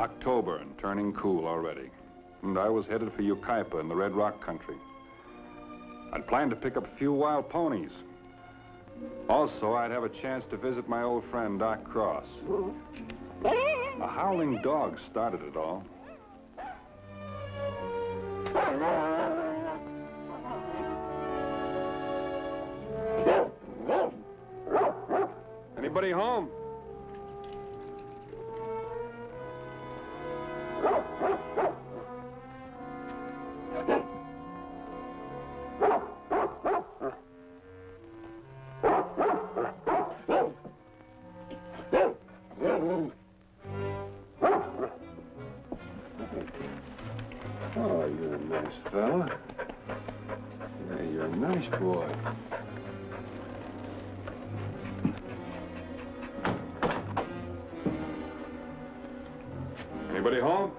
October and turning cool already. And I was headed for Yucaipa in the Red Rock country. I'd planned to pick up a few wild ponies. Also, I'd have a chance to visit my old friend, Doc Cross. A howling dog started it all. Anybody home? Oh, you're a nice fella. Yeah, you're a nice boy. Anybody home?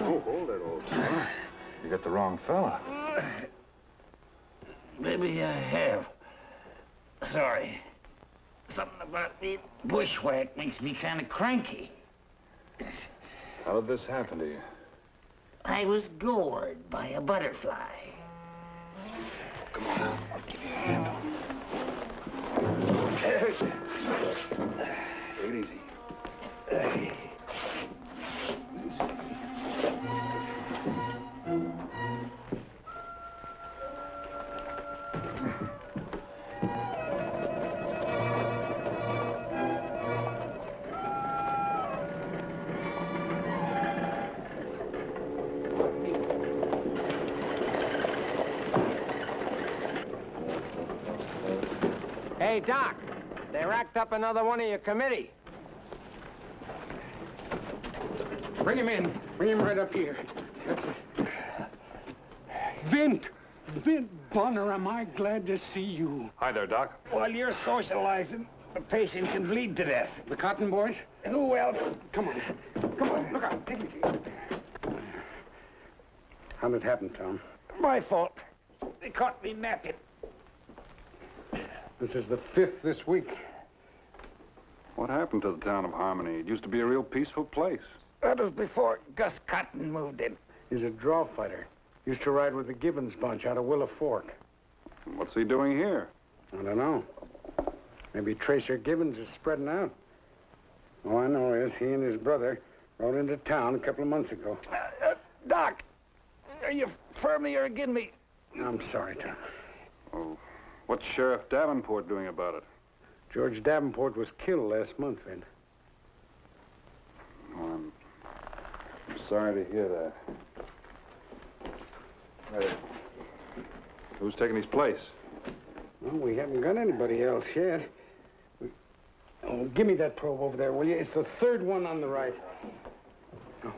Oh, hold it, old fella. You got the wrong fella. Maybe I have. Sorry. Something about the bushwhack makes me kind of cranky. How did this happen to you? I was gored by a butterfly. Come on, I'll give you a hand. Take it easy. Hey, Doc, they racked up another one of your committee. Bring him in. Bring him right up here. That's it. Vint Bonner, am I glad to see you. Hi there, Doc. While you're socializing, the patient can bleed to death. The Cotton Boys? Who else? Come on. Come on, look out. Take it easy. How'd it happen, Tom? My fault. They caught me napping. This is the 5th this week. What happened to the town of Harmony? It used to be a real peaceful place. That was before Gus Cotton moved in. He's a draw fighter. Used to ride with the Gibbons bunch out of Willow Fork. What's he doing here? I don't know. Maybe Tracer Gibbons is spreading out. All I know is he and his brother rode into town a couple of months ago. Doc, are you for me or against me? I'm sorry, Tom. Oh, what's Sheriff Davenport doing about it? George Davenport was killed last month, Vin. Oh, I'm sorry to hear that. Who's taking his place? Well, we haven't got anybody else yet. Oh, give me that probe over there, will you? It's the third one on the right. Now,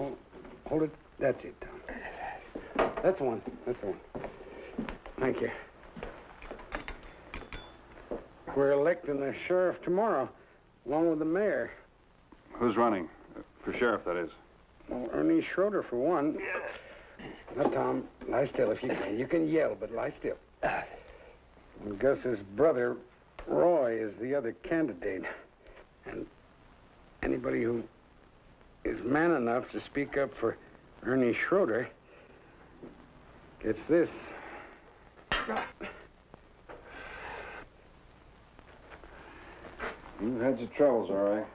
hold it. That's it, Tom. That's the one. That's the one. Thank you. We're electing the sheriff tomorrow, along with the mayor. Who's running? For sheriff, that is. Well, Ernie Schroeder, for one. Now, Tom, lie still if you can. You can yell, but lie still. And Gus's brother, Roy, is the other candidate. And anybody who is man enough to speak up for Ernie Schroeder gets this. You've had your troubles, all right.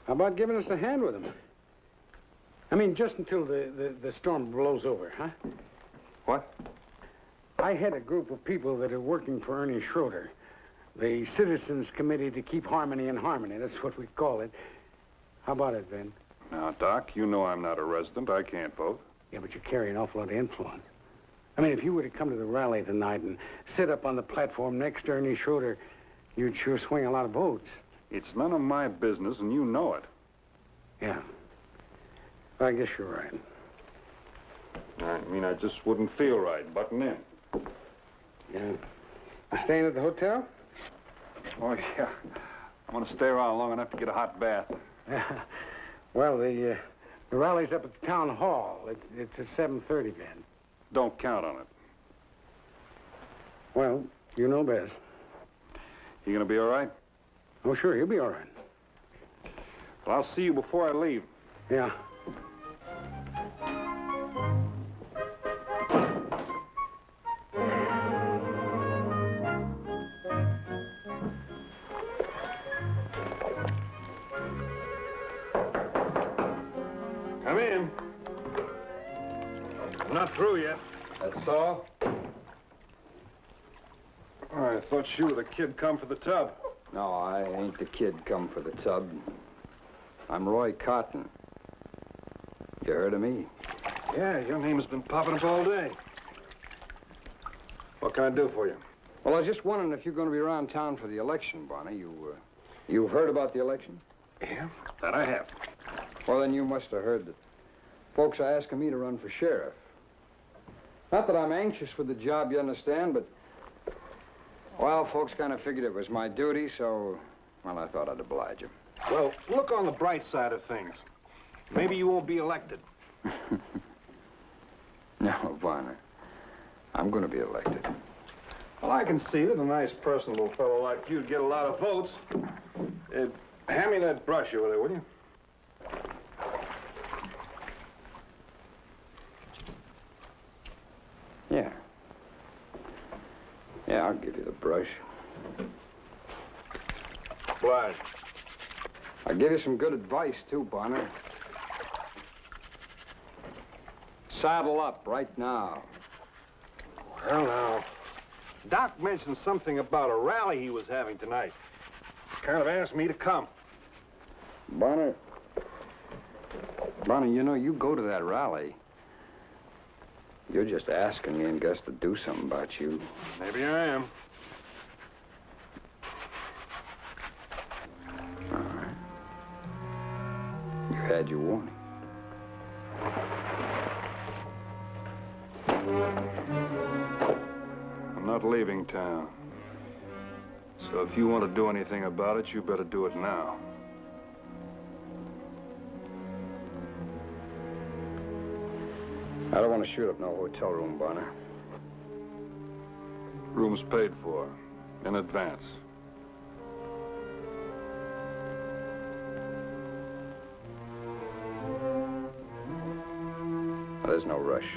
How about giving us a hand with him? I mean, just until the storm blows over, huh? What? I had a group of people that are working for Ernie Schroeder. The Citizens Committee to Keep Harmony in Harmony. That's what we call it. How about it, Ben? Now, Doc, you know I'm not a resident. I can't vote. Yeah, but you carry an awful lot of influence. I mean, if you were to come to the rally tonight and sit up on the platform next to Ernie Schroeder, you'd sure swing a lot of votes. It's none of my business, and you know it. Yeah. I guess you're right. I mean, I just wouldn't feel right butting in. Yeah. You staying at the hotel? Oh, yeah. I'm going to stay around long enough to get a hot bath. Well, the rally's up at the town hall. It's at 7:30, Ben. Don't count on it. Well, you know best. You going to be all right? Oh, sure, you'll be all right. Well, I'll see you before I leave. Yeah. Come in. I'm not through yet. That's all? Oh, I thought you were the kid come for the tub. No, I ain't the kid come for the tub. I'm Roy Cotton. You heard of me? Yeah, your name has been popping up all day. What can I do for you? Well, I was just wondering if you're going to be around town for the election, Bonnie. You've heard about the election? Yeah, that I have. Well, then you must have heard that folks are asking me to run for sheriff. Not that I'm anxious for the job, you understand, but, well, folks kind of figured it was my duty, so, well, I thought I'd oblige them. Well, look on the bright side of things. Maybe you won't be elected. No, Bonner. I'm going to be elected. Well, I can see that a nice, personable fellow like you'd get a lot of votes. Hand me that brush over there, will you? Yeah. Yeah, I'll give you the brush. Obliged. I'll give you some good advice, too, Bonner. Saddle up right now. Well, now, Doc mentioned something about a rally he was having tonight. Kind of asked me to come. Bonner, you know, you go to that rally. You're just asking me and Gus to do something about you. Maybe I am. All right. You had your warning. I'm not leaving town. So if you want to do anything about it, you better do it now. I don't want to shoot up no hotel room, Bonner. Room's paid for, in advance. There's no rush.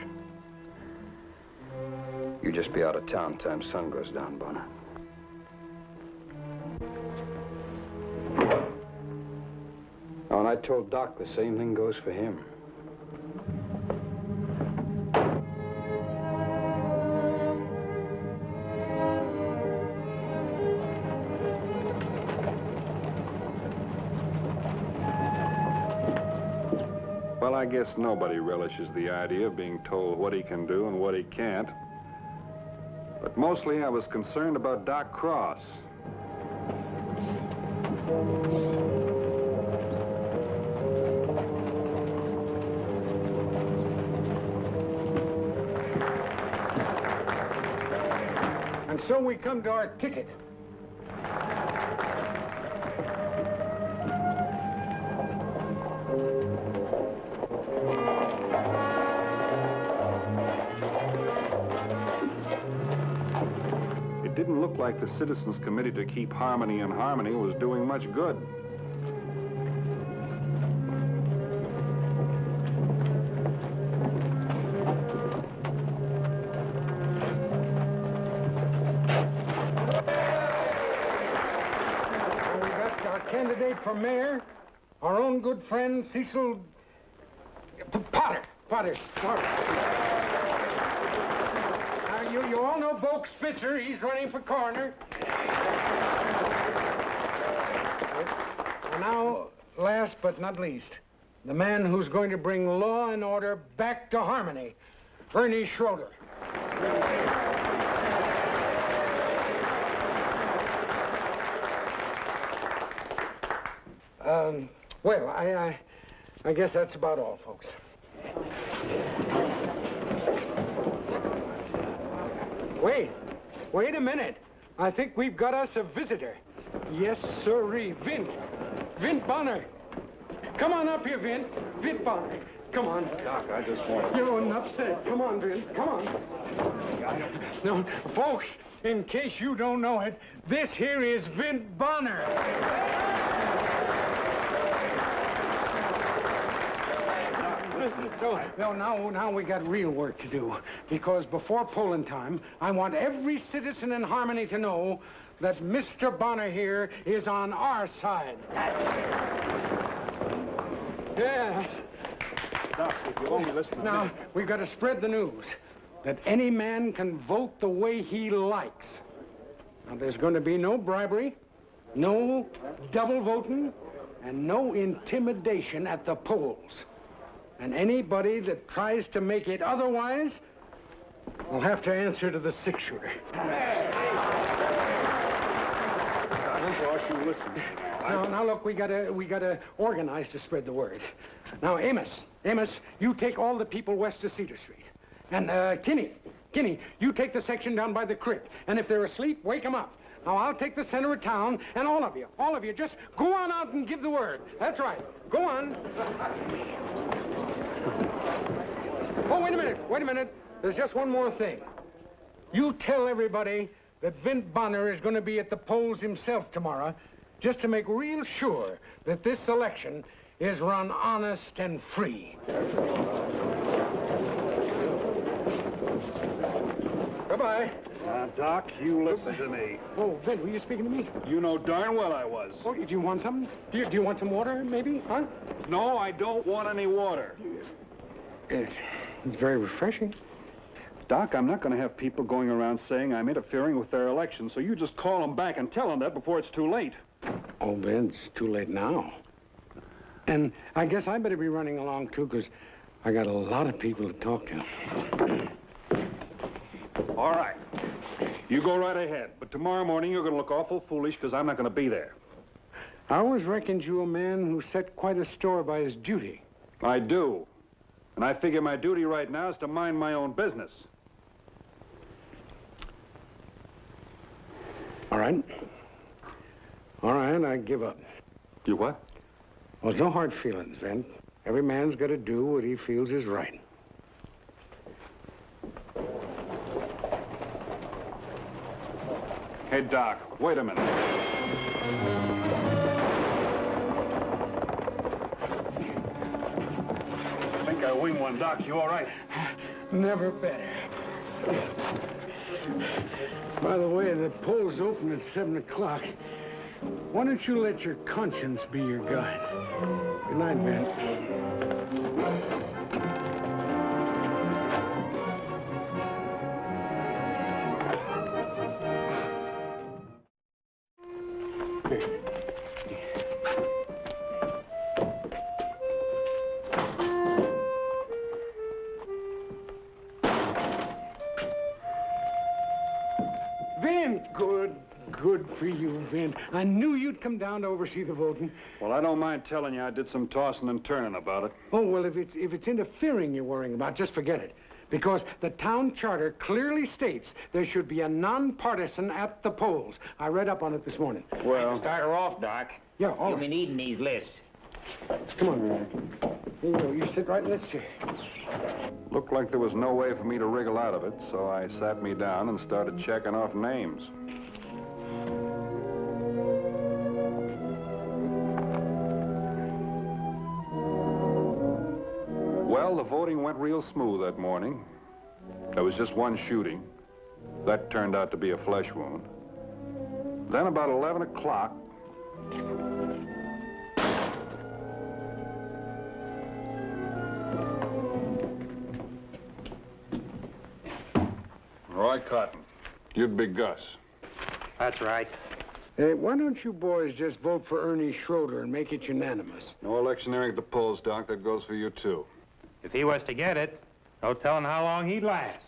You just be out of town time sun goes down, Bonner. Oh, and I told Doc the same thing goes for him. Well, I guess nobody relishes the idea of being told what he can do and what he can't. But mostly I was concerned about Doc Cross. And so we come to our ticket. It didn't look like the Citizens Committee to keep harmony in harmony was doing much good. And we got our candidate for mayor, our own good friend Cecil Potter. Potter. You all know Bo Spitzer. He's running for coroner. And now, last but not least, the man who's going to bring law and order back to harmony, Ernie Schroeder. Well, I guess that's about all, folks. Wait a minute. I think we've got us a visitor. Yes, sirree. Vint Bonner. Come on up here, Vint. Vint Bonner. Come on. Doc, I just want to... You're upset. Come on, Vint. Come on. No, folks, in case you don't know it, this here is Vint Bonner. No, now we got real work to do. Because before polling time, I want every citizen in Harmony to know that Mr. Bonner here is on our side. Yeah. Doc, if you only listen to Now, me... we've got to spread the news that any man can vote the way he likes. Now, there's going to be no bribery, no double voting, and no intimidation at the polls. And anybody that tries to make it otherwise will have to answer to the six-shooter. Now, look, we gotta organize to spread the word. Now, Amos, you take all the people west of Cedar Street. And, Kinney, you take the section down by the creek. And if they're asleep, wake them up. Now, I'll take the center of town, and all of you, just go on out and give the word. That's right. Go on. Oh, wait a minute. There's just one more thing. You tell everybody that Vint Bonner is going to be at the polls himself tomorrow, just to make real sure that this election is run honest and free. Goodbye. Now, Doc, you listen to me. Oh, Vint, were you speaking to me? You know darn well I was. Oh, do you want something? Do you want some water, maybe? Huh? No, I don't want any water. It's very refreshing. Doc, I'm not going to have people going around saying I'm interfering with their election, so you just call them back and tell them that before it's too late. Oh, Ben, it's too late now. And I guess I better be running along, too, because I got a lot of people to talk to. All right. You go right ahead. But tomorrow morning, you're going to look awful foolish because I'm not going to be there. I always reckoned you a man who set quite a store by his duty. I do. And I figure my duty right now is to mind my own business. All right. All right, I give up. You what? Well, there's no hard feelings, Vent. Every man's got to do what he feels is right. Hey, Doc, wait a minute. I think I winged one, Doc. You all right? Never better. By the way, the polls open at 7 o'clock. Why don't you let your conscience be your guide? Good night, Ben. Good for you, Vin. I knew you'd come down to oversee the voting. Well, I don't mind telling you I did some tossing and turning about it. Oh, well, if it's interfering you're worrying about, just forget it. Because the town charter clearly states there should be a nonpartisan at the polls. I read up on it this morning. Well... Start her off, Doc. Yeah, all You've right. been eating these lists. Come on, Vin. Here you go. You sit right in this chair. Looked like there was no way for me to wriggle out of it, so I sat me down and started checking off names. Well, the voting went real smooth that morning. There was just one shooting. That turned out to be a flesh wound. Then about 11 o'clock... Roy Cotton. You'd be Gus. That's right. Hey, why don't you boys just vote for Ernie Schroeder and make it unanimous? No electioneering at the polls, Doc. That goes for you, too. If he was to get it, no telling how long he'd last.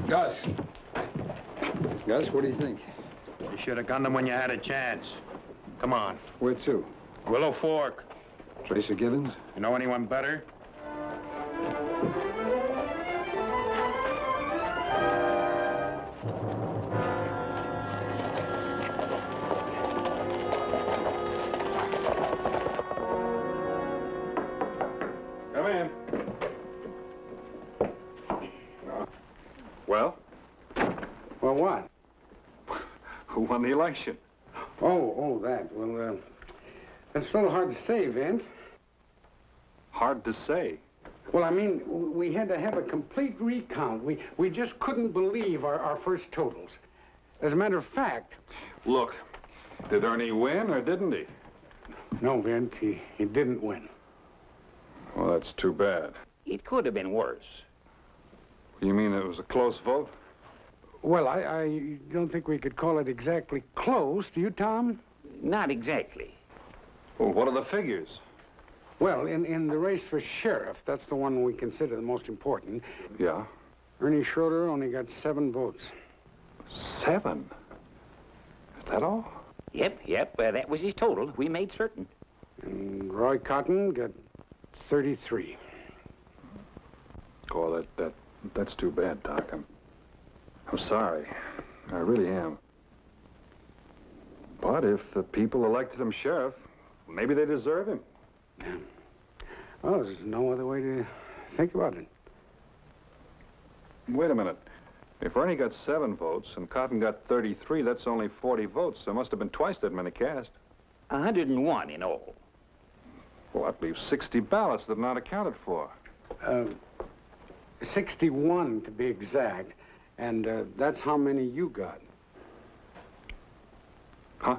Gus. Gus, what do you think? You should have gunned them when you had a chance. Come on. Where to? Willow Fork. Tracer Gibbons? You know anyone better? Come in. Well, Well, what? who won the election? Oh, that. Well, that's a little hard to say, Vince. Hard to say. Well, I mean, we had to have a complete recount. We just couldn't believe our first totals. As a matter of fact... Look, did Ernie win or didn't he? No, Vince, he didn't win. Well, that's too bad. It could have been worse. You mean it was a close vote? Well, I don't think we could call it exactly close. Do you, Tom? Not exactly. Well, what are the figures? Well, in the race for sheriff, that's the one we consider the most important. Yeah. Ernie Schroeder only got 7 votes. 7? Is that all? Yep, that was his total. We made certain. And Roy Cotton got 33. Oh, that's too bad, Doc. I'm sorry. I really am. But if the people elected him sheriff, maybe they deserve him. Yeah. Well, there's no other way to think about it. Wait a minute. If Ernie got 7 votes and Cotton got 33, that's only 40 votes. There must have been twice that many cast. 101 in all. Well, that leaves 60 ballots that are not accounted for. 61 to be exact. And that's how many you got. Huh?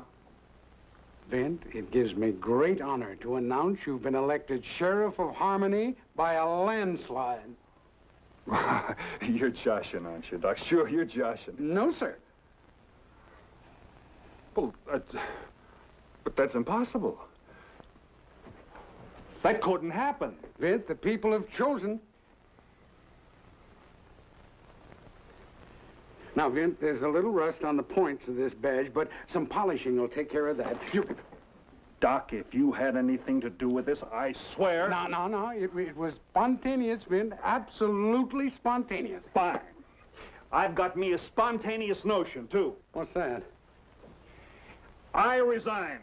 Vint, it gives me great honor to announce you've been elected Sheriff of Harmony by a landslide. You're joshing, aren't you, Doc? Sure, you're joshing. No, sir. Well, but that's impossible. That couldn't happen. Vint, the people have chosen. Now, Vint, there's a little rust on the points of this badge, but some polishing will take care of that. Doc, if you had anything to do with this, I swear... No. It was spontaneous, Vint. Absolutely spontaneous. Fine. I've got me a spontaneous notion, too. What's that? I resign.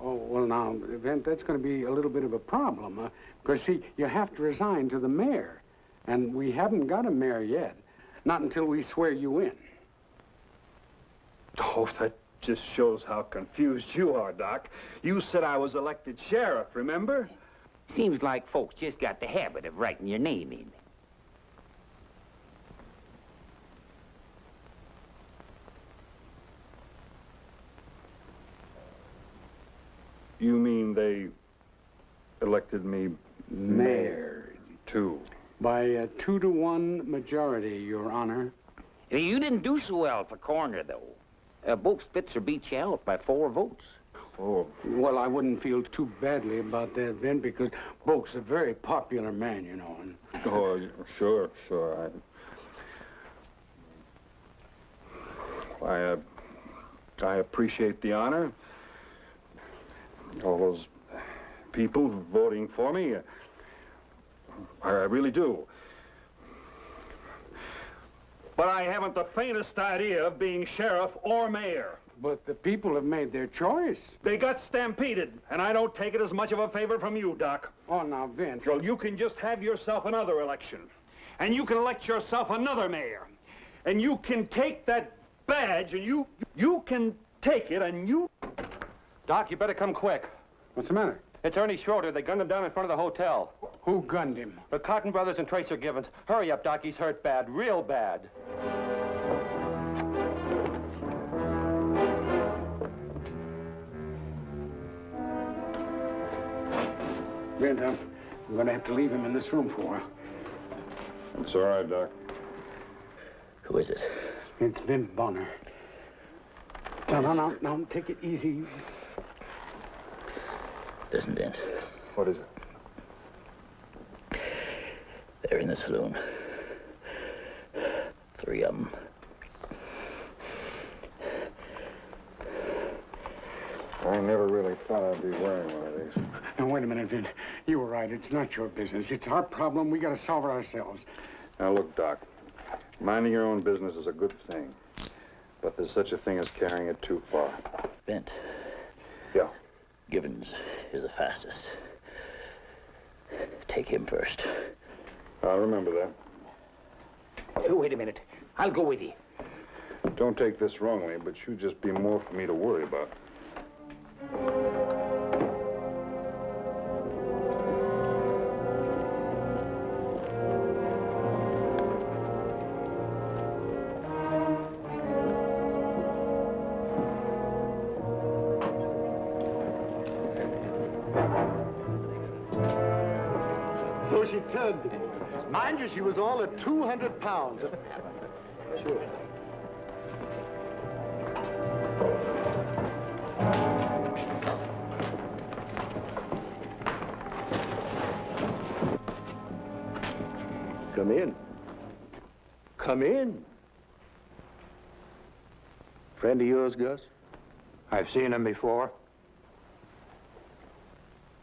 Oh, well, now, Vint, that's going to be a little bit of a problem. Because, see, you have to resign to the mayor. And we haven't got a mayor yet. Not until we swear you in. Oh, that just shows how confused you are, Doc. You said I was elected sheriff, remember? Seems like folks just got the habit of writing your name in. You mean they elected me Mayor. too? By a 2-to-1 majority, Your Honor. You didn't do so well for coroner, though. Both Spitzer beat you out by 4 votes. Oh. Well, I wouldn't feel too badly about that, Vint, because Boke's a very popular man, you know. And... Oh, sure. I appreciate the honor. All those people voting for me. I really do. But I haven't the faintest idea of being sheriff or mayor. But the people have made their choice. They got stampeded, and I don't take it as much of a favor from you, Doc. Oh, now, Vint. Well, you can just have yourself another election. And you can elect yourself another mayor. And you can take that badge, and you can take it, and you... Doc, you better come quick. What's the matter? It's Ernie Schroeder. They gunned him down in front of the hotel. Who gunned him? The Cotton Brothers and Tracer Gibbons. Hurry up, Doc. He's hurt bad. Real bad. Vint, I'm going to have to leave him in this room for a while. It's all right, Doc. Who is it? It's Vint Bonner. No, take it easy. Listen, Dent. What is it? They're in the saloon. 3 of them. I never really thought I'd be wearing one of these. Now, wait a minute, Vin. You were right. It's not your business. It's our problem. We got to solve it ourselves. Now, look, Doc, minding your own business is a good thing, but there's such a thing as carrying it too far. Bent. Yeah. Givens is the fastest. Take him first. I'll remember that. Wait a minute. I'll go with you. Don't take this wrongly, but you'd just be more for me to worry about. So she turned me. Mind you, she was all at 200 pounds. Sure. Come in. Come in. Friend of yours, Gus? I've seen him before.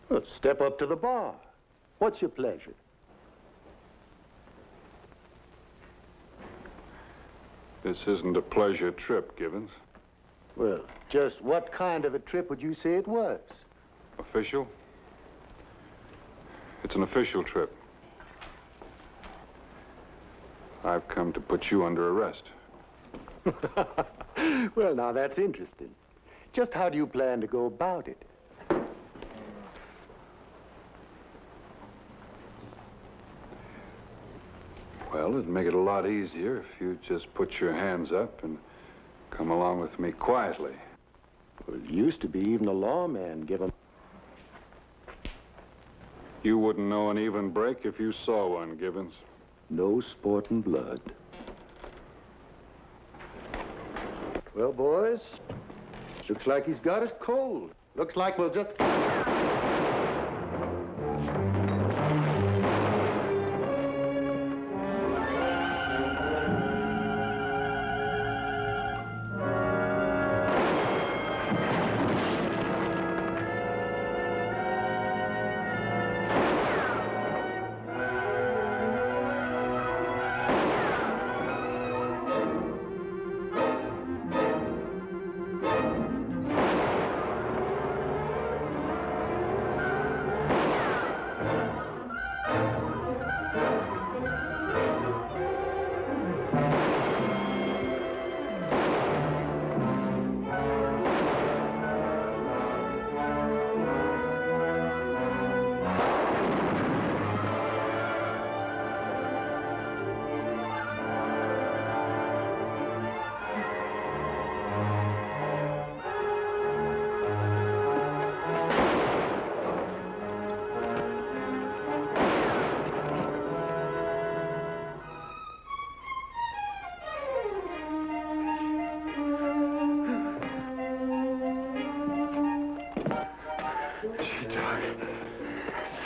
Well, step up to the bar. What's your pleasure? This isn't a pleasure trip, Givens. Well, just what kind of a trip would you say it was? Official? It's an official trip. I've come to put you under arrest. Well, now, that's interesting. Just how do you plan to go about it? Well, it'd make it a lot easier if you just put your hands up and come along with me quietly. Well, it used to be even a lawman give 'em. You wouldn't know an even break if you saw one, Givens. No sporting blood. Well, boys, looks like he's got it cold. Looks like we'll just...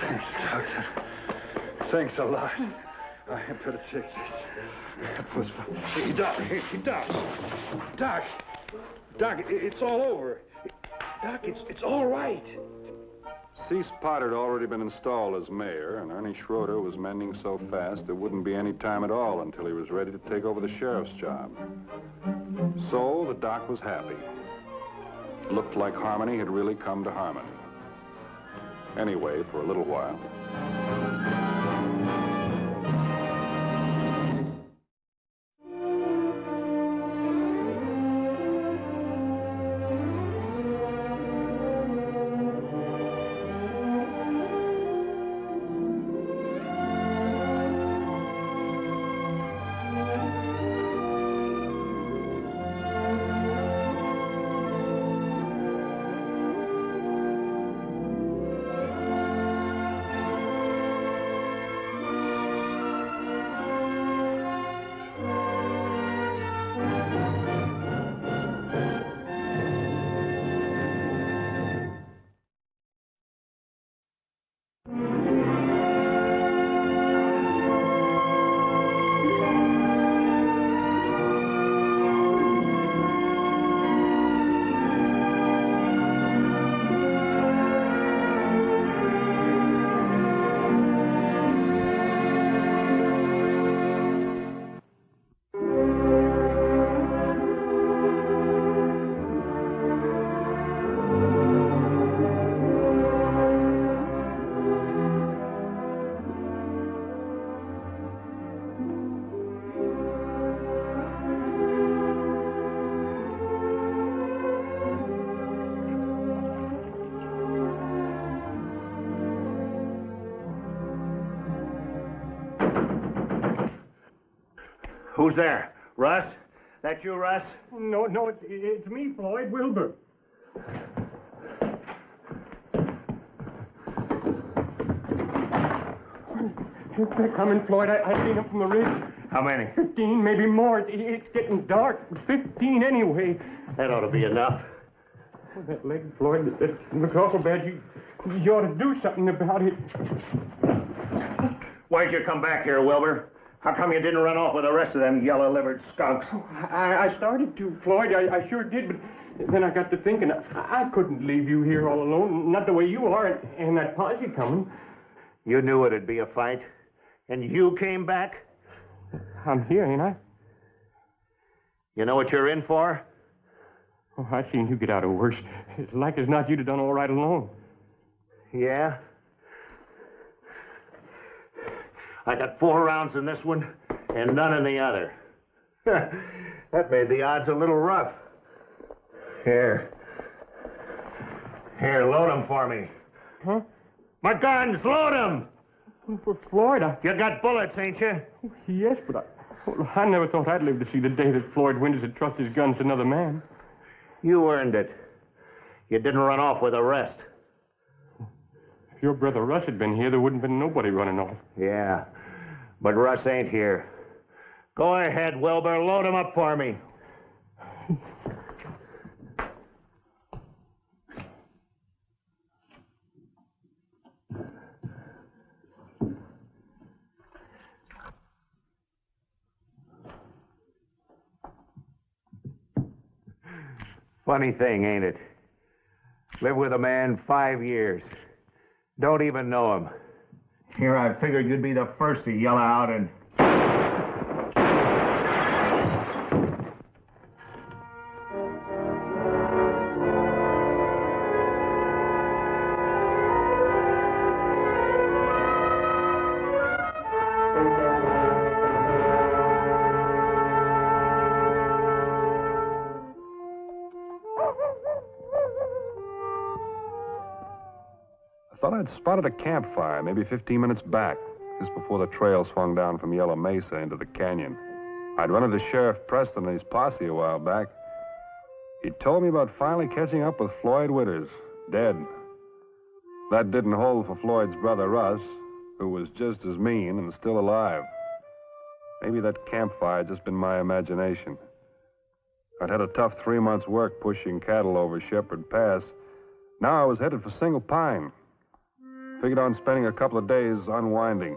Thanks, Doctor. Thanks a lot. I had better take this. That was fun. Hey, Doc, Doc. Doc, it's all over. Doc, it's all right. Cease Potter had already been installed as mayor, and Ernie Schroeder was mending so fast there wouldn't be any time at all until he was ready to take over the sheriff's job. So the doc was happy. Looked like harmony had really come to Harmony. Anyway, for a little while. Who's there? Russ? That you, Russ? No, it's me, Floyd Wilbur. They're coming, Floyd. I seen them from the ridge. How many? 15, maybe more. It's getting dark. 15 anyway. That ought to be enough. Oh, that leg, Floyd, that looks awful bad. You ought to do something about it. Why'd you come back here, Wilbur? How come you didn't run off with the rest of them yellow-livered skunks? I started to, Floyd. I sure did, but then I got to thinking I couldn't leave you here all alone. Not the way you are, and that posse coming. You knew it'd be a fight, and you came back? I'm here, ain't I? You know what you're in for? Oh, I seen you get out of worse. It's like as not you'd have done all right alone. Yeah? I got 4 rounds in this one and none in the other. That made the odds a little rough. Here, load them for me. Huh? My guns, load them! For Floyd, You got bullets, ain't you? Yes, but I never thought I'd live to see the day that Floyd Winters would trust his guns to another man. You earned it. You didn't run off with the rest. If your brother Russ had been here, there wouldn't have been nobody running off. Yeah, but Russ ain't here. Go ahead, Wilbur. Load him up for me. Funny thing, ain't it? Live with a man 5 years. Don't even know him. Here I figured you'd be the first to yell out and... I'd spotted a campfire maybe 15 minutes back, just before the trail swung down from Yellow Mesa into the canyon. I'd run into Sheriff Preston and his posse a while back. He told me about finally catching up with Floyd Winters, dead. That didn't hold for Floyd's brother Russ, who was just as mean and still alive. Maybe that campfire had just been my imagination. I'd had a tough 3 months' work pushing cattle over Shepherd Pass. Now I was headed for Single Pine. Figured on spending a couple of days unwinding.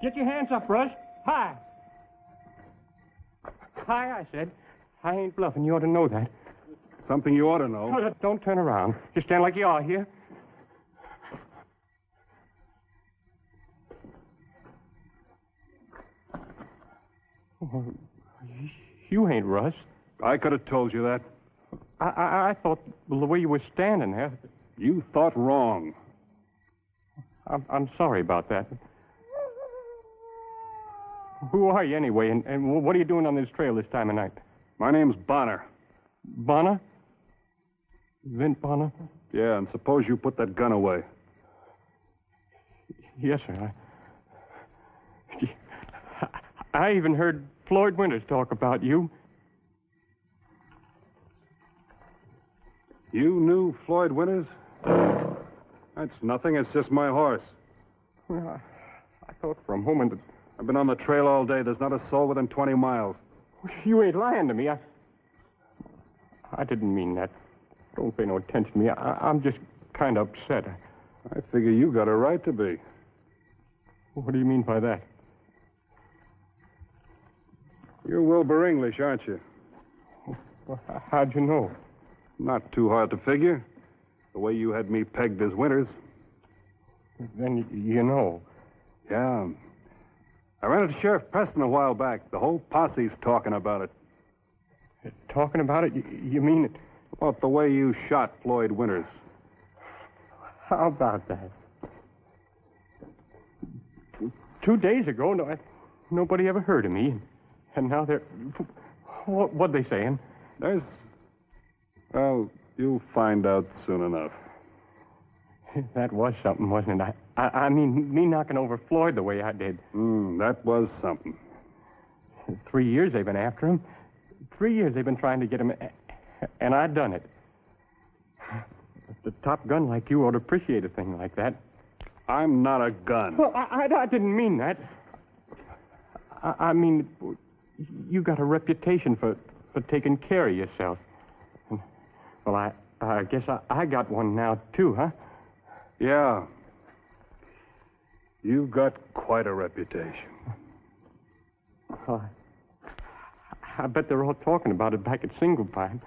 Get your hands up, Russ. Hi. Hi, I said. I ain't bluffing. You ought to know that. Something you ought to know. Oh, don't turn around. Just stand like you are here. Oh, you ain't Russ. I could have told you that. I thought, well, the way you were standing there. You thought wrong. I'm sorry about that. Who are you anyway, and what are you doing on this trail this time of night? My name's Bonner. Bonner? Vint Bonner? Yeah, and suppose you put that gun away. Yes, sir. I even heard Floyd Winters talk about you. You knew Floyd Winters? That's nothing. It's just my horse. Well, I thought for a moment that... I've been on the trail all day. There's not a soul within 20 miles. You ain't lying to me. I didn't mean that. Don't pay no attention to me. I'm just kind of upset. I figure you got a right to be. What do you mean by that? You're Wilbur English, aren't you? Well, how'd you know? Not too hard to figure. The way you had me pegged as Winters. Then you know. Yeah. I ran into Sheriff Preston a while back. The whole posse's talking about it. Talking about it? You mean it? About the way you shot Floyd Winters. How about that? 2 days ago, nobody ever heard of me. And now they're... What they saying? Well, you'll find out soon enough. That was something, wasn't it? I mean, me knocking over Floyd the way I did. That was something. 3 years they've been after him. 3 years they've been trying to get him, and I done it. The top gun like you ought to appreciate a thing like that. I'm not a gun. Well, I didn't mean that. I mean, you got a reputation for taking care of yourself. Well, I guess I got one now, too, huh? Yeah. You've got quite a reputation. Well, I bet they're all talking about it back at Single Pine.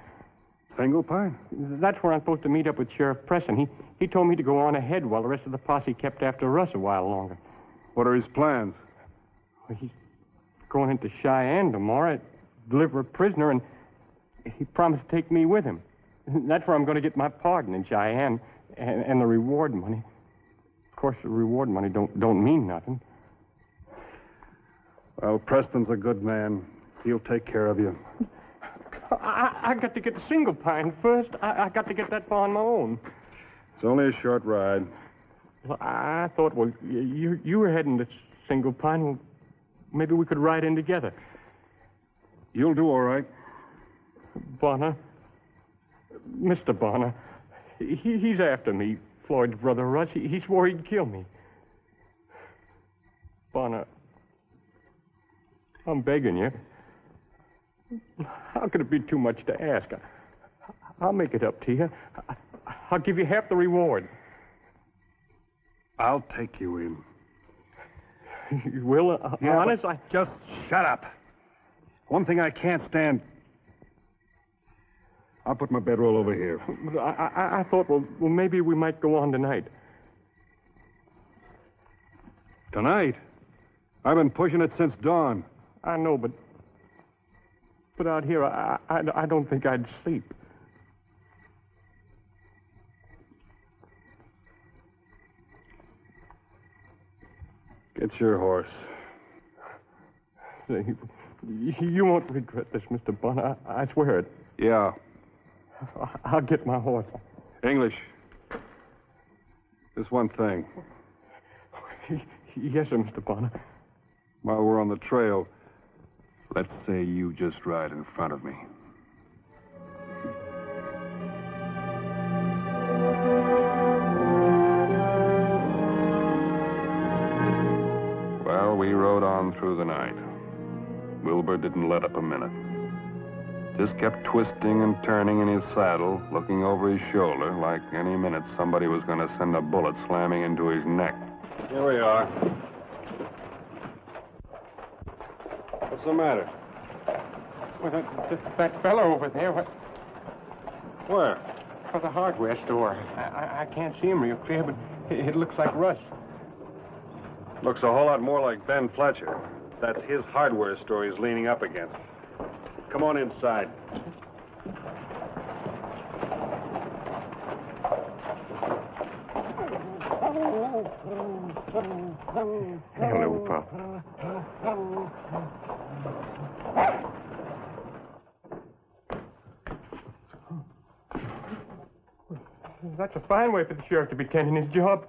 Single Pine? That's where I'm supposed to meet up with Sheriff Preston. He told me to go on ahead while the rest of the posse kept after Russ a while longer. What are his plans? Well, he's going into Cheyenne tomorrow, deliver a prisoner, and he promised to take me with him. That's where I'm going to get my pardon in Cheyenne and the reward money. Of course, the reward money don't mean nothing. Well, Preston's a good man. He'll take care of you. I got to get to Single Pine first. I got to get that far on my own. It's only a short ride. Well, I thought, well, you were heading to Single Pine. Well, maybe we could ride in together. You'll do all right. Bonner. Mr. Bonner. He's after me, Floyd's brother Russ. He swore he'd kill me. Bonner, I'm begging you. How could it be too much to ask? I'll make it up to you. I'll give you half the reward. I'll take you in. You will? Yeah, honest? Just shut up. One thing I can't stand. I'll put my bedroll over here. I thought, well, maybe we might go on tonight. Tonight? I've been pushing it since dawn. I know, but out here, I don't think I'd sleep. Get your horse. You won't regret this, Mr. Bonner. I swear it. Yeah. I'll get my horse. English. Just one thing. Yes, sir, Mr. Bonner. While we're on the trail, let's say you just ride in front of me. Well, we rode on through the night. Wilbur didn't let up a minute. Just kept twisting and turning in his saddle, looking over his shoulder like any minute somebody was going to send a bullet slamming into his neck. Here we are. What's the matter? Well, that fellow over there. Where? For the hardware store. I can't see him real clear, but it looks like Russ. Looks a whole lot more like Ben Fletcher. That's his hardware store he's leaning up against. Come on inside. Hello, Pop. That's a fine way for the sheriff to be tending his job.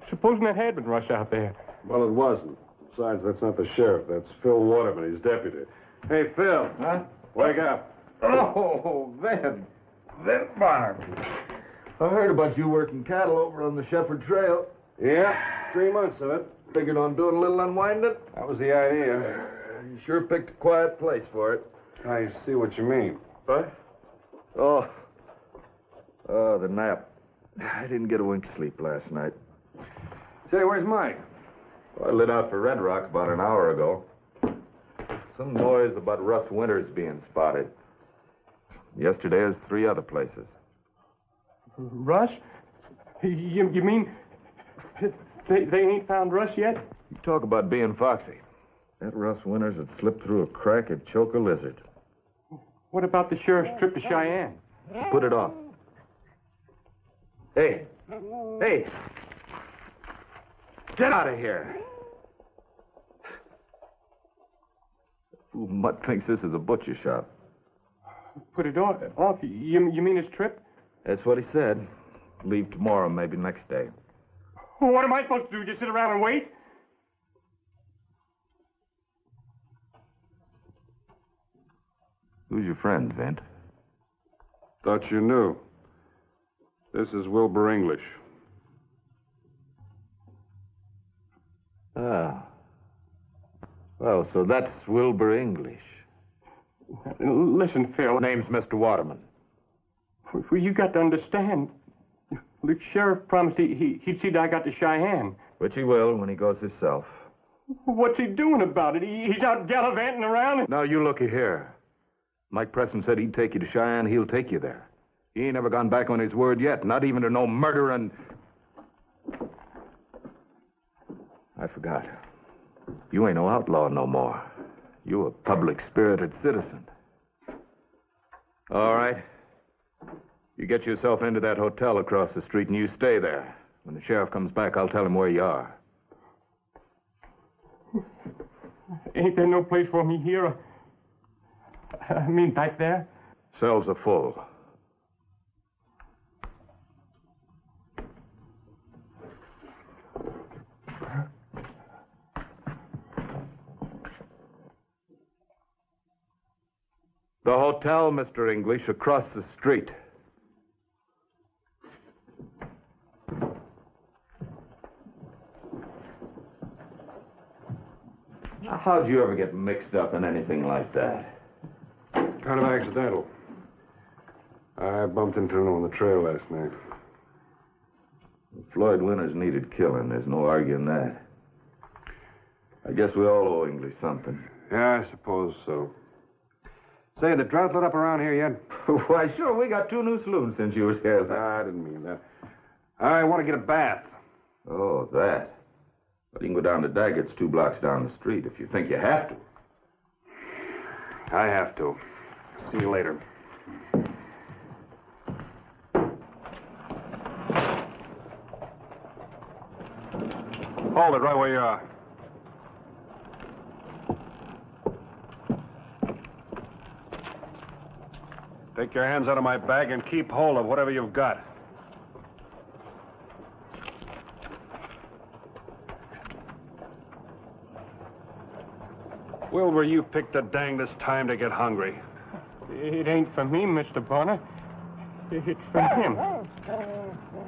Supposing that had been Russ out there. Well, it wasn't. Besides, that's not the sheriff. That's Phil Waterman, his deputy. Hey, Phil. Huh? Wake up. Oh, Ben Bonner. I heard about you working cattle over on the Shepherd Trail. Yeah, 3 months of it. Figured on doing a little unwinding. That was the idea. You sure picked a quiet place for it. I see what you mean. What? Oh, the nap. I didn't get a wink of sleep last night. Say, where's Mike? Well, I lit out for Red Rock about an hour ago. Some noise about Russ Winters being spotted. Yesterday, there's 3 other places. Russ? You mean they ain't found Russ yet? You talk about being foxy. That Russ Winters had slipped through a crack and choke a lizard. What about the sheriff's trip to Cheyenne? Put it off. Hey! Get out of here! Fool mutt thinks this is a butcher shop. Put it off? You mean his trip? That's what he said. Leave tomorrow, maybe next day. What am I supposed to do? Just sit around and wait? Who's your friend, Vint? Thought you knew. This is Wilbur English. Ah. Well, so that's Wilbur English. Listen, Phil. Name's Mr. Waterman. Well, you got to understand. The sheriff promised he'd see that I got to Cheyenne. Which he will when he goes himself. What's he doing about it? He's out gallivanting around. Now, you looky here. Mike Preston said he'd take you to Cheyenne. He'll take you there. He ain't never gone back on his word yet, not even to no murder and... I forgot. You ain't no outlaw no more. You a public-spirited citizen. All right. You get yourself into that hotel across the street and you stay there. When the sheriff comes back, I'll tell him where you are. Ain't there no place for me here? I mean, back there? Cells are full. The hotel, Mr. English, across the street. Now, how'd you ever get mixed up in anything like that? Kind of accidental. I bumped into him on the trail last night. Floyd Winters needed killing. There's no arguing that. I guess we all owe English something. Yeah, I suppose so. Say, the drought let up around here yet? Why, sure, we got 2 new saloons since you was here. I didn't mean that. I want to get a bath. Oh, that. Well, you can go down to Daggett's 2 blocks down the street if you think you have to. I have to. See you later. Hold it right where you are. Take your hands out of my bag and keep hold of whatever you've got. Wilbur, you picked the dangest time to get hungry. It ain't for me, Mr. Bonner. It's for him.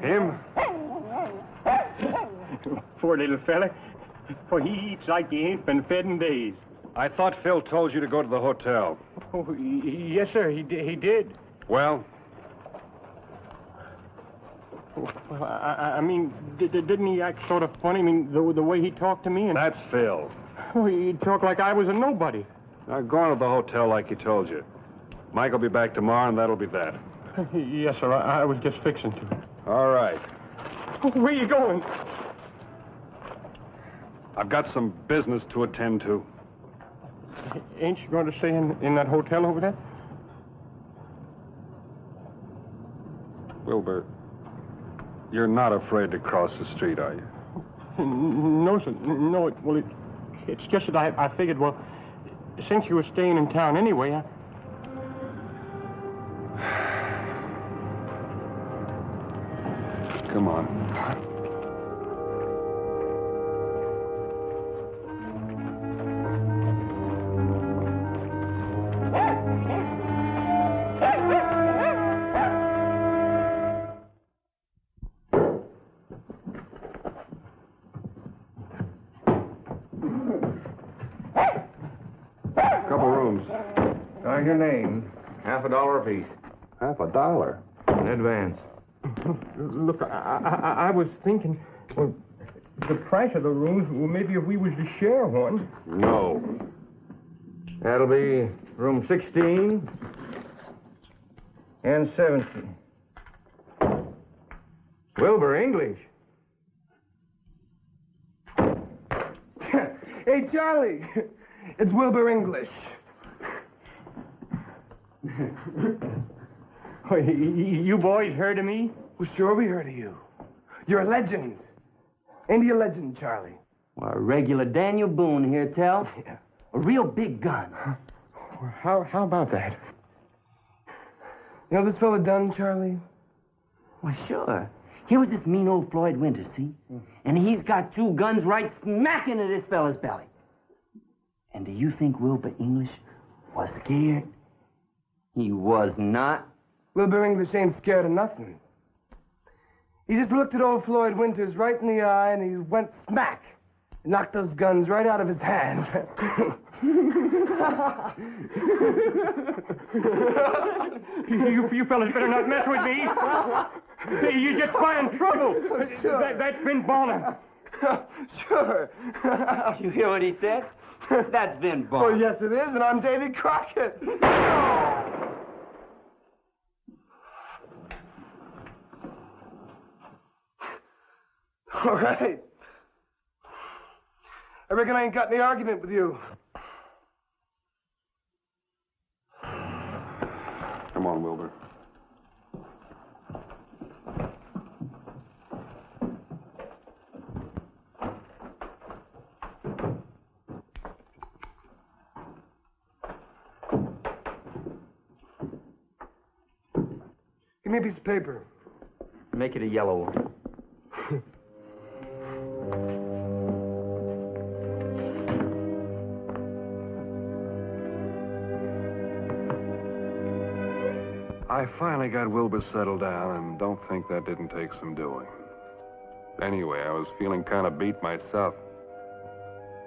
Him? Poor little fella. For he eats like he ain't been fed in days. I thought Phil told you to go to the hotel. Oh, yes, sir, he did. Well? Well, I mean, didn't he act sort of funny? I mean, the way he talked to me and... That's Phil. Oh, he talked like I was a nobody. Now, go on to the hotel like he told you. Mike will be back tomorrow, and that'll be that. Yes, sir, I was just fixing to. All right. Where you going? I've got some business to attend to. Ain't you going to stay in that hotel over there? Wilbur, you're not afraid to cross the street, are you? No, sir. No, it's just that I figured, well, since you were staying in town anyway, Come on. Couple rooms. Your name? $50 apiece. $50? In advance. Look, I was thinking, well, the price of the rooms, well, maybe if we was to share one. No. That'll be room 16 and 17. Wilbur English. Hey, Charlie. It's Wilbur English. Oh, you boys heard of me? Well, sure we heard of you. You're a legend. Ain't he a legend, Charlie? Well, a regular Daniel Boone here, Tell. Yeah. A real big gun. How about that? You know this fella Dunn, Charlie? Why, sure. Here was this mean old Floyd Winters, see? And he's got 2 guns right smack into this fella's belly. And do you think Wilbur English was scared? He was not. Wilbur English ain't scared of nothing. He just looked at old Floyd Winters right in the eye and he went smack. Knocked those guns right out of his hand. You fellas better not mess with me. You just find trouble. Sure. That's Vin Bonner. Sure. You hear what he said? That's Vin Oh, Bonner. yes, it is, and I'm Davy Crockett. All right. I reckon I ain't got any argument with you. Come on, Wilbur. Give me a piece of paper. Make it a yellow one. I finally got Wilbur settled down and don't think that didn't take some doing. Anyway, I was feeling kind of beat myself.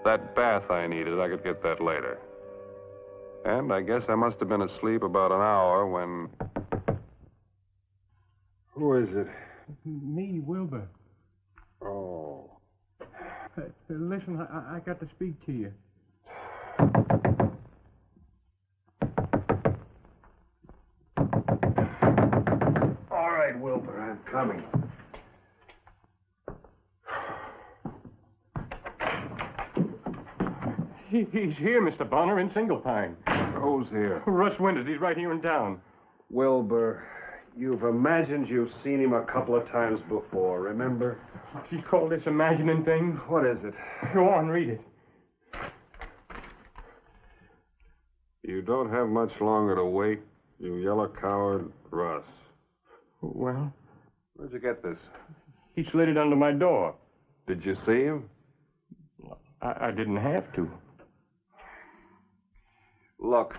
That bath I needed, I could get that later. And I guess I must have been asleep about an hour when... Who is it? Me, Wilbur. Oh. Listen, I got to speak to you. All right, Wilbur, I'm coming. He's here, Mr. Bonner, in Single Pine. Who's here? Russ Winters, he's right here in town. Wilbur, you've imagined you've seen him a couple of times before, remember? You call this imagining thing? What is it? Go on, read it. You don't have much longer to wait, you yellow coward, Russ. Well, Where'd you get this? he slid it under my door. Did you see him? I didn't have to. Look,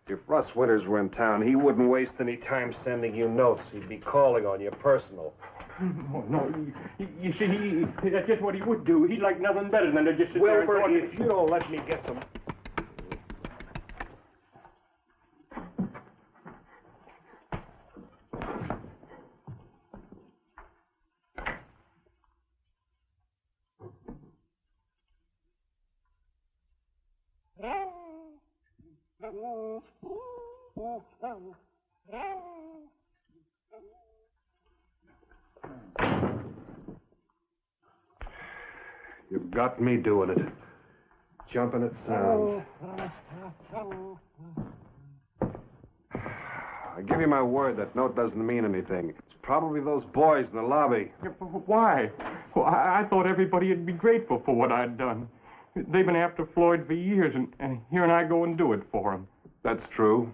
if Russ Winters were in town, he wouldn't waste any time sending you notes. He'd be calling on you personal. No. You see, that's just what he would do. He'd like nothing better than to just sit there and Wilbur, talk. if you don't let me get some... You've got me doing it. Jumping at sounds. I give you my word that note doesn't mean anything. It's probably those boys in the lobby. Why? Well, I thought everybody would be grateful for what I'd done. They've been after Floyd for years, and here and I go and do it for him. That's true.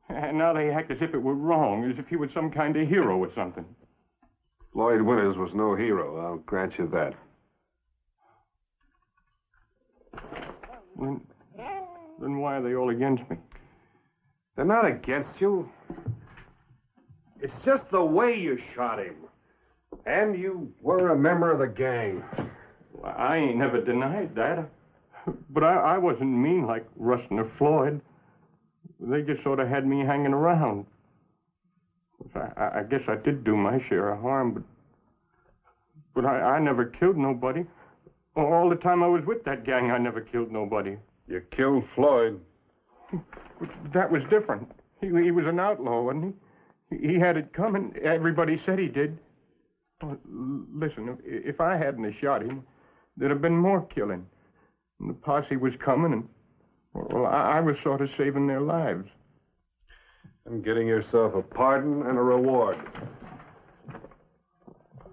And now they act as if it were wrong, as if he was some kind of hero or something. Floyd Winters was no hero, I'll grant you that. Then why are they all against me? They're not against you. It's just the way you shot him. And you were a member of the gang. Well, I ain't never denied that. But I wasn't mean like Russ or Floyd. They just sort of had me hanging around. I guess I did do my share of harm, but I never killed nobody. All the time I was with that gang, I never killed nobody. You killed Floyd. That was different. He was an outlaw, wasn't he? He had it coming. Everybody said he did. Well, listen, if I hadn't have shot him, there'd have been more killing. And the posse was coming, and, well, I was sort of saving their lives. And getting yourself a pardon and a reward.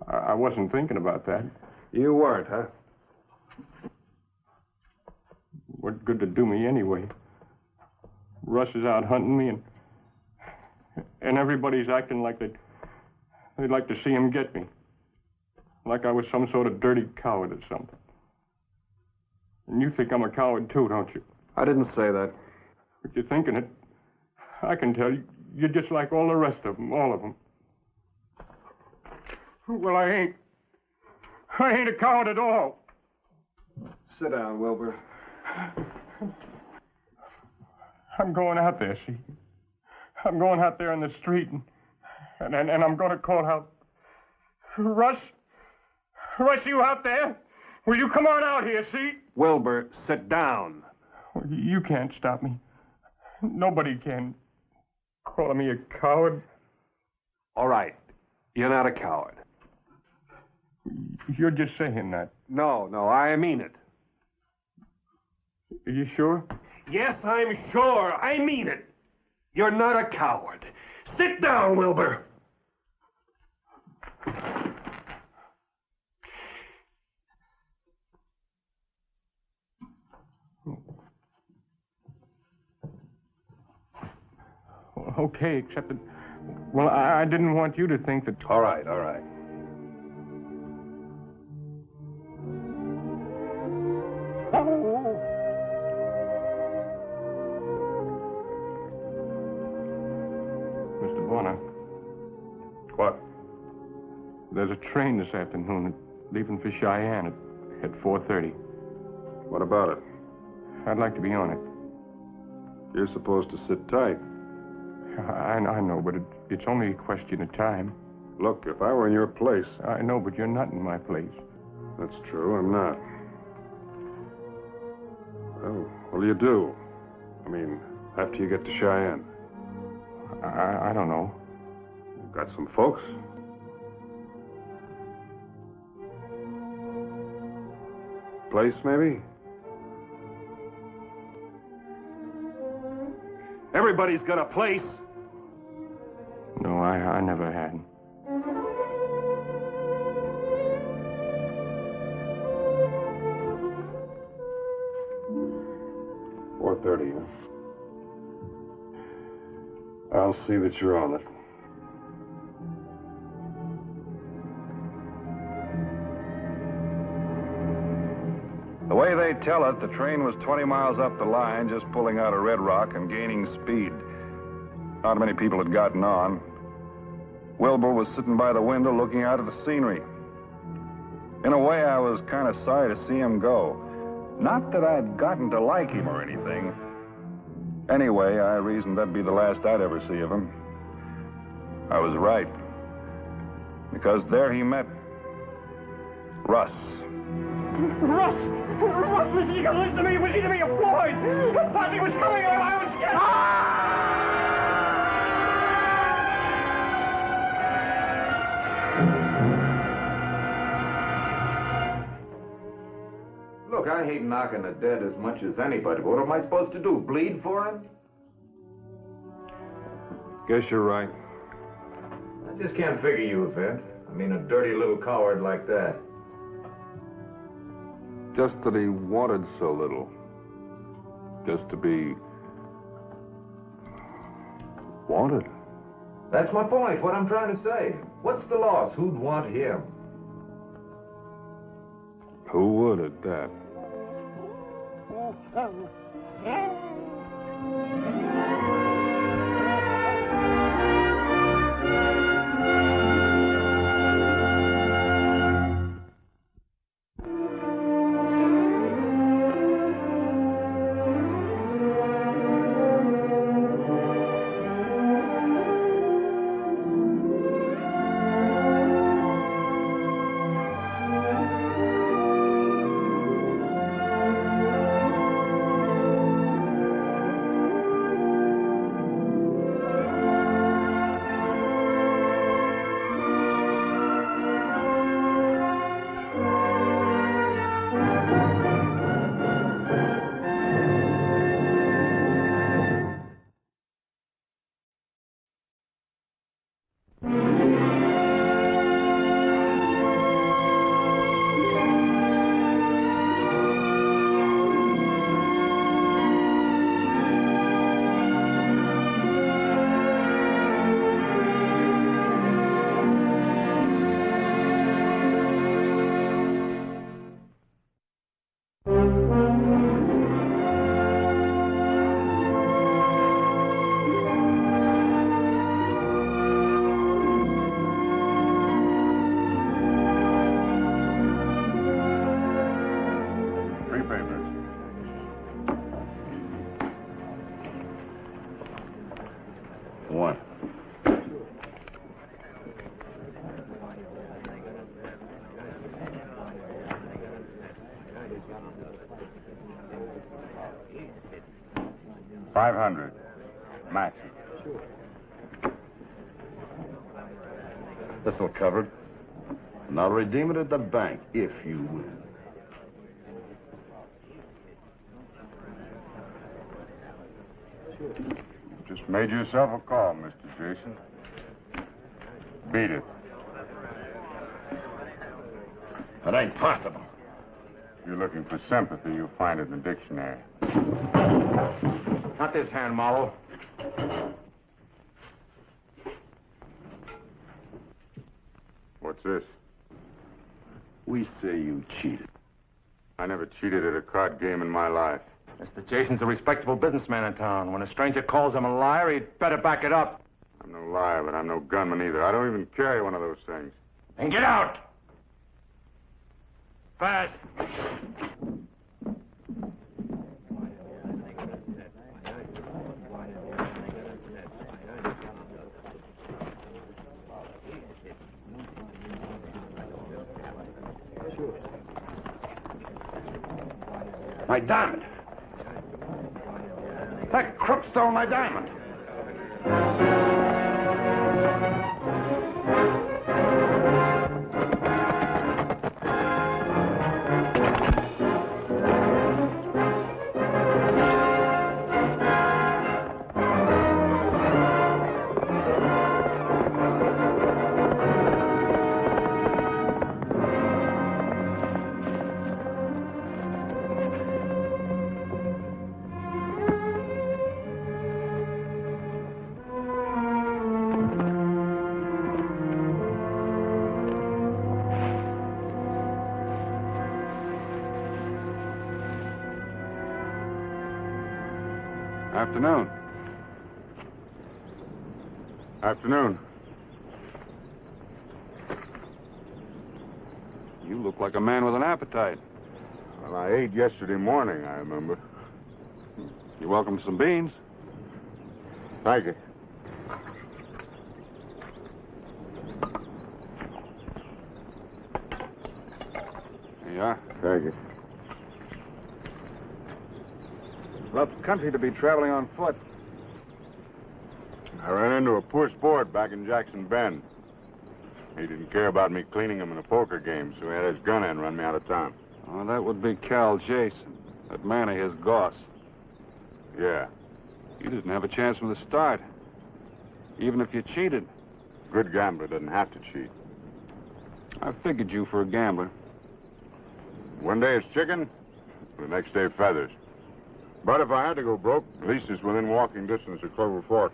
I wasn't thinking about that. You weren't, huh? What good to do me anyway? Russ is out hunting me, and everybody's acting like they'd like to see him get me. Like I was some sort of dirty coward or something. And you think I'm a coward too, don't you? I didn't say that. But you're thinking it. I can tell you. You're just like all the rest of them, all of them. Well, I ain't. I ain't a coward at all. Sit down, Wilbur. I'm going out there, see? I'm going out there in the street, and I'm going to call out, Russ? Russ, you out there? Will you come on out here, see? Wilbur, sit down. Well, you can't stop me. Nobody can. Calling me a coward. All right. You're not a coward. You're just saying that. No, I mean it. Are you sure? Yes, I'm sure. I mean it. You're not a coward. Sit down, Wilbur. Okay, except that... Well, I didn't want you to think that... All right. Mr. Bonner. What? There's a train this afternoon leaving for Cheyenne at 4:30. What about it? I'd like to be on it. You're supposed to sit tight. I know, but it's only a question of time. Look, if I were in your place... I know, but you're not in my place. That's true, I'm not. Well, what'll you do? I mean, after you get to Cheyenne? I don't know. You've got some folks? Place, maybe? Everybody's got a place. No, I never had. $4:30, huh? I'll see that you're on it. The way they tell it, the train was 20 miles up the line, just pulling out of Red Rock and gaining speed. Not many people had gotten on. Wilbur was sitting by the window looking out at the scenery. In a way, I was kind of sorry to see him go. Not that I'd gotten to like him or anything. Anyway, I reasoned that'd be the last I'd ever see of him. I was right. Because there he met Russ. Russ, was he going to listen to me? Was he to be employed? The posse was coming and I was scared. Look, I hate knocking the dead as much as anybody. What am I supposed to do, bleed for him? Guess you're right. I just can't figure you, Vint. I mean, a dirty little coward like that. Just that he wanted so little. Just to be... wanted. That's my point, what I'm trying to say. What's the loss? Who'd want him? Who would at that? $500. Match. This'll cover it. And I'll redeem it at the bank if you win. Just made yourself a call, Mr. Jason. Beat it. It ain't possible. If you're looking for sympathy, you'll find it in the dictionary. Not this hand, Marlowe. What's this? We say you cheated. I never cheated at a card game in my life. Mr. Jason's a respectable businessman in town. When a stranger calls him a liar, he'd better back it up. I'm no liar, but I'm no gunman either. I don't even carry one of those things. Then get out! Fast! My diamond. That crook stole my diamond. Afternoon. Afternoon. You look like a man with an appetite. Well, I ate yesterday morning, I remember. You're welcome to some beans. Thank you. Here you are. Thank you. Rough country to be traveling on foot. I ran into a poor sport back in Jackson Bend. He didn't care about me cleaning him in a poker game, so he had his gun in and run me out of town. Oh, that would be Cal Jason, that man of his, Goss. Yeah. You didn't have a chance from the start, even if you cheated. Good gambler doesn't have to cheat. I figured you for a gambler. One day it's chicken, the next day feathers. But if I had to go broke, at least it's within walking distance of Clover Fork.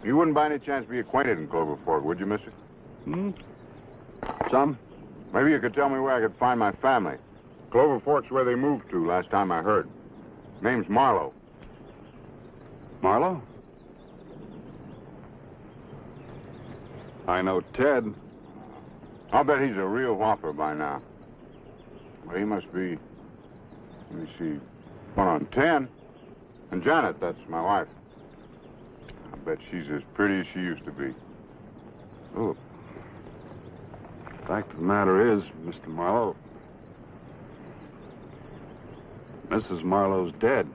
You wouldn't by any chance be acquainted in Clover Fork, would you, mister? Some. Maybe you could tell me where I could find my family. Clover Fork's where they moved to last time I heard. Name's Marlowe. Marlowe? I know Ted. I'll bet he's a real whopper by now. Well, he must be, let me see, 1 on 10. And Janet, that's my wife. I bet she's as pretty as she used to be. Oh. Fact of the matter is, Mr. Marlowe, Mrs. Marlowe's dead.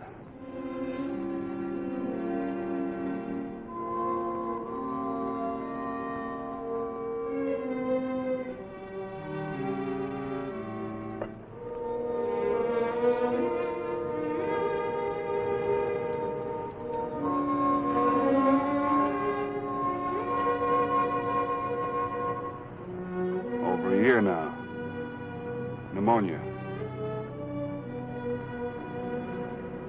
Over a year now. Pneumonia.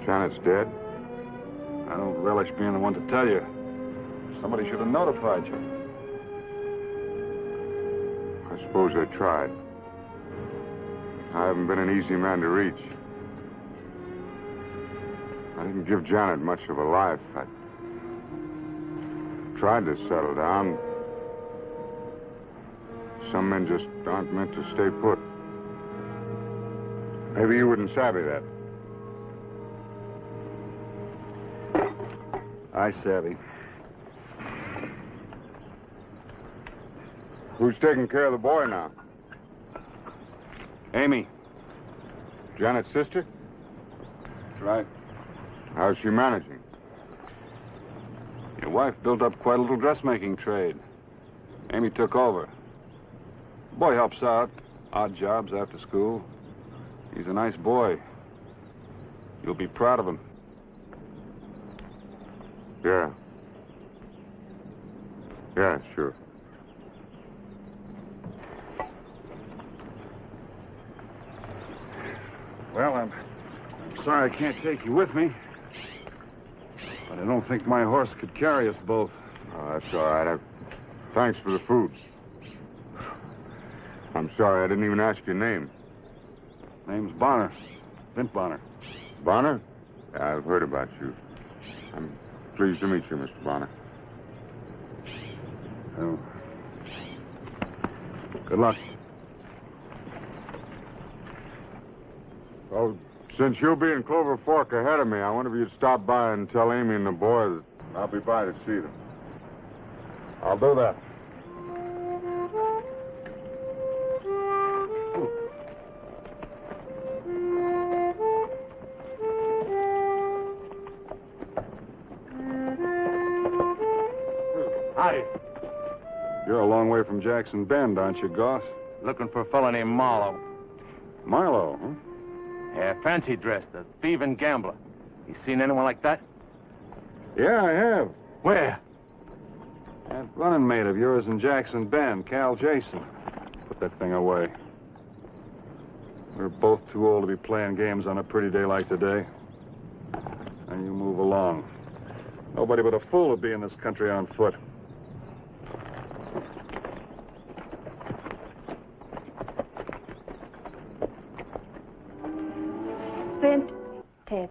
Janet's dead? I don't relish being the one to tell you. Somebody should have notified you. I suppose I tried. I haven't been an easy man to reach. I didn't give Janet much of a life. I tried to settle down. Some men just aren't meant to stay put. Maybe you wouldn't savvy that. I savvy. Who's taking care of the boy now? Amy. Janet's sister? That's right. How's she managing? Your wife built up quite a little dressmaking trade. Amy took over. Boy helps out, odd jobs after school. He's a nice boy. You'll be proud of him. Yeah. Yeah, sure. Well, I'm sorry I can't take you with me. But I don't think my horse could carry us both. Oh, that's all right. Thanks for the food. I'm sorry, I didn't even ask your name. Name's Bonner. Vint Bonner. Bonner? Yeah, I've heard about you. I'm pleased to meet you, Mr. Bonner. Oh. Good luck. Well, since you'll be in Clover Fork ahead of me, I wonder if you'd stop by and tell Amy and the boy that I'll be by to see them. I'll do that. Howdy. You're a long way from Jackson Bend, aren't you, Goss? Looking for a fella named Marlowe. Milo, huh? Yeah, fancy dressed, a thieving gambler. You seen anyone like that? Yeah, I have. Where? That running mate of yours in Jackson Bend, Cal Jason. Put that thing away. We're both too old to be playing games on a pretty day like today. And you move along. Nobody but a fool would be in this country on foot. Vint, Ted,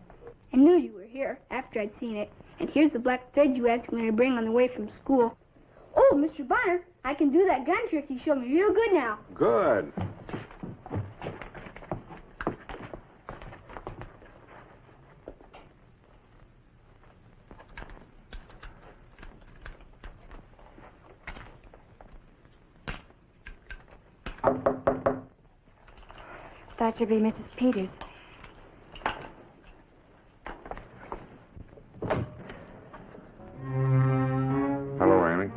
I knew you were here after I'd seen it. And here's the black thread you asked me to bring on the way from school. Oh, Mr. Bonner, I can do that gun trick you showed me real good now. Good. That should be Mrs. Peters. Hello, Amy.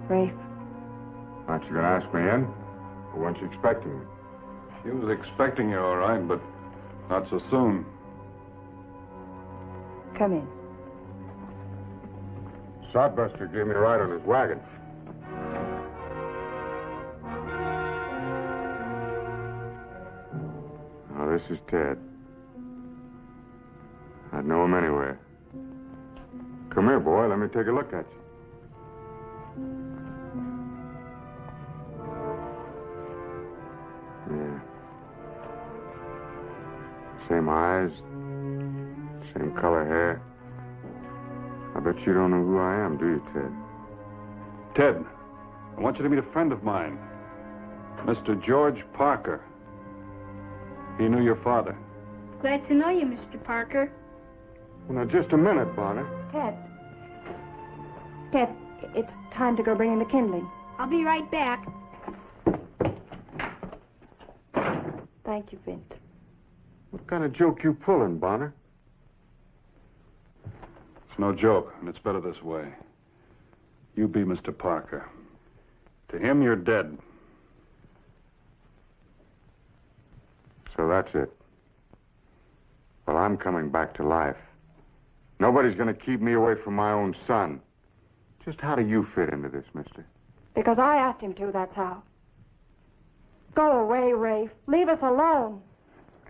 Rafe. Aren't you going to ask me in? Or weren't you expecting me? She was expecting you, all right, but not so soon. Come in. Sodbuster gave me a ride on his wagon. Oh, this is Ted. I'd know him anywhere. Come here, boy. Let me take a look at you. Yeah. Same eyes, same color hair. I bet you don't know who I am, do you, Ted? Ted, I want you to meet a friend of mine, Mr. George Parker. He knew your father. Glad to know you, Mr. Parker. Well, now, just a minute, Bonner. Ted. Ted, it's time to go bring in the kindling. I'll be right back. Thank you, Vint. What kind of joke you pulling, Bonner? It's no joke, and it's better this way. You be Mr. Parker. To him, you're dead. So that's it. Well, I'm coming back to life. Nobody's going to keep me away from my own son. Just how do you fit into this, mister? Because I asked him to, that's how. Go away, Rafe. Leave us alone.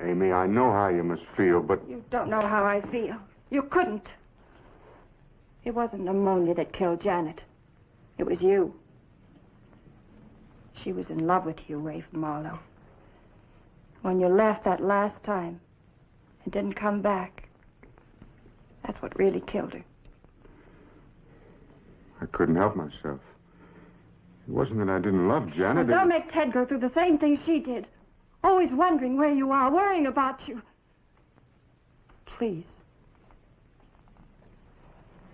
Amy, I know how you must feel, but... You don't know how I feel. You couldn't. It wasn't pneumonia that killed Janet. It was you. She was in love with you, Rafe Marlowe. When you left that last time and didn't come back, that's what really killed her. I couldn't help myself. It wasn't that I didn't love Janet. Well, don't make Ted go through the same thing she did. Always wondering where you are, worrying about you. Please.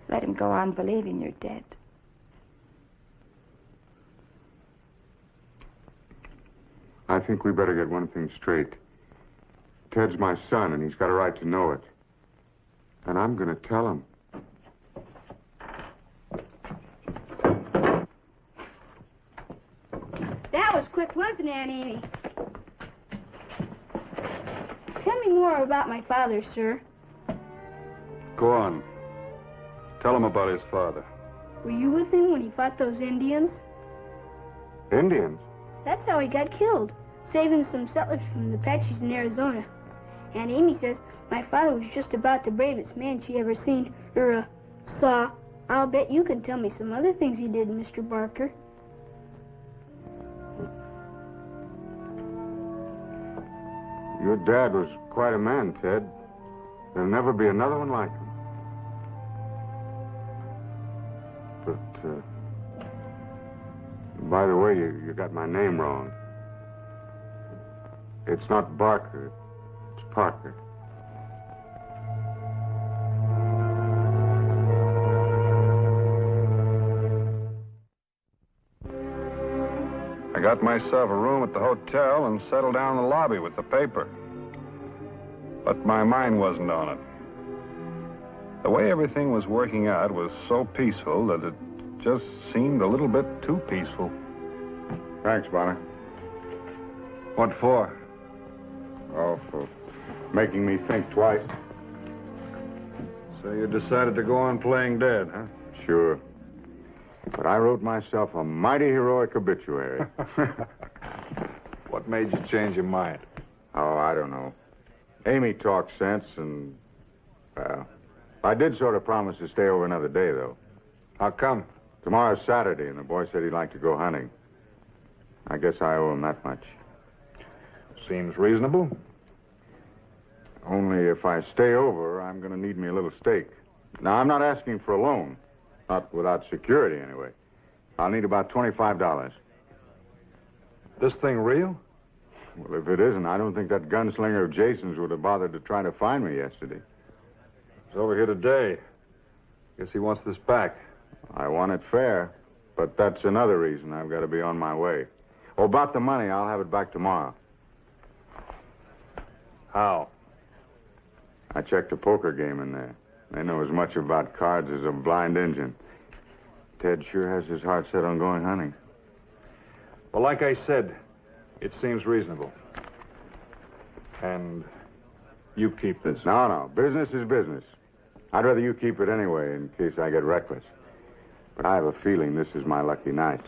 Let him go on believing you're dead. I think we better get one thing straight. Ted's my son, and he's got a right to know it. And I'm going to tell him. That was quick, wasn't it, Aunt Amy? Tell me more about my father, sir. Go on. Tell him about his father. Were you with him when he fought those Indians? Indians? That's how he got killed, saving some settlers from the Apaches in Arizona. Aunt Amy says my father was just about the bravest man she ever seen, saw. I'll bet you can tell me some other things he did, Mr. Barker. Your dad was quite a man, Ted. There'll never be another one like him. But, by the way, you got my name wrong. It's not Barker, it's Parker. I got myself a room at the hotel and settled down in the lobby with the paper. But my mind wasn't on it. The way everything was working out was so peaceful that it just seemed a little bit too peaceful. Thanks, Bonner. What for? Oh, for making me think twice. So you decided to go on playing dead, huh? Sure. But I wrote myself a mighty heroic obituary. What made you change your mind? Oh, I don't know. Amy talked sense, and, well, I did sort of promise to stay over another day, though. How come? Tomorrow's Saturday, and the boy said he'd like to go hunting. I guess I owe him that much. Seems reasonable. Only if I stay over, I'm going to need me a little stake. Now, I'm not asking for a loan. Not without security, anyway. I'll need about $25. This thing real? Well, if it isn't, I don't think that gunslinger of Jason's would have bothered to try to find me yesterday. He's over here today. Guess he wants this back. I want it fair, but that's another reason I've got to be on my way. Oh, about the money, I'll have it back tomorrow. How? I checked a poker game in there. They know as much about cards as a blind Indian. Ted sure has his heart set on going hunting. Well, like I said, it seems reasonable. And you keep this. No. Business is business. I'd rather you keep it anyway in case I get reckless. But I have a feeling this is my lucky night.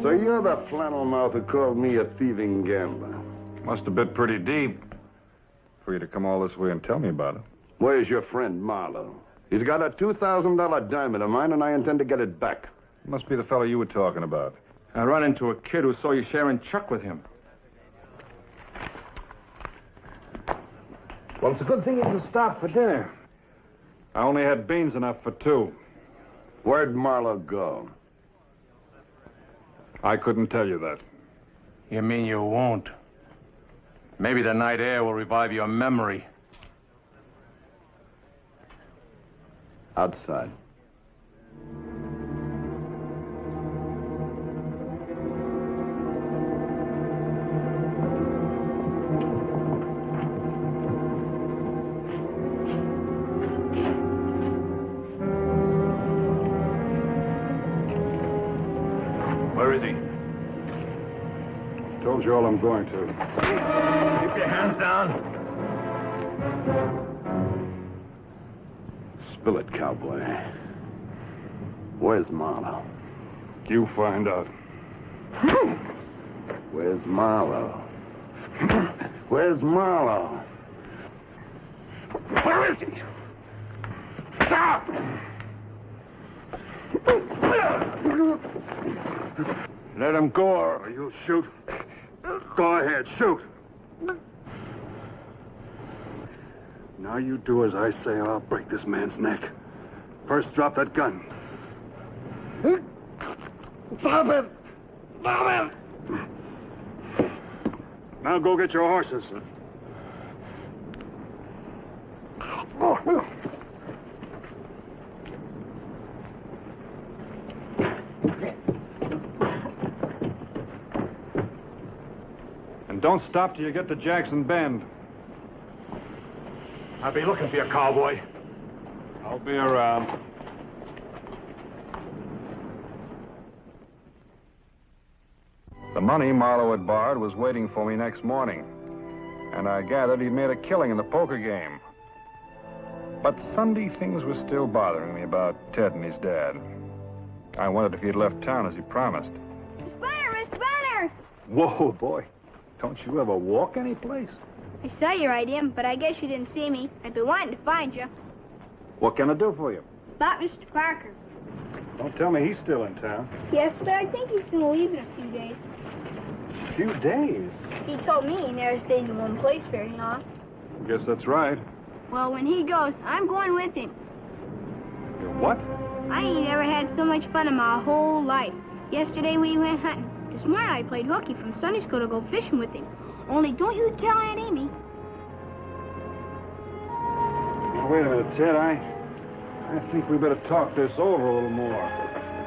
So you're the flannel mouth who called me a thieving gambler. Must have bit pretty deep for you to come all this way and tell me about it. Where's your friend Marlowe? He's got a $2,000 diamond of mine, and I intend to get it back. Must be the fellow you were talking about. I run into a kid who saw you sharing chuck with him. Well, it's a good thing you didn't stop for dinner. I only had beans enough for two. Where'd Marlowe go? I couldn't tell you that. You mean you won't? Maybe the night air will revive your memory. Outside. Where is he? Told you all I'm going to. Keep your hands down. Spill it, cowboy. Where's Marlowe? You find out. Where's Marlowe? Where's Marlowe? Where is he? Stop! Let him go, or you'll shoot. Go ahead, shoot. Now you do as I say, or I'll break this man's neck. First, drop that gun. Stop it! Stop it! Now go get your horses. And don't stop till you get to Jackson Bend. I'll be looking for you, cowboy. I'll be around. The money Marlowe had borrowed was waiting for me next morning, and I gathered he'd made a killing in the poker game. But Sunday things were still bothering me about Ted and his dad. I wondered if he'd left town as he promised. Mr. Banner, Mr. Banner! Whoa, boy. Don't you ever walk anyplace? I saw you right in, but I guess you didn't see me. I've been wanting to find you. What can I do for you? About Mr. Parker. Don't tell me he's still in town. Yes, but I think he's going to leave in a few days. A few days? He told me he never stayed in one place very long. Guess that's right. Well, when he goes, I'm going with him. You're what? I ain't ever had so much fun in my whole life. Yesterday we went hunting. This morning I played hooky from Sunday school to go fishing with him. Only don't you tell Aunt Amy. Now, wait a minute, Ted. I think we better talk this over a little more.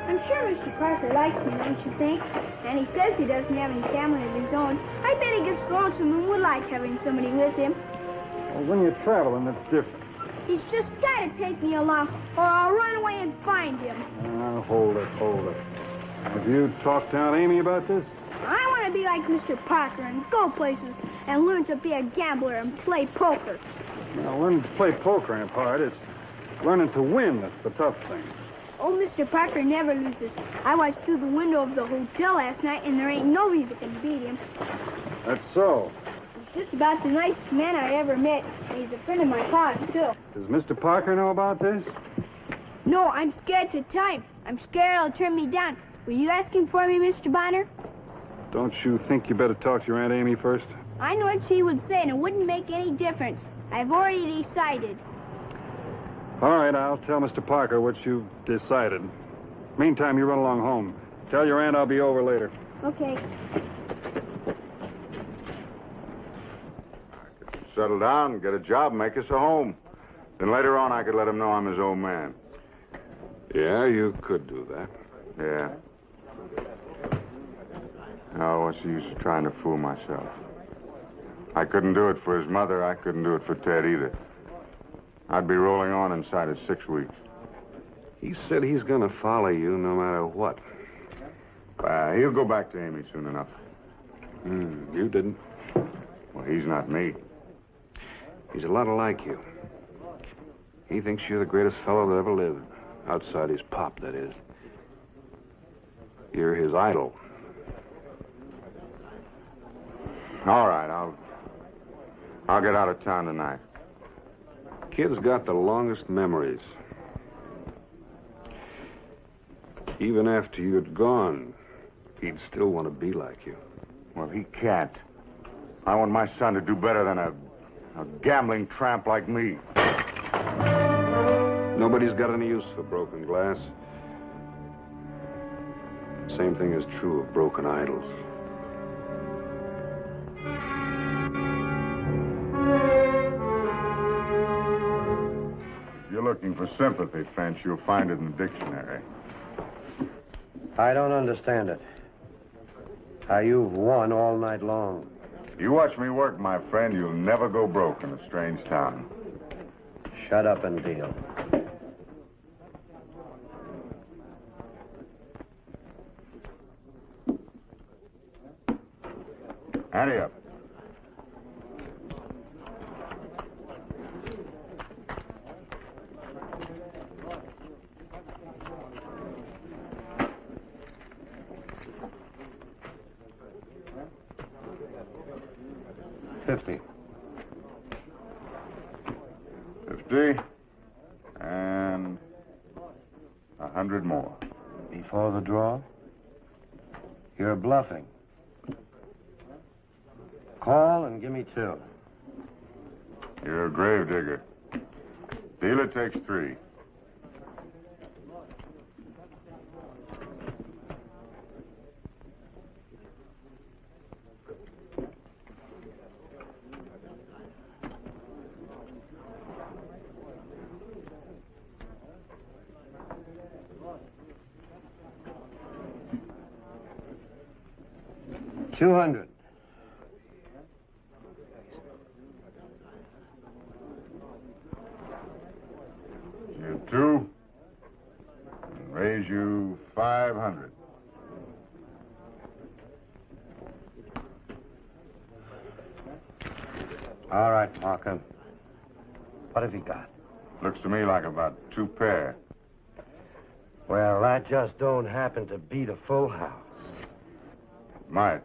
I'm sure Mr. Parker likes me, don't you think? And he says he doesn't have any family of his own. I bet he gets lonesome and would like having somebody with him. Well, when you're traveling, that's different. He's just got to take me along, or I'll run away and find him. Hold it. Have you talked to Aunt Amy about this? I want to be like Mr. Parker and go places and learn to be a gambler and play poker. Now, learning to play poker ain't hard. It's learning to win that's the tough thing. Oh, Mr. Parker never loses. I watched through the window of the hotel last night, and there ain't nobody that can beat him. That's so. He's just about the nicest man I ever met, and he's a friend of my pa's, too. Does Mr. Parker know about this? No, I'm scared to tell him. I'm scared he'll turn me down. Were you asking for me, Mr. Bonner? Don't you think you better talk to your Aunt Amy first? I know what she would say, and it wouldn't make any difference. I've already decided. All right, I'll tell Mr. Parker what you've decided. Meantime, you run along home. Tell your aunt I'll be over later. Okay. Settle down, get a job, make us a home. Then later on, I could let him know I'm his old man. Yeah, you could do that. Yeah. Oh, what's the use of trying to fool myself? I couldn't do it for his mother. I couldn't do it for Ted either. I'd be rolling on inside of 6 weeks. He said he's going to follow you no matter what. He'll go back to Amy soon enough. You didn't. Well, he's not me. He's a lot like you. He thinks you're the greatest fellow that ever lived. Outside his pop, that is. You're his idol. All right, I'll get out of town tonight. Kid's got the longest memories. Even after you'd gone, he'd still want to be like you. Well, he can't. I want my son to do better than a gambling tramp like me. Nobody's got any use for broken glass. Same thing is true of broken idols. If you're looking for sympathy, Finch, you'll find it in the dictionary. I don't understand it. How you've won all night long. You watch me work, my friend, you'll never go broke in a strange town. Shut up and deal. Ante up. $50. And 100 more. Before the draw? You're bluffing. Call and give me 2. You're a grave digger. Dealer takes 3. 200. You 2. Raise you 500. All right, Parker. What have you got? Looks to me like about 2 pair. Well, that just don't happen to beat a full house. Might.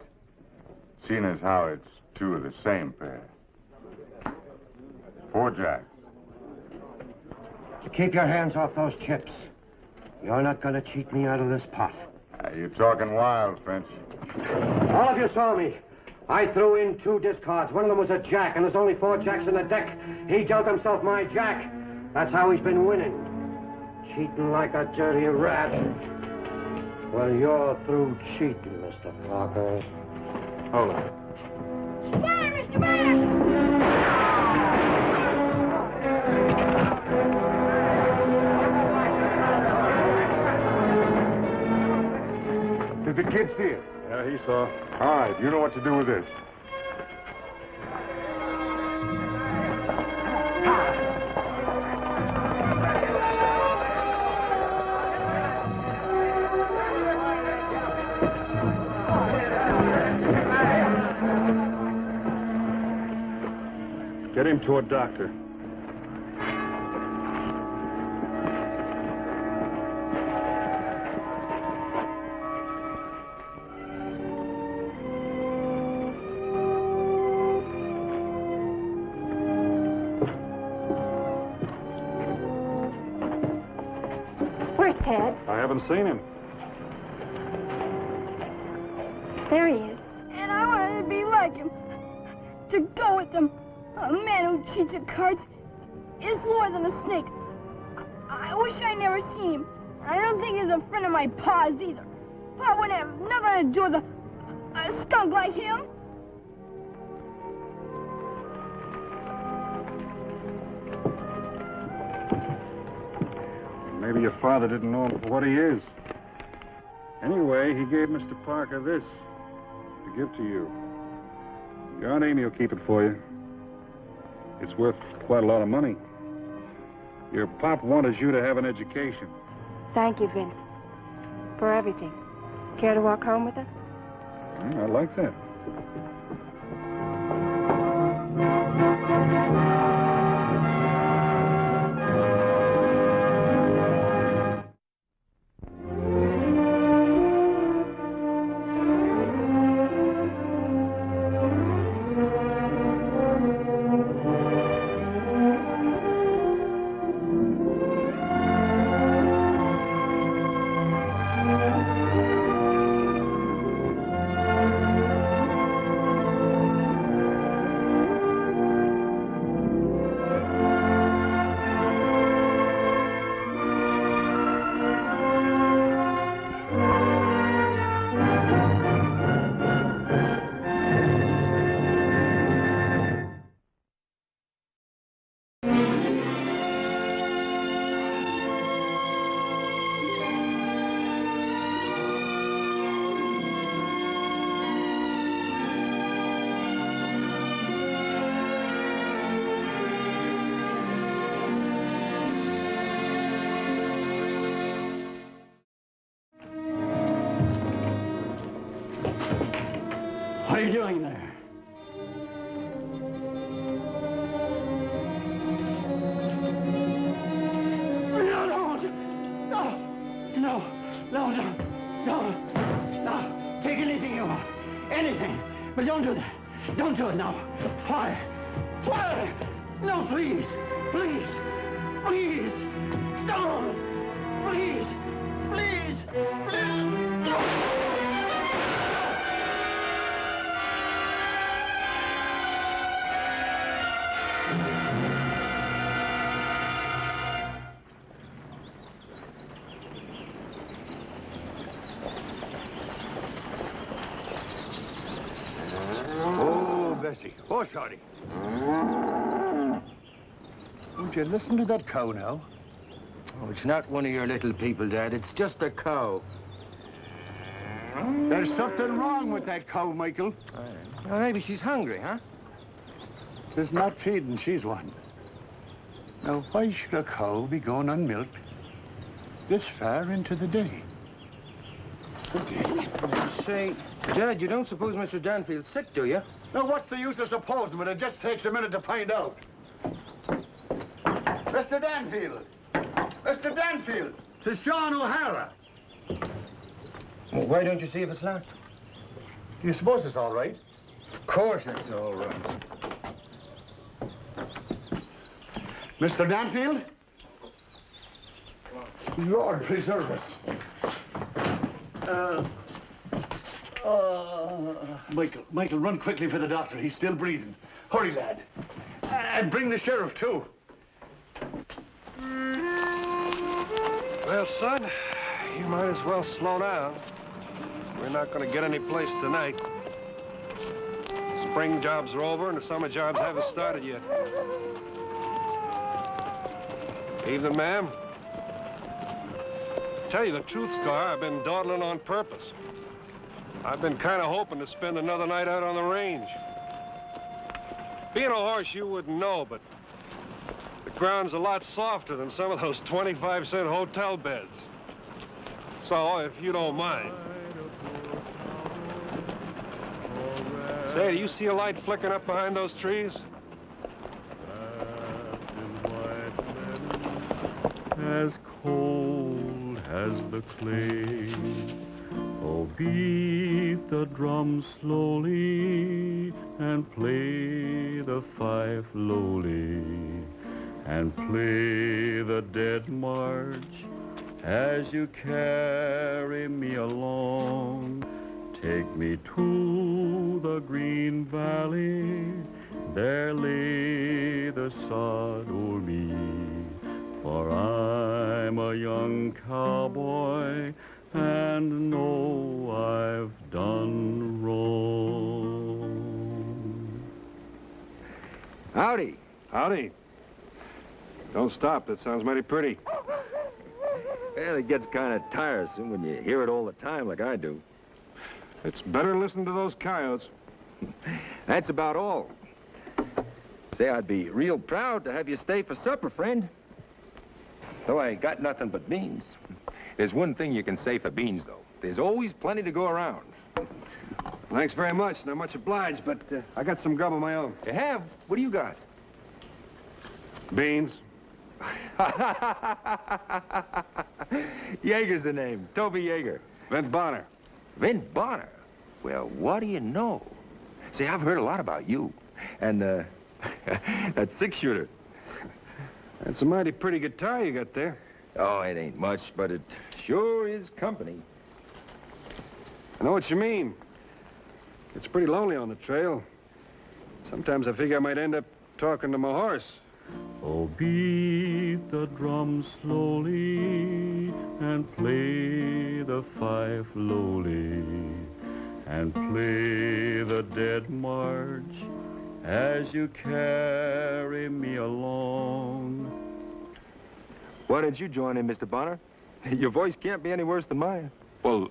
Seeing as how it's 2 of the same pair. 4 jacks. You keep your hands off those chips. You're not going to cheat me out of this pot. You're talking wild, Finch. All of you saw me. I threw in 2 discards. One of them was a jack, and there's only 4 jacks in the deck. He dealt himself my jack. That's how he's been winning. Cheating like a dirty rat. Well, you're through cheating, Mr. Parker. Hold on. Mr. Banner! Did the kid see it? Yeah, he saw. All right, you know what to do with this. Get him to a doctor. Where's Ted? I haven't seen him. There he is. And I wanted to be like him. To go with him. A man who cheats at cards is more than a snake. I wish I never seen him. I don't think he's a friend of my pa's either. Pa wouldn't have nothing to do with a skunk like him. Maybe your father didn't know him for what he is. Anyway, he gave Mr. Parker this to give to you. Your Aunt Amy will keep it for you. It's worth quite a lot of money. Your pop wanted you to have an education. Thank you, Vince. For everything. Care to walk home with us? I like that. What are you doing there? No. Take anything you want. Anything. But don't do that. Don't do it now. Why? Why? No, please. Please. Please. Don't. Please. Please. Please. No. Bessie. Oh, Shorty. Won't you listen to that cow now? Oh, it's not one of your little people, Dad. It's just a cow. There's something wrong with that cow, Michael. Well, maybe she's hungry, huh? There's not feeding, she's one. Now, why should a cow be going unmilked this far into the day? Say, Judge, you don't suppose Mr. Danfield's sick, do you? Now, what's the use of supposing when it just takes a minute to find out? Mr. Danfield! Mr. Danfield! It's Sean O'Hara. Well, why don't you see if it's locked? Do you suppose it's all right? Of course it's all right. Mr. Danfield? Lord preserve us. Michael, run quickly for the doctor. He's still breathing. Hurry, lad. And bring the sheriff, too. Well, son, you might as well slow down. We're not going to get any place tonight. Spring jobs are over and the summer jobs haven't started yet. Evening, ma'am. Tell you the truth, Scar, I've been dawdling on purpose. I've been kind of hoping to spend another night out on the range. Being a horse, you wouldn't know, but the ground's a lot softer than some of those 25-cent hotel beds. So, if you don't mind. Say, do you see a light flickering up behind those trees? As cold as the clay. Oh, beat the drum slowly and play the fife lowly and play the dead march as you carry me along. Take me to the green valley, there lay the sod o'er me. For I'm a young cowboy and know I've done wrong. Howdy. Howdy. Don't stop. That sounds mighty pretty. Well, it gets kind of tiresome when you hear it all the time like I do. It's better to listen to those coyotes. That's about all. Say, I'd be real proud to have you stay for supper, friend. Though I ain't got nothing but beans. There's one thing you can say for beans, though. There's always plenty to go around. Thanks very much. Not much obliged, but I got some grub of my own. You have? What do you got? Beans. Yeager's the name. Toby Yeager. Vint Bonner. Vint Bonner? Well, what do you know? See, I've heard a lot about you. And, that six-shooter. That's a mighty pretty guitar you got there. Oh, it ain't much, but it sure is company. I know what you mean. It's pretty lonely on the trail. Sometimes I figure I might end up talking to my horse. Oh, beat the drum slowly and play the fife lowly and play the dead march as you carry me along. Why didn't you join in, Mr. Bonner? Your voice can't be any worse than mine. Well,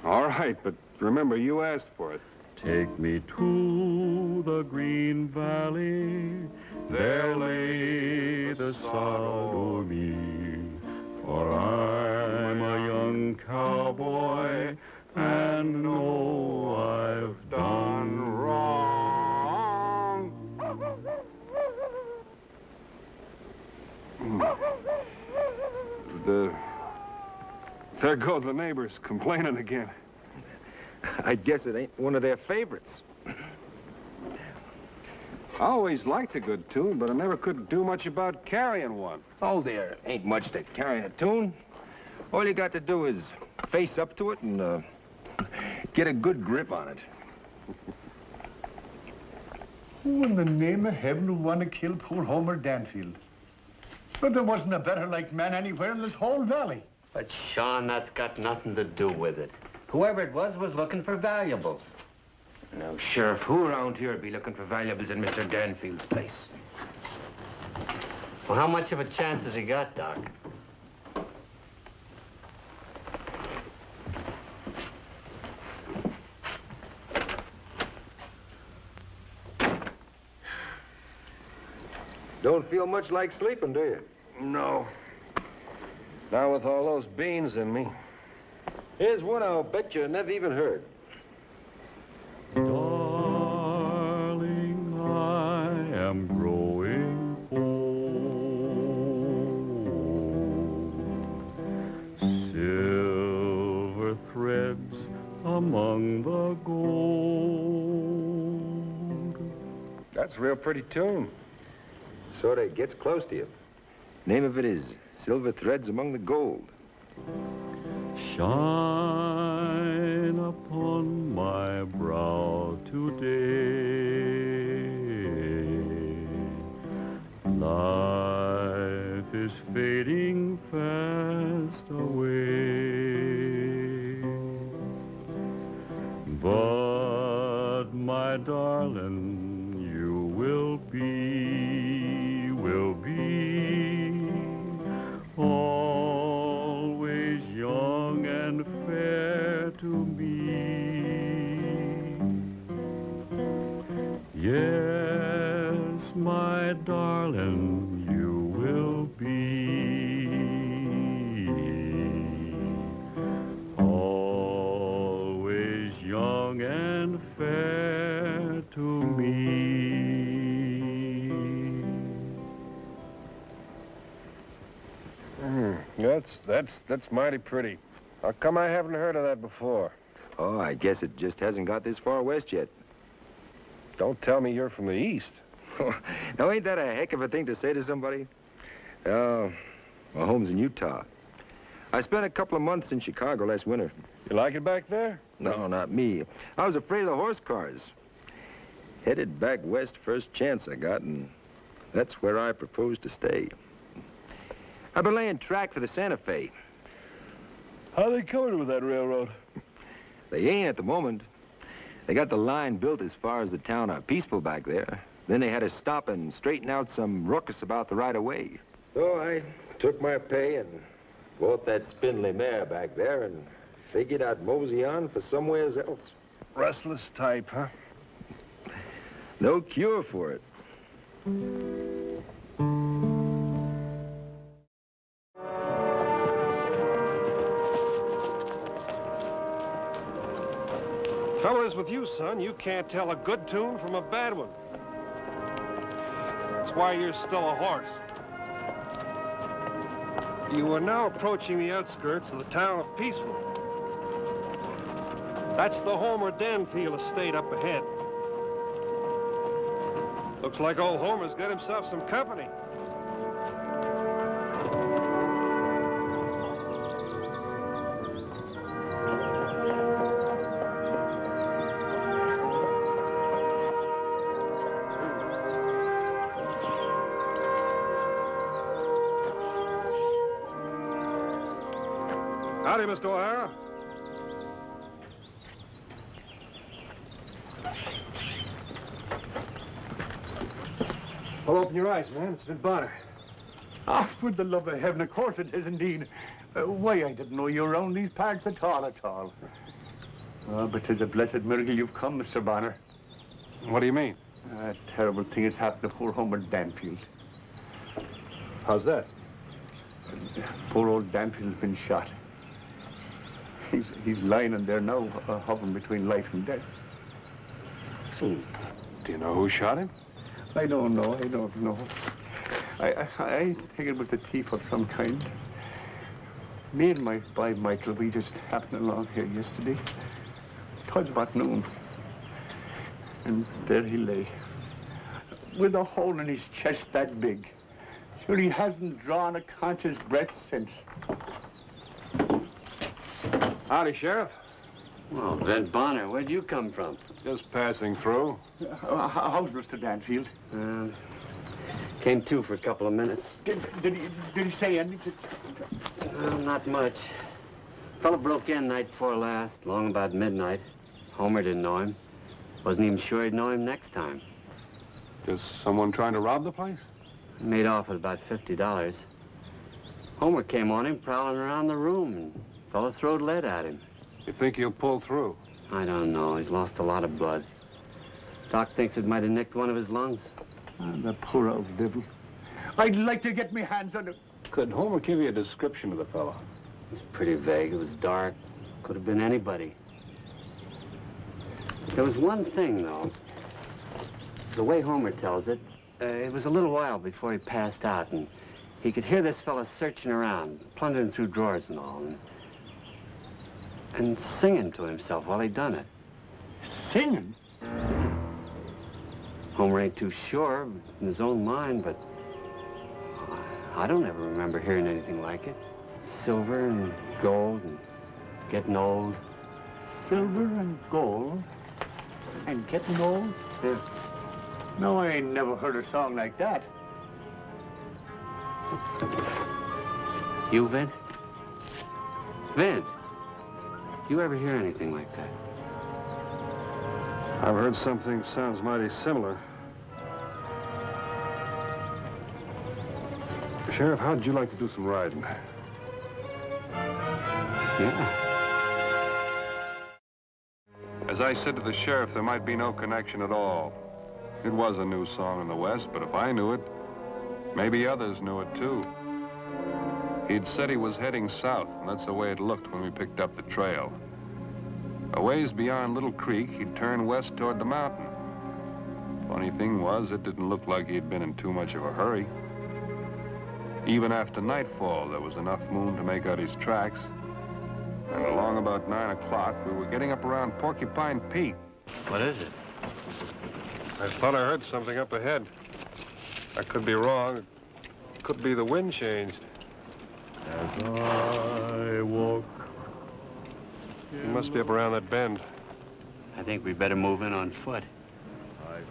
all right, but remember, you asked for it. Take me to the green valley, there lay the sod o'er me. For I'm a young cowboy and know I've done wrong. There go the neighbors complaining again. I guess it ain't one of their favorites. I always liked a good tune, but I never could do much about carrying one. Oh, there ain't much to carrying a tune. All you got to do is face up to it and get a good grip on it. Who in the name of heaven would want to kill poor Homer Danfield? But there wasn't a better-liked man anywhere in this whole valley. But, Sean, that's got nothing to do with it. Whoever it was looking for valuables. Now, Sheriff, who around here would be looking for valuables in Mr. Danfield's place? Well, how much of a chance has he got, Doc? Don't feel much like sleeping, do you? No. Not with all those beans in me. Here's one I'll bet you never even heard. Darling, I am growing old. Silver threads among the gold. That's a real pretty tune. Sort of gets close to you. Name of it is Silver Threads Among the Gold. Shine upon my brow today. Life is fading fast away. But my darling, you will be always young and fair to me. Yes, my darling, you will be always young and fair to me. That's mighty pretty. How come I haven't heard of that before? Oh, I guess it just hasn't got this far west yet. Don't tell me you're from the east. Now, ain't that a heck of a thing to say to somebody? My home's in Utah. I spent a couple of months in Chicago last winter. You like it back there? No, not me. I was afraid of the horse cars. Headed back west first chance I got, and that's where I propose to stay. I've been laying track for the Santa Fe. How are they coming with that railroad? They ain't at the moment. They got the line built as far as the town of Peaceful back there. Then they had to stop and straighten out some ruckus about the right-of-way. So I took my pay and bought that spindly mare back there and figured I'd mosey on for somewheres else. Restless type, huh? No cure for it. Trouble is with you, son, you can't tell a good tune from a bad one. That's why you're still a horse. You are now approaching the outskirts of the town of Peaceful. That's the Homer Danfield estate up ahead. Looks like old Homer's got himself some company. Howdy, Mr. O'Hara. Well, open your eyes, man. It's Sid Bonner. Ah, for the love of heaven, of course it is indeed. Why, I didn't know you were around these parts at all. Oh, but 'tis a blessed miracle you've come, Mr. Bonner. What do you mean? A terrible thing has happened to poor Homer Danfield. How's that? Poor old Danfield's been shot. He's lying in there now, hovering between life and death. Do you know who shot him? I don't know. I think it was a thief of some kind. Me and my boy Michael, we just happened along here yesterday. It was about noon. And there he lay, with a hole in his chest that big. Sure, he hasn't drawn a conscious breath since. Howdy, Sheriff. Well, Red Bonner, where'd you come from? Just passing through. How's Mr. Danfield? Came to for a couple of minutes. Did he say anything? Not much. Fellow broke in night before last, long about midnight. Homer didn't know him. Wasn't even sure he'd know him next time. Just someone trying to rob the place? Made off with about $50. Homer came on him prowling around the room, and fellow throwed lead at him. You think he'll pull through? I don't know. He's lost a lot of blood. Doc thinks it might have nicked one of his lungs. The poor old devil. I'd like to get my hands on him. Could Homer give you a description of the fellow? It's pretty vague. It was dark. Could have been anybody. There was one thing, though. The way Homer tells it, it was a little while before he passed out, and he could hear this fella searching around, plundering through drawers and all, and singing to himself while he done it. Singing? Homer ain't too sure in his own mind, but I don't ever remember hearing anything like it. Silver and gold and getting old. Silver and gold and getting old? Yeah. No, I ain't never heard a song like that. You, Vint? Vint, you ever hear anything like that? I've heard something sounds mighty similar. Sheriff, how'd you like to do some riding? Yeah. As I said to the sheriff, there might be no connection at all. It was a new song in the West, but if I knew it, maybe others knew it too. He'd said he was heading south, and that's the way it looked when we picked up the trail. A ways beyond Little Creek, he'd turned west toward the mountain. Funny thing was, it didn't look like he'd been in too much of a hurry. Even after nightfall, there was enough moon to make out his tracks. And along about 9 o'clock, we were getting up around Porcupine Peak. What is it? I thought I heard something up ahead. I could be wrong. It could be the wind changed. As I walk. It must be up around that bend. I think we better move in on foot.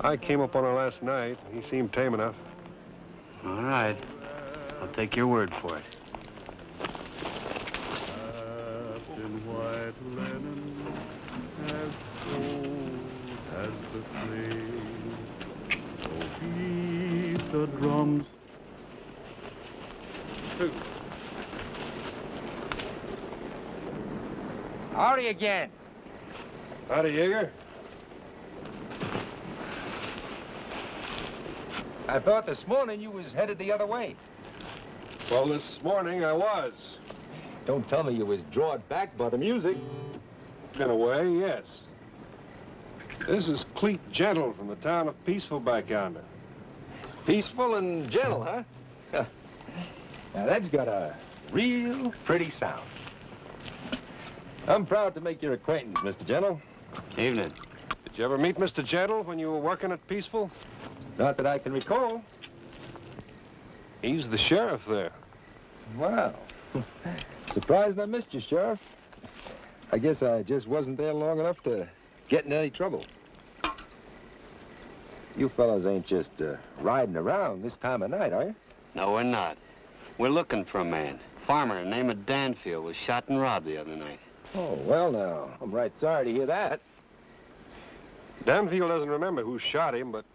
I came up on her last night. He seemed tame enough. All right. I'll take your word for it. Wrapped in white linen, as cold as the flame. So beat the drums. Howdy again. Howdy, Yeager. I thought this morning you was headed the other way. Well, this morning I was. Don't tell me you was drawed back by the music. In a way, yes. This is Cleet Gentle from the town of Peaceful back yonder. Peaceful and gentle, huh? Now, that's got a real pretty sound. I'm proud to make your acquaintance, Mr. Gentle. Evening. Did you ever meet Mr. Gentle when you were working at Peaceful? Not that I can recall. He's the sheriff there. Wow. Surprised I missed you, Sheriff. I guess I just wasn't there long enough to get in any trouble. You fellas ain't just riding around this time of night, are you? No, we're not. We're looking for a man. Farmer named of Danfield was shot and robbed the other night. Oh, well, now, I'm right sorry to hear that. Danfield doesn't remember who shot him, but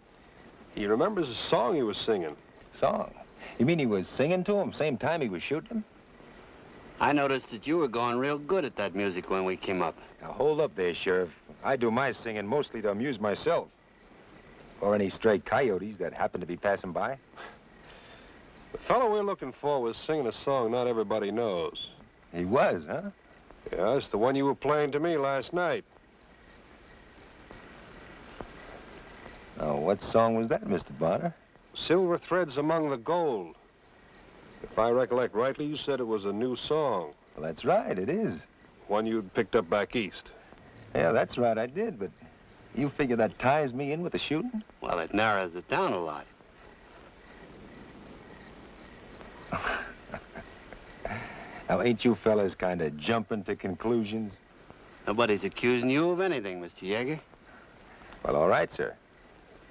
he remembers a song he was singing. Song? You mean he was singing to him same time he was shooting him? I noticed that you were going real good at that music when we came up. Now, hold up there, Sheriff. I do my singing mostly to amuse myself. Or any stray coyotes that happen to be passing by. The fellow we're looking for was singing a song not everybody knows. He was, huh? Yeah, it's the one you were playing to me last night. Oh, what song was that, Mr. Bonner? Silver Threads Among the Gold. If I recollect rightly, you said it was a new song. Well, that's right, it is. One you'd picked up back east. Yeah, that's right, I did, but you figure that ties me in with the shooting? Well, it narrows it down a lot. Now, ain't you fellas kind of jumping to conclusions? Nobody's accusing you of anything, Mr. Yeager. Well, all right, sir.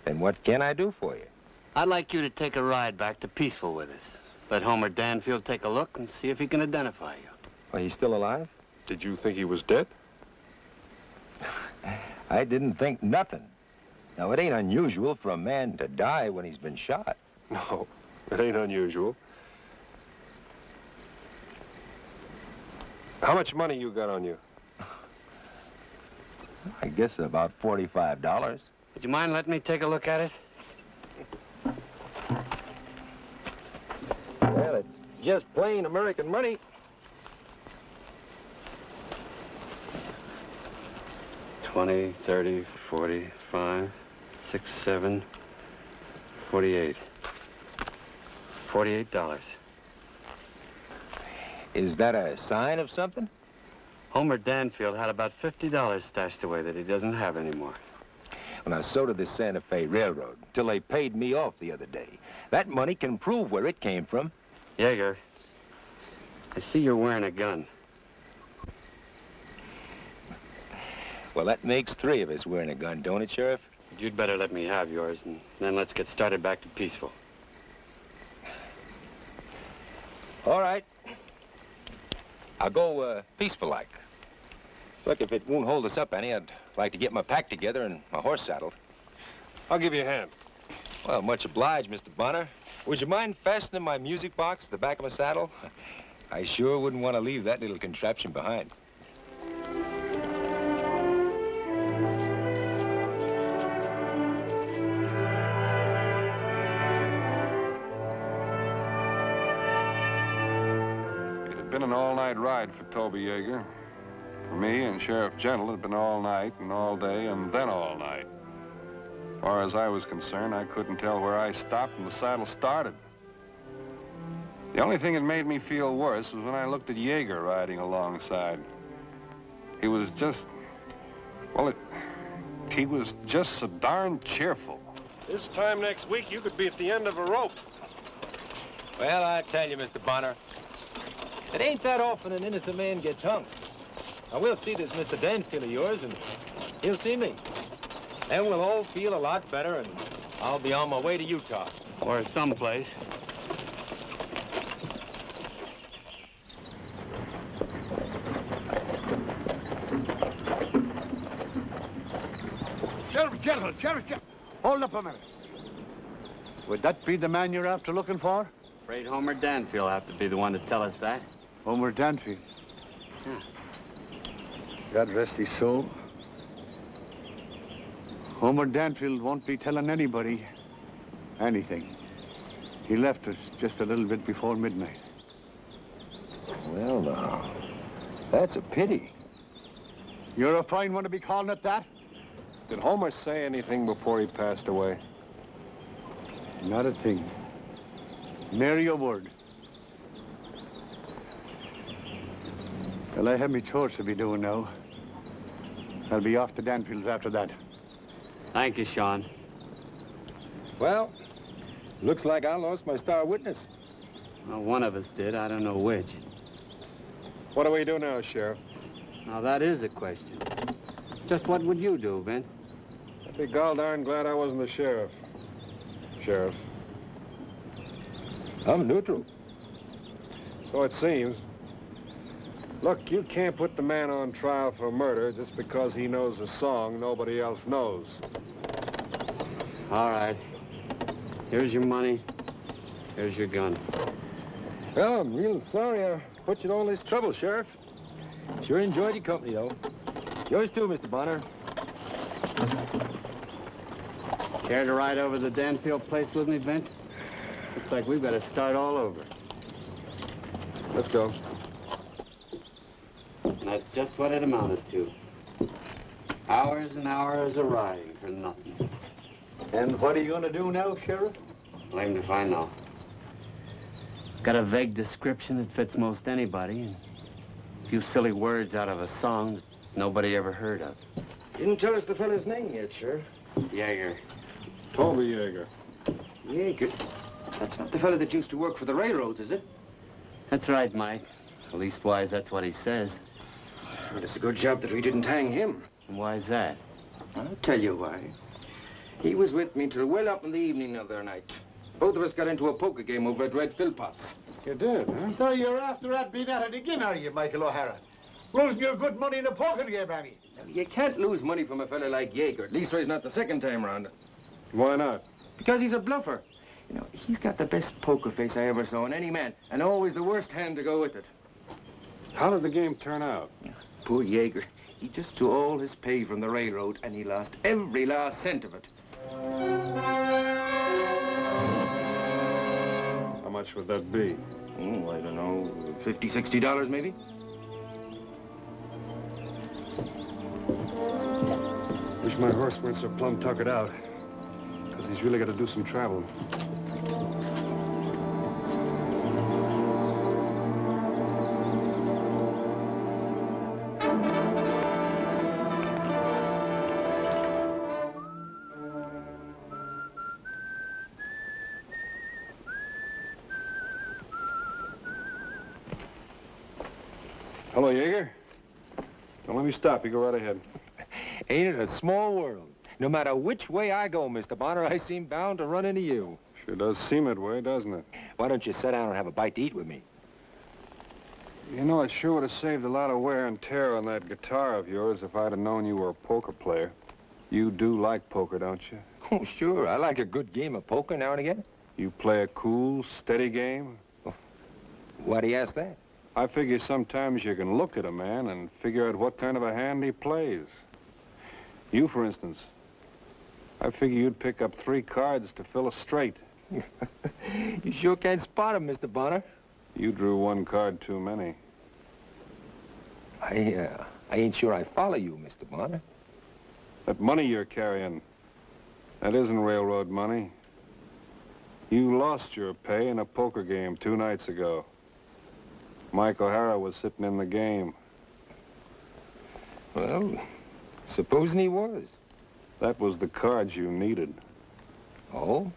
Then what can I do for you? I'd like you to take a ride back to Peaceful with us. Let Homer Danfield take a look and see if he can identify you. Well, he's still alive? Did you think he was dead? I didn't think nothing. Now, it ain't unusual for a man to die when he's been shot. No, it ain't unusual. How much money you got on you? I guess about $45. Would you mind letting me take a look at it? just plain American money. $20, $30, $40, $5, $6, $7, $48. $48. Is that a sign of something? Homer Danfield had about $50 stashed away that he doesn't have anymore. Well, now, so did the Santa Fe Railroad, till they paid me off the other day. That money can prove where it came from. Yeager, I see you're wearing a gun. Well, that makes 3 of us wearing a gun, don't it, Sheriff? You'd better let me have yours, and then let's get started back to peaceful. All right. I'll go peaceful-like. Look, if it won't hold us up any, I'd like to get my pack together and my horse saddled. I'll give you a hand. Well, much obliged, Mr. Bonner. Would you mind fastening my music box to the back of my saddle? I sure wouldn't want to leave that little contraption behind. It had been an all-night ride for Toby Yeager. For me and Sheriff Gentle, it had been all night and all day and then all night. As far as I was concerned, I couldn't tell where I stopped and the saddle started. The only thing that made me feel worse was when I looked at Yeager riding alongside. He was just, well, he was just so darn cheerful. This time next week, you could be at the end of a rope. Well, I tell you, Mr. Bonner, it ain't that often an innocent man gets hung. Now, we'll see this Mr. Danfield of yours, and he'll see me. Then we'll all feel a lot better, and I'll be on my way to Utah. Or someplace. Sheriff Gentle, Sheriff Gentle. Hold up a minute. Would that be the man you're after looking for? Afraid Homer Danfield will have to be the one to tell us that. Homer Danfield. God rest his soul. Homer Danfield won't be telling anybody anything. He left us just a little bit before midnight. Well, now, that's a pity. You're a fine one to be calling it that? Did Homer say anything before he passed away? Not a thing. Nary a word. Well, I have me chores to be doing now. I'll be off to Danfield's after that. Thank you, Sean. Well, looks like I lost my star witness. Well, one of us did. I don't know which. What do we do now, Sheriff? Now, that is a question. Just what would you do, Vin? I'd be gol darn glad I wasn't the sheriff. Sheriff. I'm neutral. So it seems. Look, you can't put the man on trial for murder just because he knows a song nobody else knows. All right. Here's your money. Here's your gun. Well, I'm real sorry I put you to all this trouble, Sheriff. Sure enjoyed your company, though. Yours too, Mr. Bonner. Care to ride over to the Danfield place with me, Vint? Looks like we've got to start all over. Let's go. That's just what it amounted to. Hours and hours of riding for nothing. And what are you going to do now, Sheriff? Blame if I know. Got a vague description that fits most anybody, and a few silly words out of a song that nobody ever heard of. Didn't tell us the fella's name yet, Sheriff. Yeager. Toby Yeager. Yeager? That's not the fella that used to work for the railroads, is it? That's right, Mike. Leastwise, that's what he says. Well, it's a good job that we didn't hang him. Why's that? I'll tell you why. He was with me till well up in the evening the other night. Both of us got into a poker game over at Red Philpott's. You did, huh? So you're after that being at it again, are you, Michael O'Hara? Losing your good money in a poker game, have you? You can't lose money from a fella like Yeager. At least he's not the second time round. Why not? Because he's a bluffer. You know, he's got the best poker face I ever saw in any man, and always the worst hand to go with it. How did the game turn out? Poor Yeager. He just took all his pay from the railroad, and he lost every last cent of it. How much would that be? Oh, I don't know, $50, $60 maybe? Wish my horse weren't so plumb tuckered out. Because he's really got to do some traveling. Hello, Jaeger. Don't let me stop. You go right ahead. Ain't it a small world? No matter which way I go, Mr. Bonner, I seem bound to run into you. Sure does seem that way, doesn't it? Why don't you sit down and have a bite to eat with me? You know, it sure would have saved a lot of wear and tear on that guitar of yours if I'd have known you were a poker player. You do like poker, don't you? Oh, sure. I like a good game of poker now and again. You play a cool, steady game? Why do you ask that? I figure sometimes you can look at a man and figure out what kind of a hand he plays. You, for instance, I figure you'd pick up 3 cards to fill a straight. You sure can't spot him, Mr. Bonner. You drew 1 card too many. I ain't sure I follow you, Mr. Bonner. That money you're carrying, that isn't railroad money. You lost your pay in a poker game 2 nights ago. Mike O'Hara was sitting in the game. Well, supposing he was. That was the cards you needed. Oh?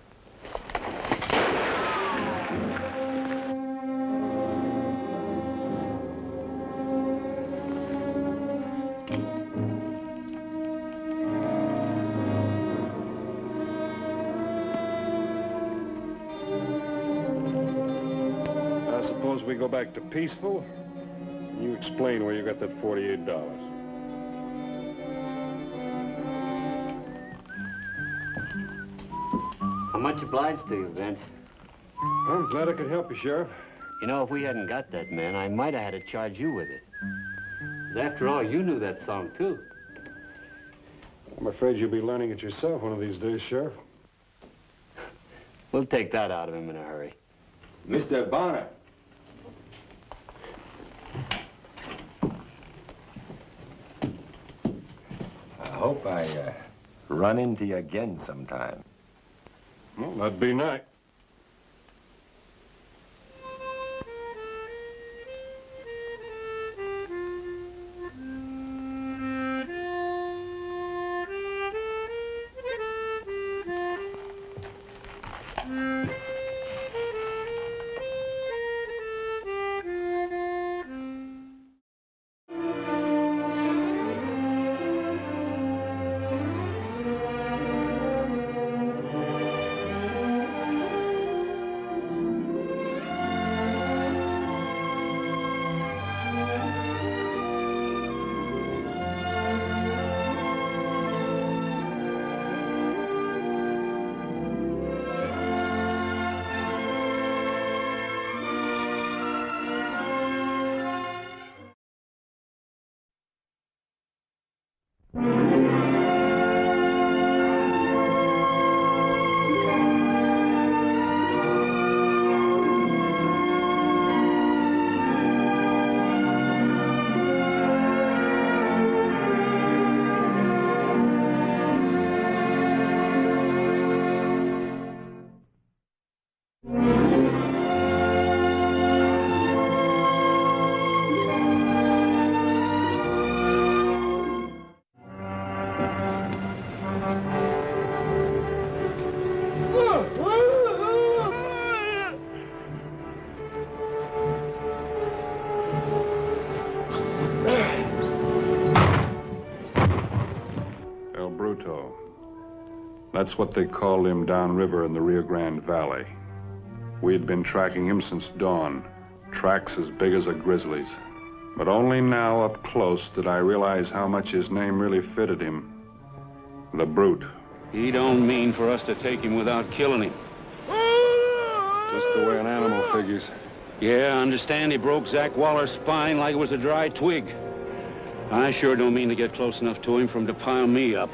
I suppose we go back to peaceful. You explain where you got that $48. I'm much obliged to you, Vince. I'm glad I could help you, Sheriff. You know, if we hadn't got that man, I might have had to charge you with it. 'Cause after all, you knew that song, too. I'm afraid you'll be learning it yourself one of these days, Sheriff. We'll take that out of him in a hurry. Mr. Bonner. I hope I run into you again sometime. Well, that'd be nice. That's what they called him downriver in the Rio Grande Valley. We had been tracking him since dawn, tracks as big as a grizzly's. But only now, up close, did I realize how much his name really fitted him. The Brute. He don't mean for us to take him without killing him. Just the way an animal figures. Yeah, I understand he broke Zach Waller's spine like it was a dry twig. I sure don't mean to get close enough to him for him to pile me up.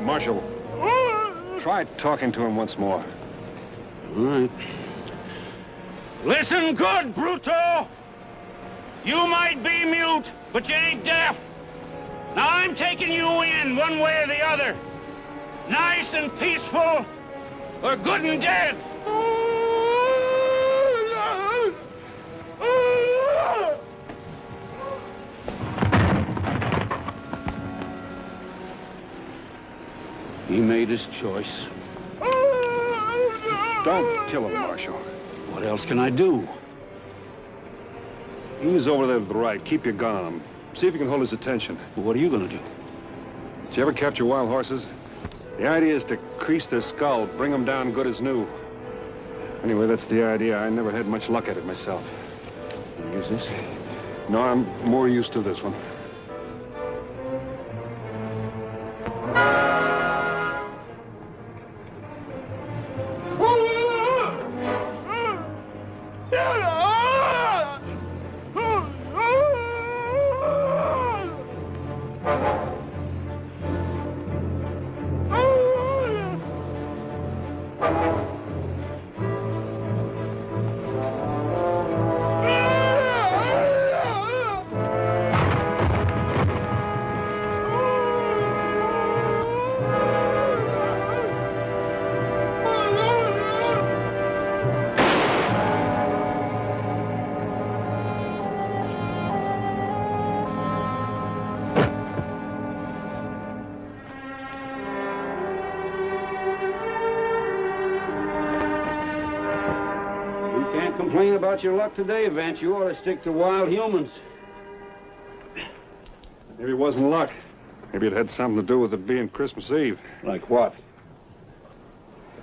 Marshal, try talking to him once more. All right. Listen good, Bruto! You might be mute, but you ain't deaf. Now I'm taking you in one way or the other. Nice and peaceful, or good and dead. He made his choice. Don't kill him, Marshal. What else can I do? He's over there to the right. Keep your gun on him. See if you can hold his attention. Well, what are you going to do? Did you ever capture wild horses? The idea is to crease their skull, bring them down good as new. Anyway, that's the idea. I never had much luck at it myself. Can I use this? No, I'm more used to this one. Complain about your luck today, Vance. You ought to stick to wild humans. Maybe it wasn't luck. Maybe it had something to do with it being Christmas Eve. Like what?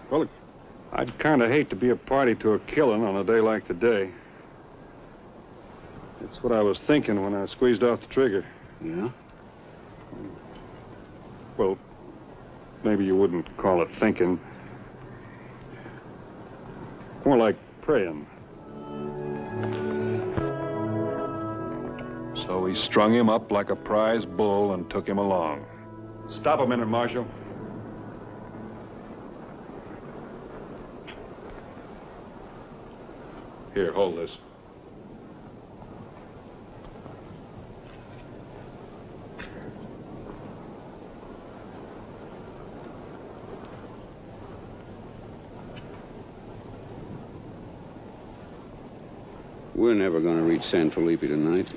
Well, I'd kind of hate to be a party to a killing on a day like today. That's what I was thinking when I squeezed off the trigger. Yeah? Well, maybe you wouldn't call it thinking. More like praying. So he strung him up like a prize bull and took him along. Stop a minute, Marshal. Here, hold this. We're never going to reach San Felipe tonight.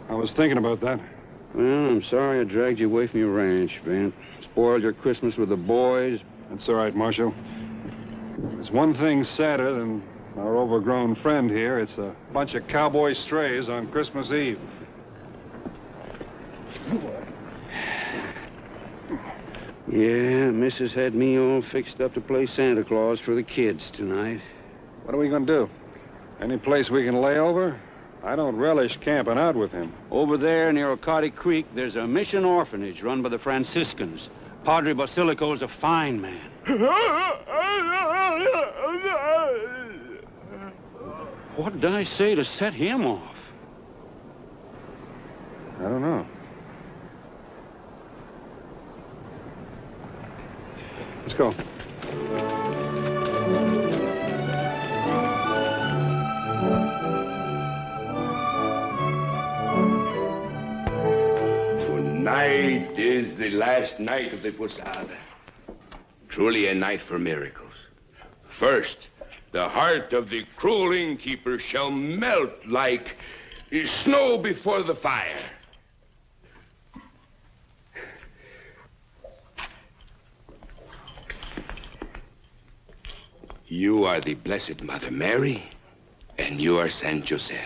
I was thinking about that. Well, I'm sorry I dragged you away from your ranch, Vance. Spoiled your Christmas with the boys. That's all right, Marshal. There's one thing sadder than our overgrown friend here. It's a bunch of cowboy strays on Christmas Eve. Yeah, Mrs. had me all fixed up to play Santa Claus for the kids tonight. What are we going to do? Any place we can lay over? I don't relish camping out with him. Over there near Ocati Creek, there's a mission orphanage run by the Franciscans. Padre Basilico's a fine man. What did I say to set him off? I don't know. Let's go. Tonight is the last night of the Posada. Truly a night for miracles. First, the heart of the cruel innkeeper shall melt like snow before the fire. You are the Blessed Mother Mary, and you are Saint Joseph.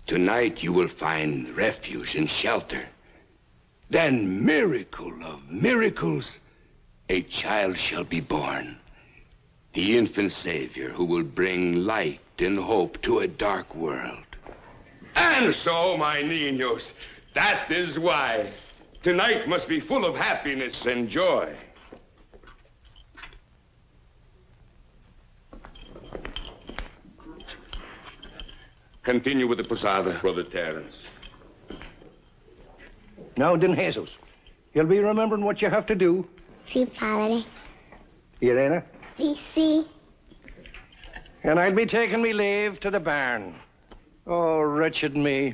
Tonight you will find refuge and shelter. Then, miracle of miracles, a child shall be born. The infant Savior who will bring light and hope to a dark world. And so, my niños, that is why tonight must be full of happiness and joy. Continue with the Posada, Brother Terence. Now, Don Jesus, you'll be remembering what you have to do. Sí, Padre. Irena? See. And I'll be taking me leave to the barn. Oh, wretched me.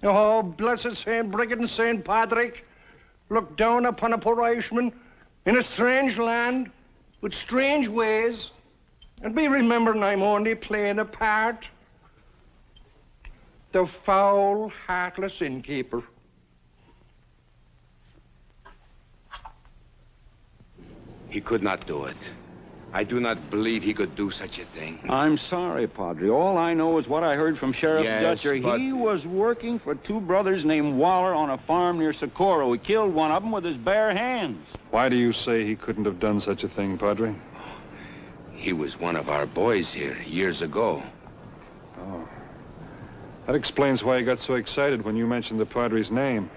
Oh, blessed St. Bridget and St. Patrick, look down upon a poor Irishman in a strange land with strange ways, and be remembering I'm only playing a part. The foul, heartless innkeeper. He could not do it. I do not believe he could do such a thing. I'm sorry, Padre. All I know is what I heard from Sheriff Yes, Dutcher. but- He was working for two brothers named Waller on a farm near Socorro. He killed one of them with his bare hands. Why do you say he couldn't have done such a thing, Padre? He was one of our boys here years ago. Oh. That explains why he got so excited when you mentioned the Padre's name.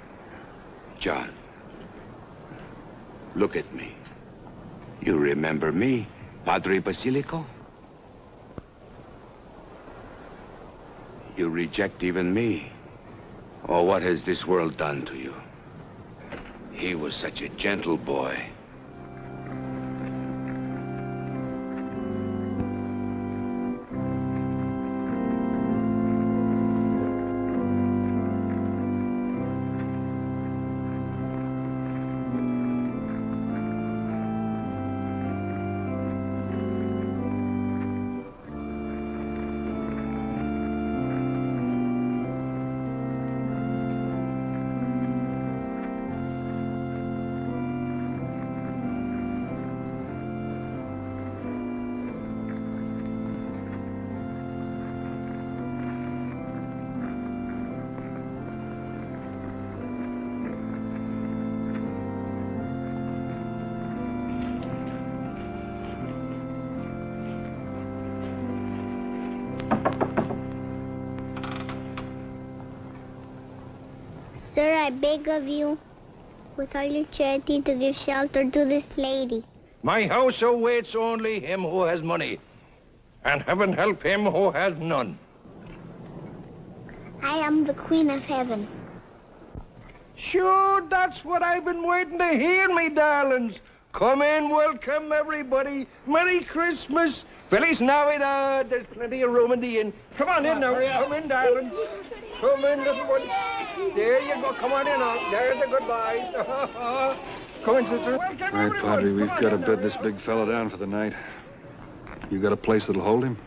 John, look at me. You remember me, Padre Basilico? You reject even me. Oh, what has this world done to you? He was such a gentle boy. Sir, I beg of you, with all your charity, to give shelter to this lady. My house awaits only him who has money, and heaven help him who has none. I am the Queen of Heaven. Sure, that's what I've been waiting to hear, me darlings. Come in, welcome everybody. Merry Christmas. Feliz Navidad. There's plenty of room in the inn. Come on in now. Come in, darlings. Come in, little one. There you go. Come on in now. There's a goodbye. Come in, sister. Welcome, All right, everyone. Padre, we've Come on got to in bed now. this big fella down for the night. You got a place that'll hold him?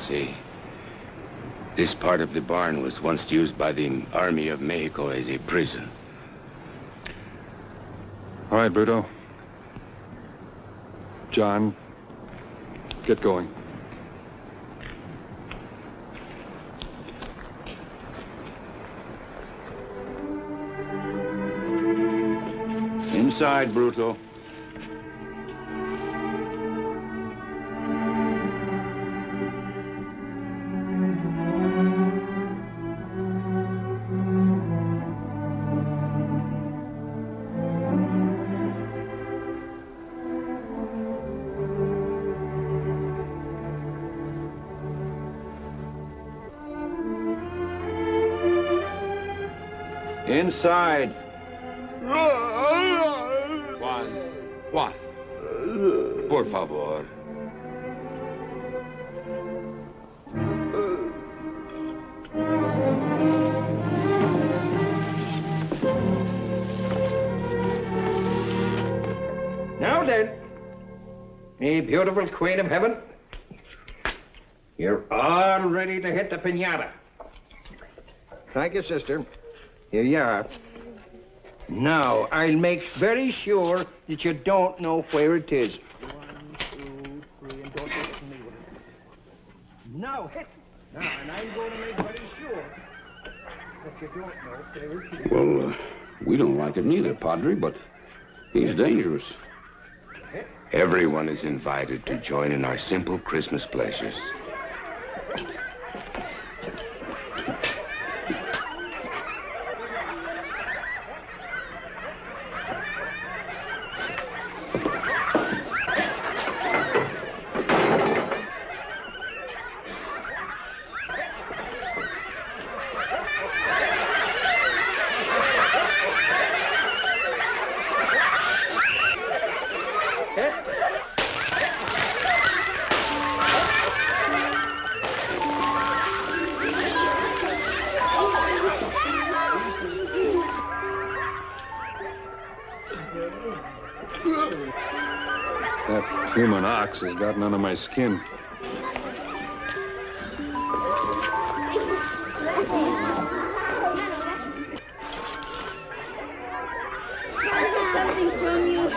See, this part of the barn was once used by the Army of Mexico as a prison. All right, Bruto. John, get going. Inside, Bruto. Inside. Juan, por favor. Now then, me beautiful Queen of Heaven, you're all ready to hit the piñata. Thank you, sister. Here you are. Now, I'll make very sure that you don't know where it is. 1, 2, 3, and don't look at me with it. Now, hit. Now, and I'm going to make very sure that you don't know where it is. Well, we don't like it neither, Padre, but he's dangerous. Everyone is invited to join in our simple Christmas pleasures. human ox has gotten under my skin. Something from you.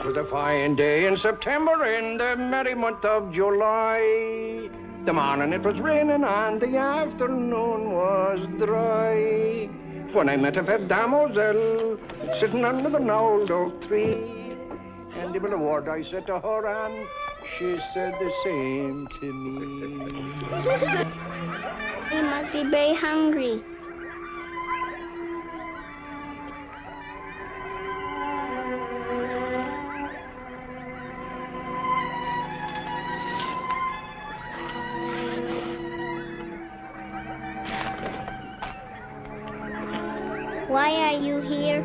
'Twas a fine day in September in the merry month of July. The morning it was raining and the afternoon was dry. When I met a fair damoiselle sitting under the old oak tree. And even a word I said to her and she said the same to me. You must be very hungry. Why are you here?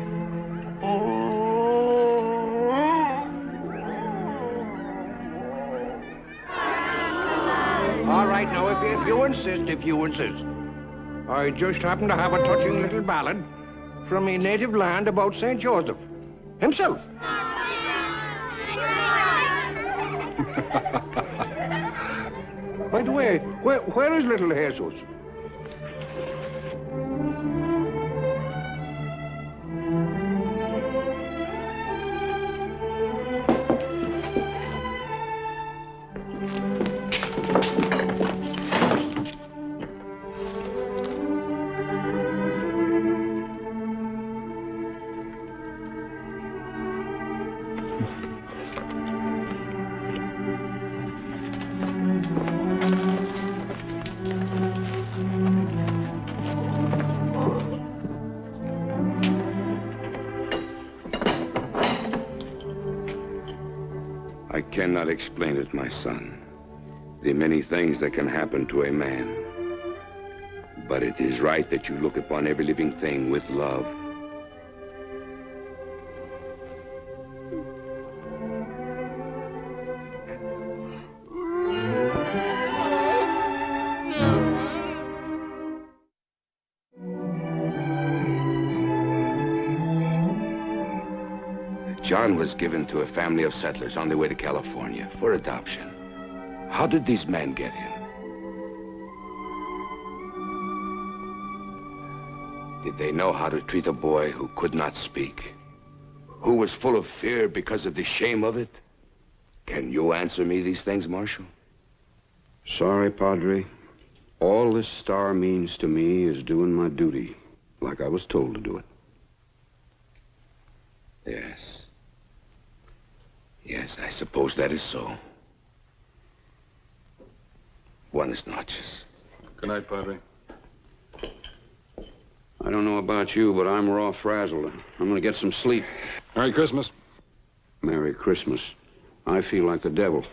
All right, now, if you insist. I just happen to have a touching little ballad from my native land about St. Joseph himself. By the way, where is little Jesus? I cannot explain it, my son. The many things that can happen to a man. But it is right that you look upon every living thing with love. John was given to a family of settlers on their way to California for adoption. How did these men get him? Did they know how to treat a boy who could not speak? Who was full of fear because of the shame of it? Can you answer me these things, Marshal? Sorry, Padre. All this star means to me is doing my duty, like I was told to do it. Yes. Yes, I suppose that is so. Buenas noches. Good night, Padre. I don't know about you, but I'm raw frazzled. I'm gonna get some sleep. Merry Christmas. Merry Christmas. I feel like the devil.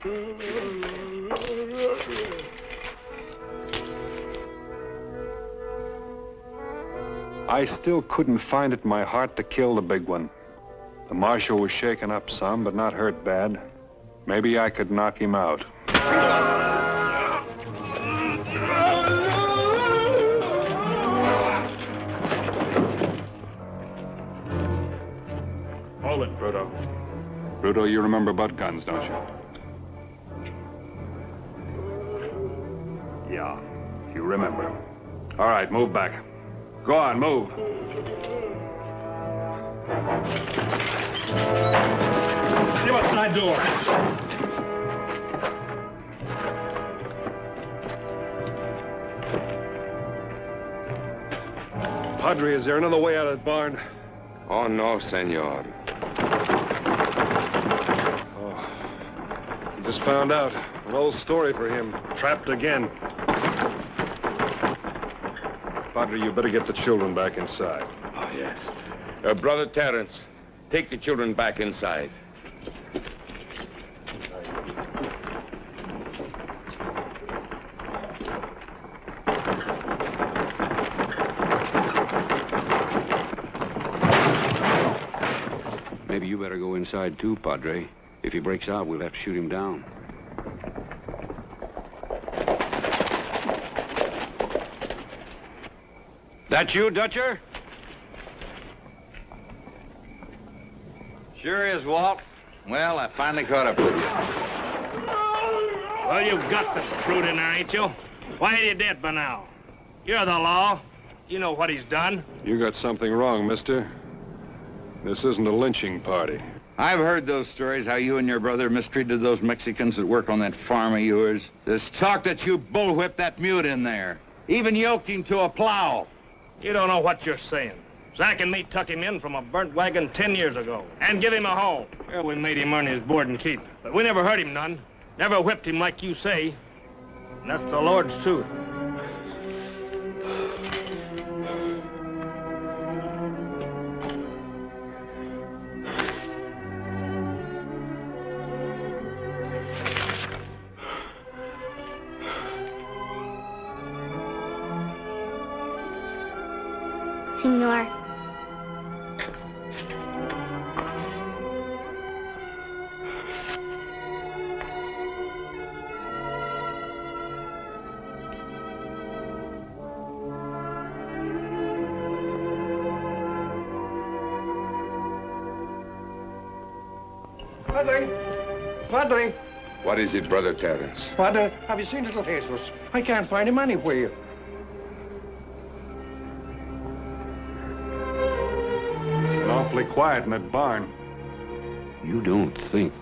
I still couldn't find it in my heart to kill the big one. The marshal was shaken up some, but not hurt bad. Maybe I could knock him out. Hold it, Bruto. Bruto, you remember butt guns, don't you? Yeah, you remember. All right, move back. Go on, move. Give us that door. Padre, is there another way out of the barn? Oh, no, senor. He just found out. An old story for him. Trapped again. Padre, you better get the children back inside. Oh, yes. Brother Terence, take the children back inside. Maybe you better go inside too, Padre. If he breaks out, we'll have to shoot him down. That you, Dutcher? Sure is, Walt. Well, I finally caught up with you. Well, you've got the brute in there, ain't you? Why ain't he dead by now? You're the law. You know what he's done. You got something wrong, mister. This isn't a lynching party. I've heard those stories, how you and your brother mistreated those Mexicans that work on that farm of yours. There's talk that you bullwhipped that mute in there. Even yoked him to a plow. You don't know what you're saying. Zach and me took him in from a burnt wagon 10 years ago and give him a home. Well, we made him earn his board and keep. But we never hurt him none. Never whipped him like you say. And that's the Lord's truth. Senor. Padre. What is it, Brother Terence? Padre, have you seen little Jesus? I can't find him anywhere. Awfully quiet in that barn. You don't think.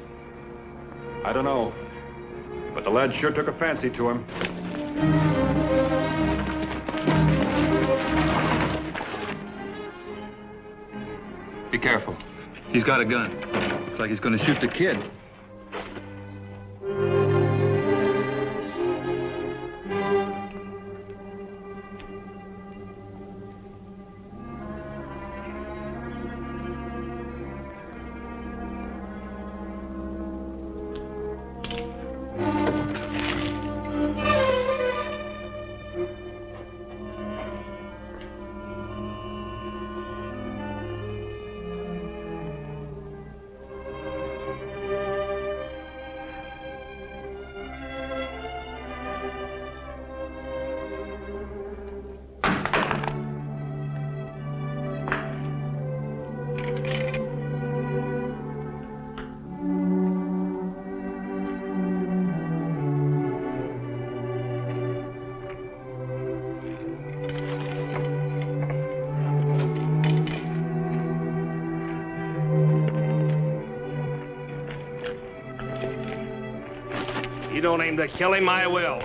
I don't know. But the lad sure took a fancy to him. Be careful. He's got a gun. Looks like he's going to shoot the kid. You don't aim to kill him, I will.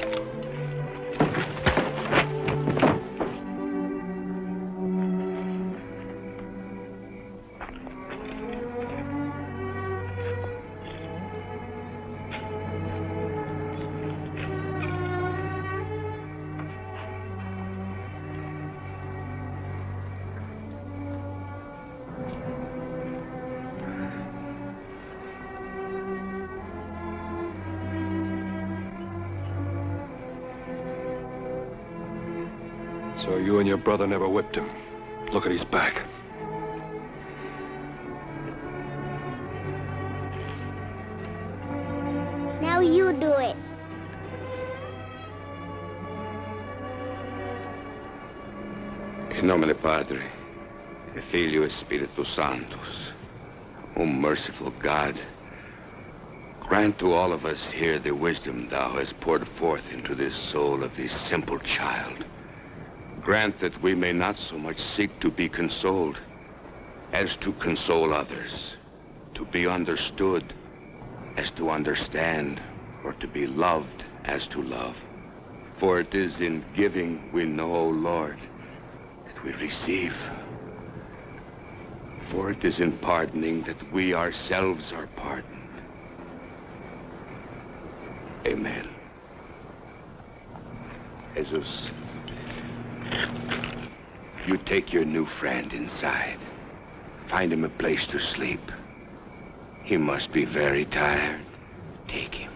So you and your brother never whipped him. Look at his back. Now you do it. In nomine Padre, et Filio et Spiritus Sanctus. O merciful God, grant to all of us here the wisdom thou hast poured forth into this soul of this simple child. Grant that we may not so much seek to be consoled as to console others, to be understood as to understand, or to be loved as to love. For it is in giving we know, O Lord, that we receive. For it is in pardoning that we ourselves are pardoned. Amen. Jesus, you take your new friend inside. Find him a place to sleep. He must be very tired. Take him.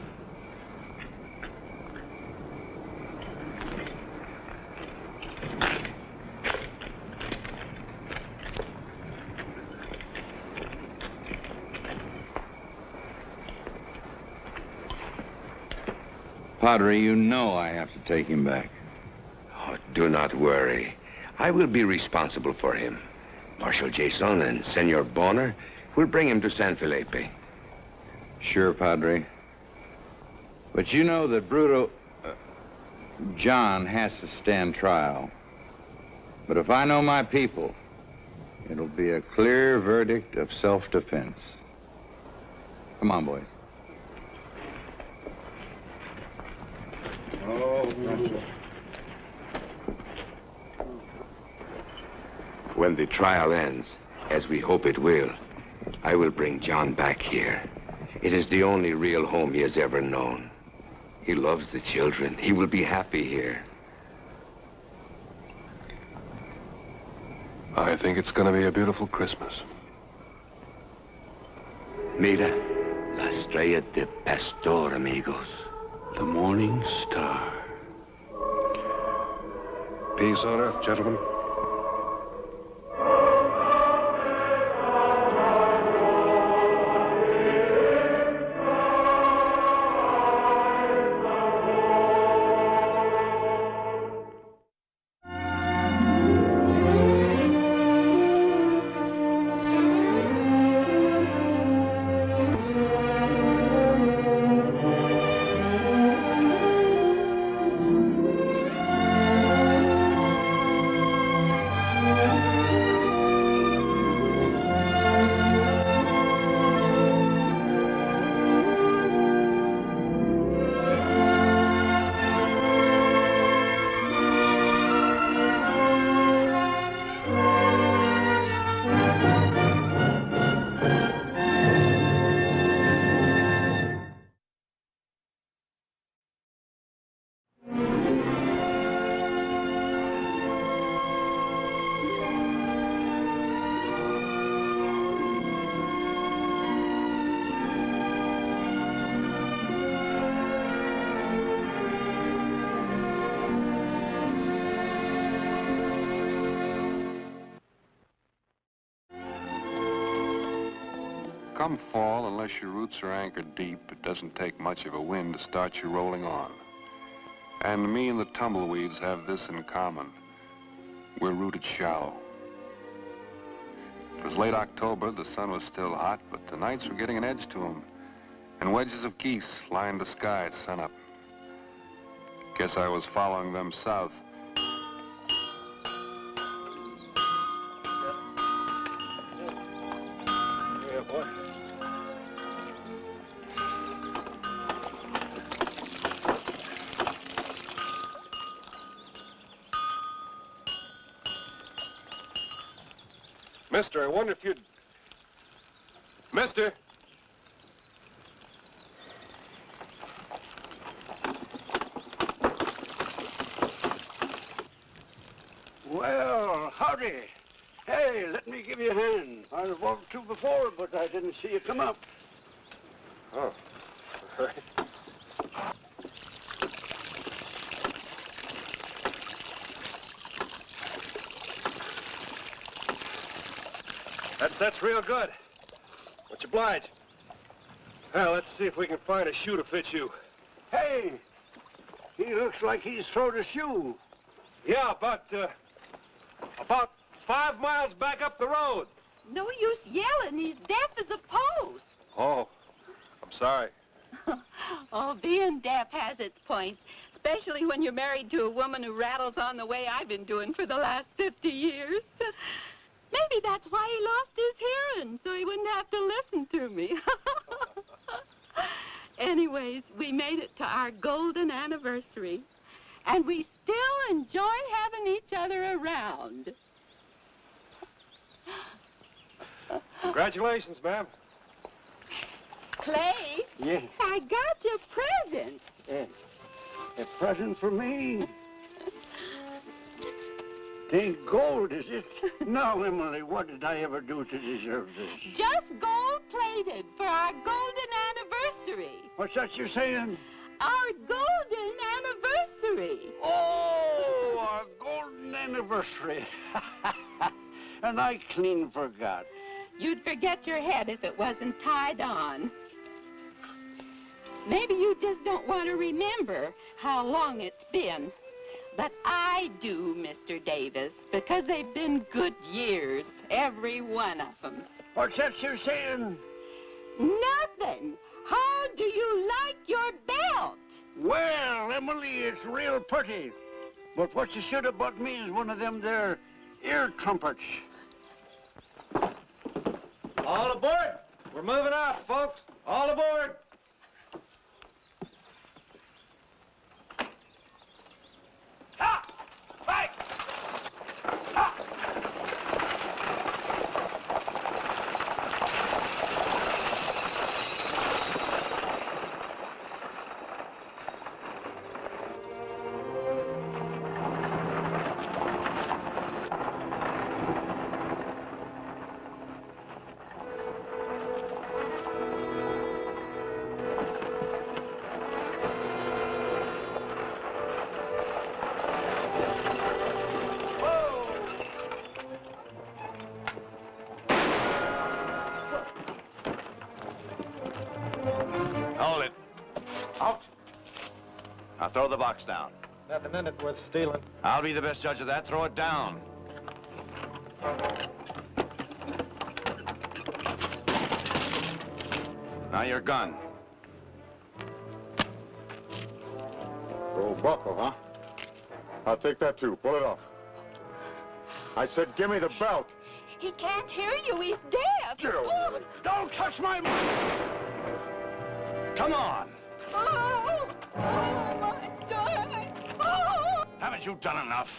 Padre, you know I have to take him back. Oh, do not worry. I will be responsible for him. Marshal Jason and Senor Bonner will bring him to San Felipe. Sure, Padre. But you know that John has to stand trial. But if I know my people, it'll be a clear verdict of self-defense. Come on, boys. When the trial ends, as we hope it will, I will bring John back here. It is the only real home he has ever known. He loves the children. He will be happy here. I think it's going to be a beautiful Christmas. Mira, la estrella de pastor, amigos. The morning star. Peace on earth, gentlemen. Come fall, unless your roots are anchored deep, it doesn't take much of a wind to start you rolling on. And me and the tumbleweeds have this in common. We're rooted shallow. It was late October, the sun was still hot, but the nights were getting an edge to them, and wedges of geese lined the sky at sunup. Guess I was following them south. Yeah, boy. Mister, I wonder if you'd... Mister! Well, howdy. Hey, let me give you a hand. I was walked to before, but I didn't see you come up. Oh, all right. That's real good. Much obliged. Well, let's see if we can find a shoe to fit you. Hey, he looks like he's thrown a shoe. Yeah, about 5 miles back up the road. No use yelling. He's deaf as a post. Oh, I'm sorry. Oh, being deaf has its points, especially when you're married to a woman who rattles on the way I've been doing for the last 50 years. Maybe that's why he lost his hearing, so he wouldn't have to listen to me. Anyways, we made it to our golden anniversary, and we still enjoy having each other around. Congratulations, ma'am. Clay, Yeah. I got you a present. A present for me? It ain't gold, is it? Now, Emily, what did I ever do to deserve this? Just gold-plated for our golden anniversary. What's that you're saying? Our golden anniversary. Oh, our golden anniversary. And I clean forgot. You'd forget your head if it wasn't tied on. Maybe you just don't want to remember how long it's been. But I do, Mr. Davis, because they've been good years, every one of them. What's that you're saying? Nothing. How do you like your belt? Well, Emily, it's real pretty. But what you should have bought me is one of them there ear trumpets. All aboard! We're moving out, folks. All aboard! Hold it. Out. Now throw the box down. Nothing in it worth stealing. I'll be the best judge of that. Throw it down. Now your gun. Gold buckle, huh? I'll take that too. Pull it off. I said, give me the belt. He can't hear you. He's deaf. Oh, don't touch my... Come on. Oh, my darling. Oh. Haven't you done enough?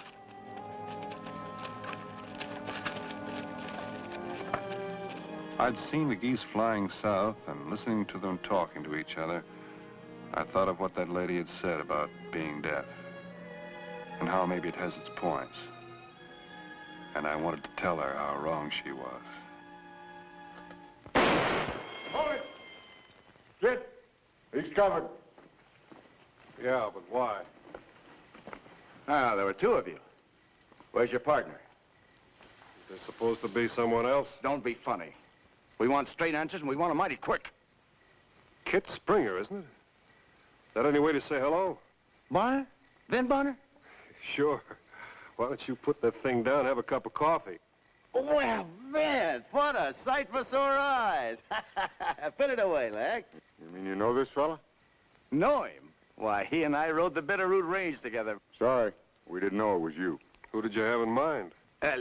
I'd seen the geese flying south, and listening to them talking to each other, I thought of what that lady had said about being deaf, and how maybe it has its points. And I wanted to tell her how wrong she was. Hold it! Get! He's covered. Yeah, but why? Ah, there were two of you. Where's your partner? There's supposed to be someone else. Don't be funny. We want straight answers, and we want them mighty quick. Kit Springer, isn't it? Is that any way to say hello? Bonner? Vin Bonner? Sure. Why don't you put that thing down and have a cup of coffee? Well, Vince, what a sight for sore eyes. Put it away, Lex. You mean you know this fella? Know him? Why, he and I rode the Bitterroot Range together. Sorry, we didn't know it was you. Who did you have in mind?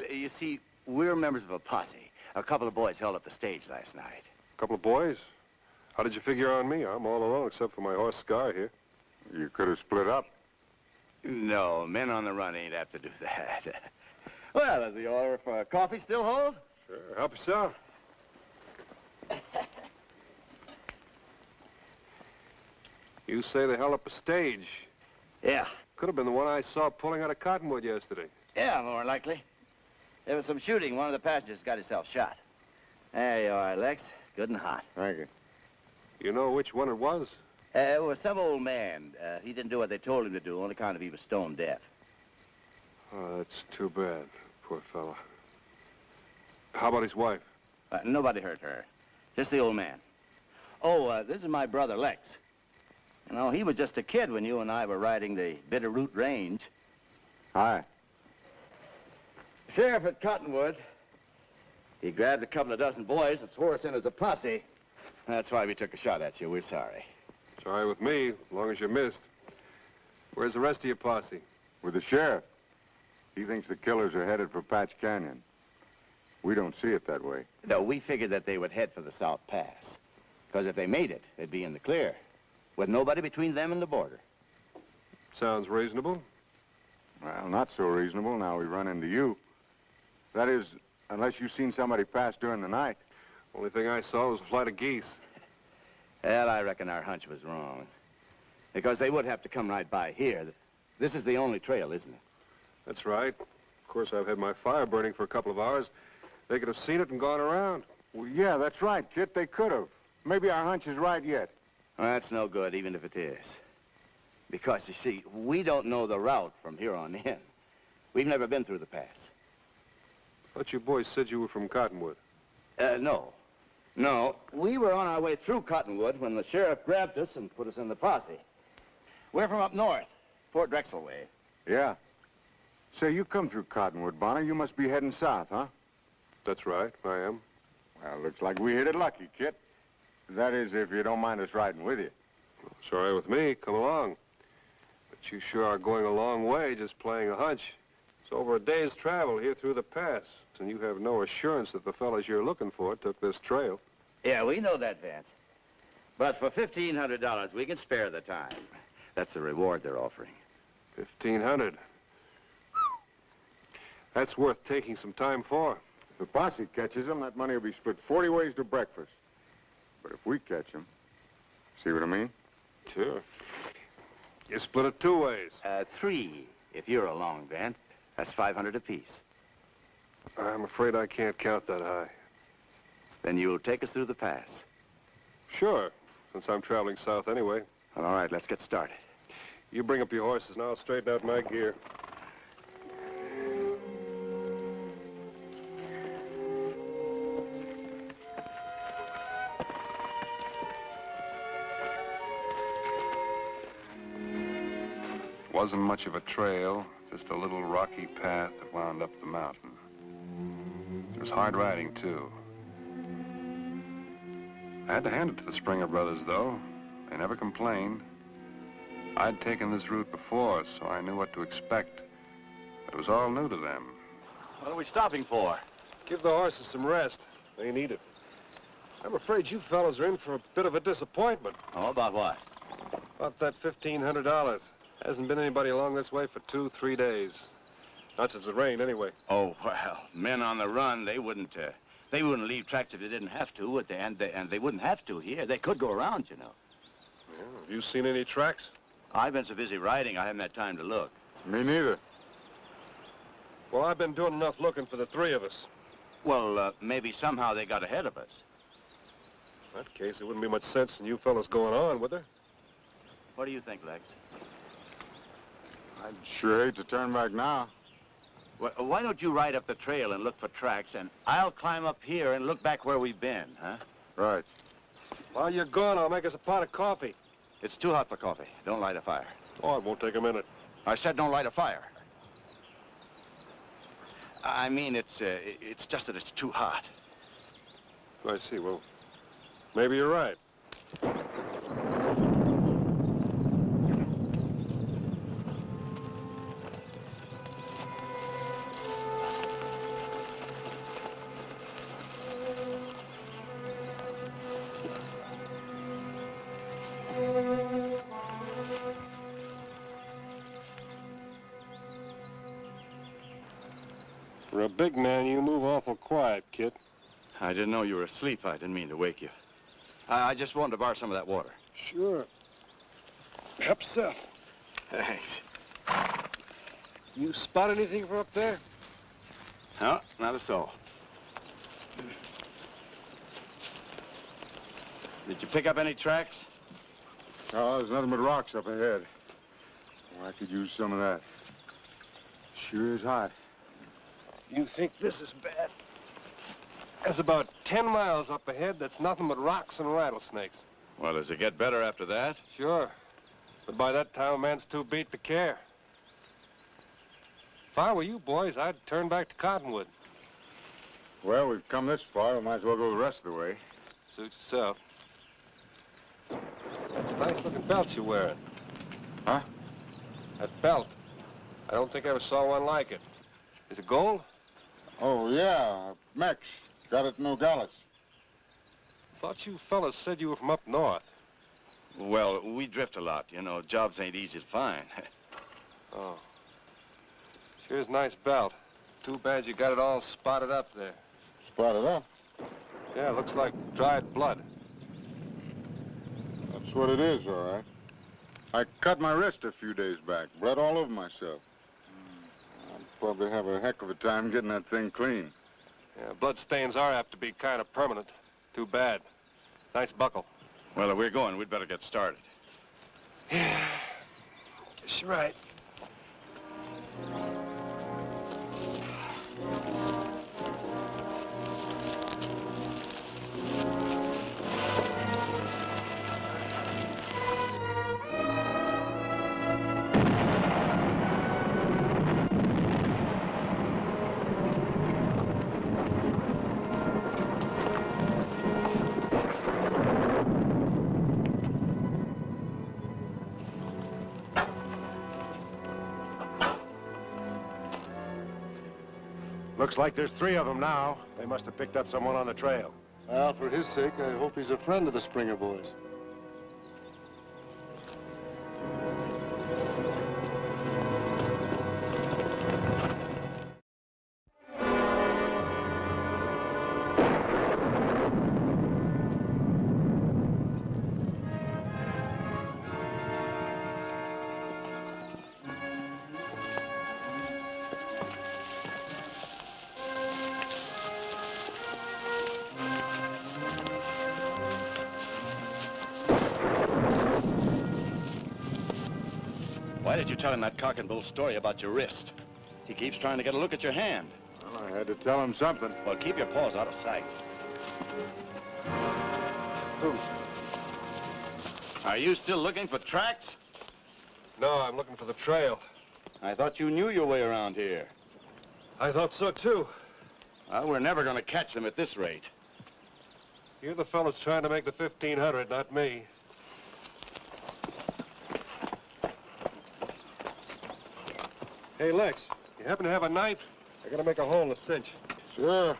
You see, we're members of a posse. A couple of boys held up the stage last night. A couple of boys? How did you figure on me? I'm all alone except for my horse Scar here. You could have split up. No, men on the run ain't apt to do that. Well, does the order for coffee still hold? Sure, help yourself. You say they held up a stage. Yeah. Could have been the one I saw pulling out of Cottonwood yesterday. Yeah, more likely. There was some shooting. One of the passengers got himself shot. There you are, Lex. Good and hot. Thank you. You know which one it was? It was some old man. He didn't do what they told him to do, on account of he was stone deaf. Oh, that's too bad. Poor fella. How about his wife? Nobody hurt her. Just the old man. Oh, this is my brother, Lex. You know, he was just a kid when you and I were riding the Bitterroot Range. Hi. Sheriff at Cottonwood. He grabbed a couple of dozen boys and swore us in as a posse. That's why we took a shot at you. We're sorry. Sorry with me, as long as you missed. Where's the rest of your posse? With the sheriff. He thinks the killers are headed for Patch Canyon. We don't see it that way. No, we figured that they would head for the South Pass. Because if they made it, they'd be in the clear. With nobody between them and the border. Sounds reasonable. Well, not so reasonable now we run into you. That is, unless you've seen somebody pass during the night. Only thing I saw was a flight of geese. Well, I reckon our hunch was wrong. Because they would have to come right by here. This is the only trail, isn't it? That's right. Of course, I've had my fire burning for a couple of hours. They could have seen it and gone around. Well, yeah, that's right, Kit. They could have. Maybe our hunch is right yet. Well, that's no good, even if it is. Because, you see, we don't know the route from here on in. We've never been through the pass. I thought you boys said you were from Cottonwood. No. No, we were on our way through Cottonwood when the sheriff grabbed us and put us in the posse. We're from up north, Fort Drexel way. Yeah. Say, you come through Cottonwood, Bonner. You must be heading south, huh? That's right, I am. Well, looks like we hit it lucky, Kit. That is, if you don't mind us riding with you. Well, sorry with me. Come along. But you sure are going a long way just playing a hunch. It's over a day's travel here through the pass, and you have no assurance that the fellas you're looking for took this trail. Yeah, we know that, Vance. But for $1,500, we can spare the time. That's the reward they're offering. $1,500. That's worth taking some time for. If the posse catches them, that money will be split 40 ways to breakfast. But if we catch them, see what I mean? Sure. You split it 2 ways. 3, if you're along, Vance. That's $500 apiece. I'm afraid I can't count that high. Then you'll take us through the pass. Sure, since I'm traveling south anyway. All right, let's get started. You bring up your horses, and I'll straighten out my gear. Wasn't much of a trail, just a little rocky path that wound up the mountain. It was hard riding, too. I had to hand it to the Springer brothers, though. They never complained. I'd taken this route before, so I knew what to expect. But it was all new to them. What are we stopping for? Give the horses some rest. They need it. I'm afraid you fellas are in for a bit of a disappointment. Oh, about what? About that $1,500. Hasn't been anybody along this way for 2-3 days. Not since it rained, anyway. Oh, well, men on the run, they wouldn't leave tracks if they didn't have to, would they? And they wouldn't have to here. They could go around, you know. Yeah, have you seen any tracks? I've been so busy riding, I haven't had time to look. Me neither. Well, I've been doing enough looking for the 3 of us. Well, maybe somehow they got ahead of us. In that case, there wouldn't be much sense in you fellas going on, would there? What do you think, Lex? I'd sure hate to turn back now. Well, why don't you ride up the trail and look for tracks, and I'll climb up here and look back where we've been, huh? Right. While you're gone, I'll make us a pot of coffee. It's too hot for coffee. Don't light a fire. Oh, it won't take a minute. I said don't light a fire. I mean, it's just that it's too hot. I see. Well, maybe you're right. For a big man, you move awful quiet, Kit. I didn't know you were asleep. I didn't mean to wake you. I just wanted to borrow some of that water. Sure. Help yourself. Thanks. You spot anything from up there? No, not a soul. Did you pick up any tracks? Oh, there's nothing but rocks up ahead. Oh, I could use some of that. Sure is hot. You think this is bad? That's about 10 miles up ahead that's nothing but rocks and rattlesnakes. Well, does it get better after that? Sure. But by that time, a man's too beat to care. If I were you boys, I'd turn back to Cottonwood. Well, we've come this far. We might as well go the rest of the way. Suits yourself. That's a nice-looking belt you're wearing. Huh? That belt. I don't think I ever saw one like it. Is it gold? Oh, yeah. Mex. Got it in Nogales. Thought you fellas said you were from up north. Well, we drift a lot. You know, jobs ain't easy to find. Oh. Sure is a nice belt. Too bad you got it all spotted up there. Spotted up? Yeah, looks like dried blood. That's what it is, all right. I cut my wrist a few days back. Bled all over myself. I'll probably have a heck of a time getting that thing clean. Yeah, blood stains are apt to be kind of permanent. Too bad. Nice buckle. Well, if we're going, we'd better get started. Yeah, guess you're right. Looks like there's 3 of them now. They must have picked up someone on the trail. Well, for his sake, I hope he's a friend of the Springer boys. Why did you tell him that cock and bull story about your wrist? He keeps trying to get a look at your hand. Well, I had to tell him something. Well, keep your paws out of sight. Are you still looking for tracks? No, I'm looking for the trail. I thought you knew your way around here. I thought so, too. Well, we're never going to catch them at this rate. You're the fellas trying to make the 1,500, not me. Hey, Lex, you happen to have a knife? I gotta make a hole in the cinch. Sure.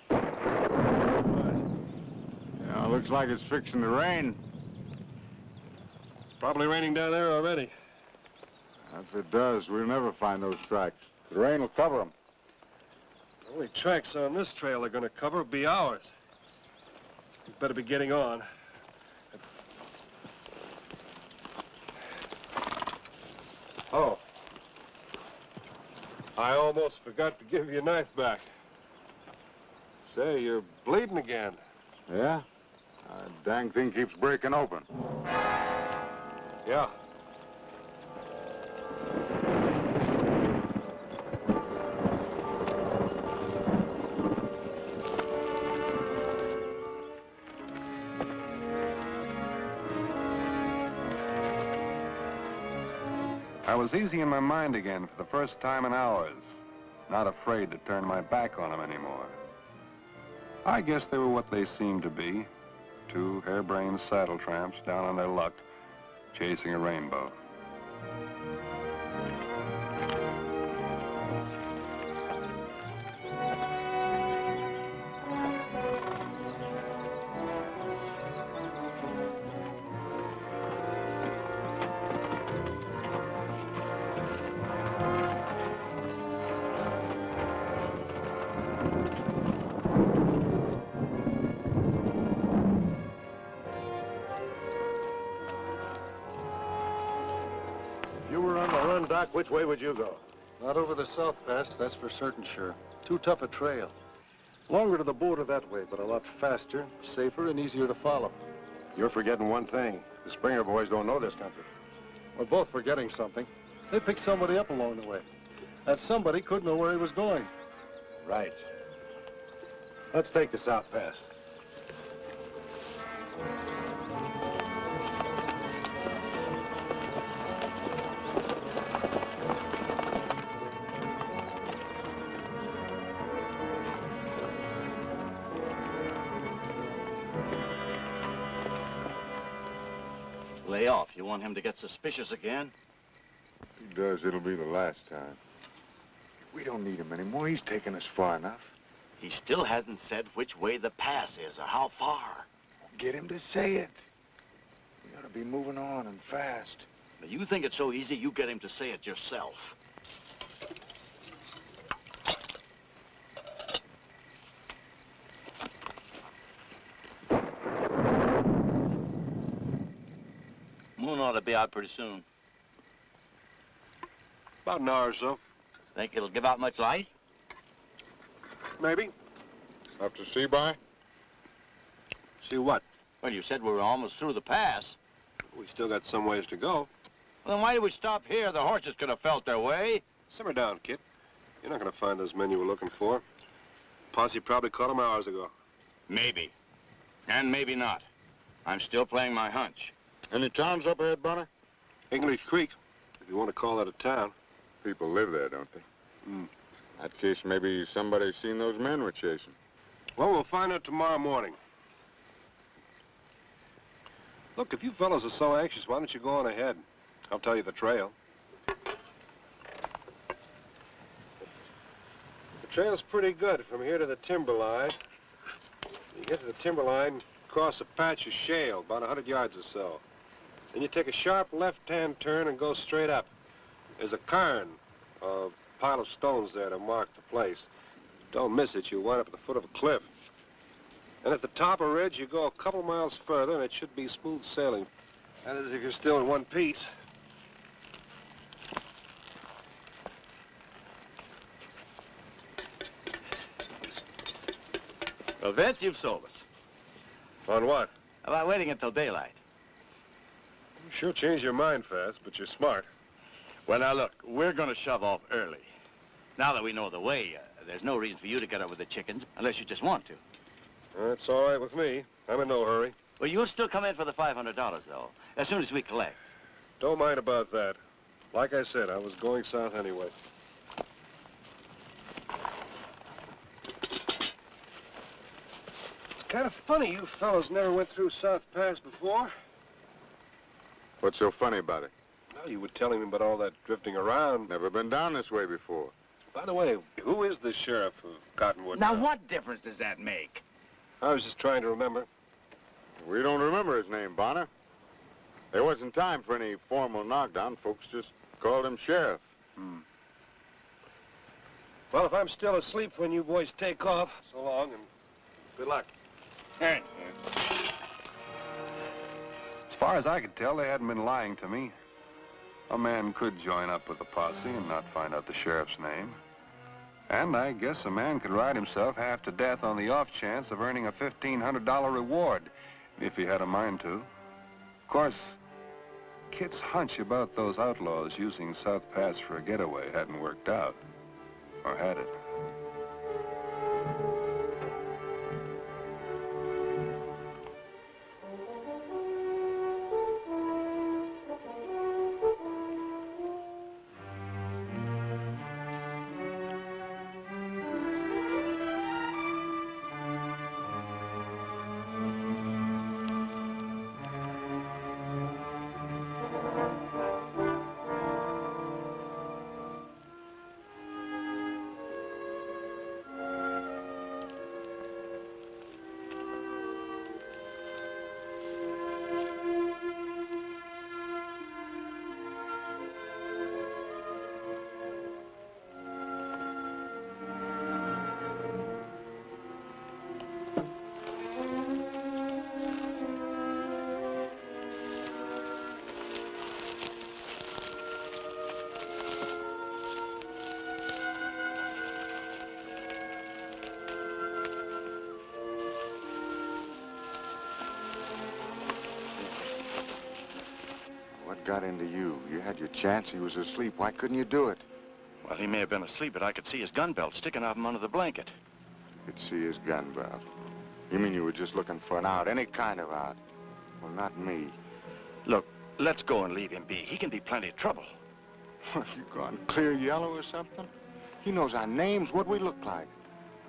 Yeah, looks like it's fixing to rain. It's probably raining down there already. If it does, we'll never find those tracks. The rain will cover them. The only tracks on this trail they're gonna cover will be ours. We better be getting on. Oh. I almost forgot to give you a knife back. Say, you're bleeding again. Yeah? Dang thing keeps breaking open. Yeah. I was easy in my mind again for the first time in hours, not afraid to turn my back on them anymore. I guess they were what they seemed to be, 2 harebrained saddle tramps down on their luck, chasing a rainbow. Doc, which way would you go? Not over the South Pass, that's for certain sure. Too tough a trail. Longer to the border that way, but a lot faster, safer, and easier to follow. You're forgetting one thing. The Springer boys don't know this country. We're both forgetting something. They picked somebody up along the way. That somebody could know where he was going. Right. Let's take the South Pass. Lay off. You want him to get suspicious again? If he does, it'll be the last time. We don't need him anymore. He's taken us far enough. He still hasn't said which way the pass is or how far. Get him to say it. We ought to be moving on and fast. Now, you think it's so easy, you get him to say it yourself. Moon ought to be out pretty soon. About an hour or so. Think it'll give out much light? Maybe. Up to see by? See what? Well, you said we were almost through the pass. We still got some ways to go. Well, then why did we stop here? The horses could have felt their way. Simmer down, kid. You're not going to find those men you were looking for. Posse probably caught them hours ago. Maybe. And maybe not. I'm still playing my hunch. Any towns up ahead, Bonner? English Creek, if you want to call that a town. People live there, don't they? In that case, maybe somebody's seen those men we're chasing. Well, we'll find out tomorrow morning. Look, if you fellows are so anxious, why don't you go on ahead? I'll tell you the trail. The trail's pretty good from here to the timberline. You get to the timberline, cross a patch of shale, about 100 yards or so. Then you take a sharp left-hand turn and go straight up. There's a cairn, a pile of stones there to mark the place. Don't miss it, you'll wind up at the foot of a cliff. And at the top of a ridge, you go a couple miles further, and it should be smooth sailing. That is, if you're still in one piece. Well, Vince, you've sold us. On what? About waiting until daylight. You sure changed your mind fast, but you're smart. Well, now, look, we're going to shove off early. Now that we know the way, there's no reason for you to get up with the chickens, unless you just want to. That's all right with me. I'm in no hurry. Well, you'll still come in for the $500, though, as soon as we collect. Don't mind about that. Like I said, I was going south anyway. It's kind of funny you fellows never went through South Pass before. What's so funny about it? Well, you were telling me about all that drifting around. Never been down this way before. By the way, who is the sheriff of Cottonwood? Now, what difference does that make? I was just trying to remember. We don't remember his name, Bonner. There wasn't time for any formal knockdown. Folks just called him sheriff. Well, if I'm still asleep when you boys take off, so long and good luck. Thanks. As far as I could tell, they hadn't been lying to me. A man could join up with the posse and not find out the sheriff's name. And I guess a man could ride himself half to death on the off chance of earning a $1,500 reward, if he had a mind to. Of course, Kit's hunch about those outlaws using South Pass for a getaway hadn't worked out. Or had it? What got into you? You had your chance. He was asleep. Why couldn't you do it? Well, he may have been asleep, but I could see his gun belt sticking out from under the blanket. could see his gun belt. You mean you were just looking for an out, any kind of out? Well, not me. Look, let's go and leave him be. He can be plenty of trouble. You gone clear yellow or something? He knows our names, what we look like.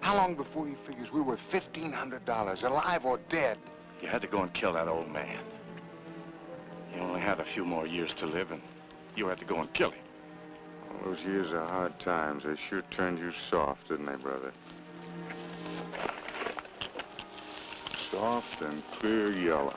How long before he figures we're worth $1,500, alive or dead? You had to go and kill that old man. He only had a few more years to live, and you had to go and kill him. All those years of hard times, they sure turned you soft, didn't they, brother? Soft and clear yellow.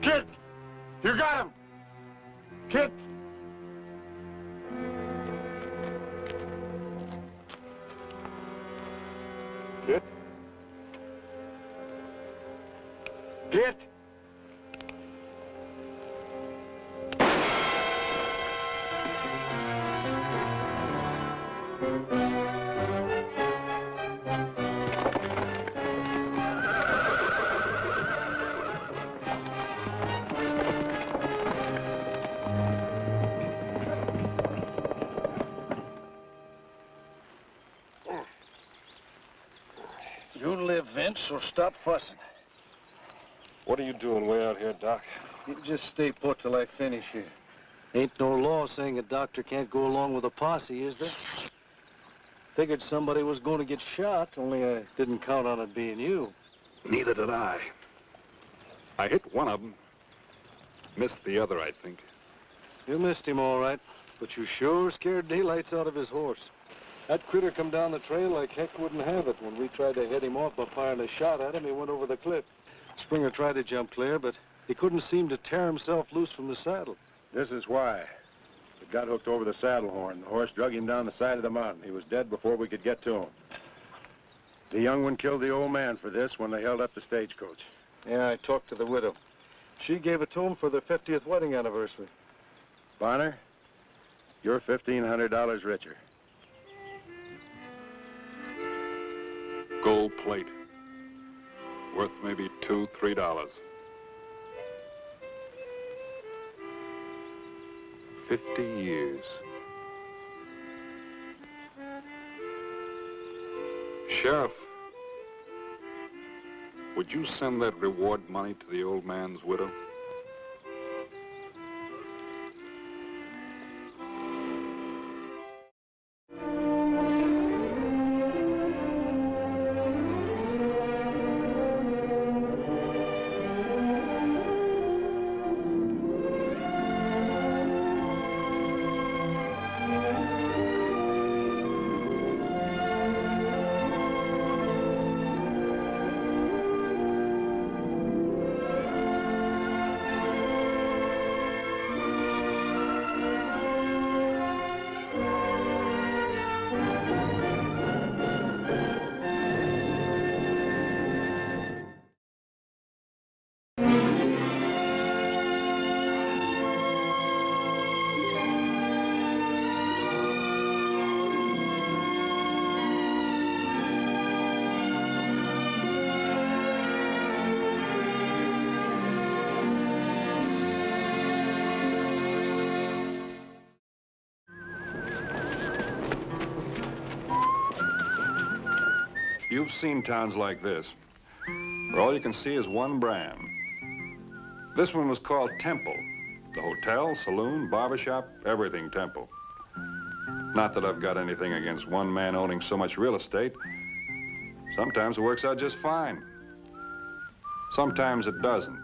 Kid! You got him! Kid! Kid? Kid? You live, Vince, so stop fussing. What are you doing way out here, Doc? You just stay put till I finish here. Ain't no law saying a doctor can't go along with a posse, is there? Figured somebody was going to get shot, only I didn't count on it being you. Neither did I. I hit one of them. Missed the other, I think. You missed him all right, but you sure scared daylights out of his horse. That critter come down the trail like heck wouldn't have it. When we tried to head him off by firing a shot at him, he went over the cliff. Springer tried to jump clear, but he couldn't seem to tear himself loose from the saddle. This is why. It got hooked over the saddle horn. The horse drug him down the side of the mountain. He was dead before we could get to him. The young one killed the old man for this when they held up the stagecoach. Yeah, I talked to the widow. She gave it to him for their 50th wedding anniversary. Bonner, you're $1,500 richer. Gold plate. Worth maybe $2, $3. 50 years. Sheriff, would you send that reward money to the old man's widow? You've seen towns like this, where all you can see is one brand. This one was called Temple. The hotel, saloon, barbershop, everything Temple. Not that I've got anything against one man owning so much real estate. Sometimes it works out just fine. Sometimes it doesn't.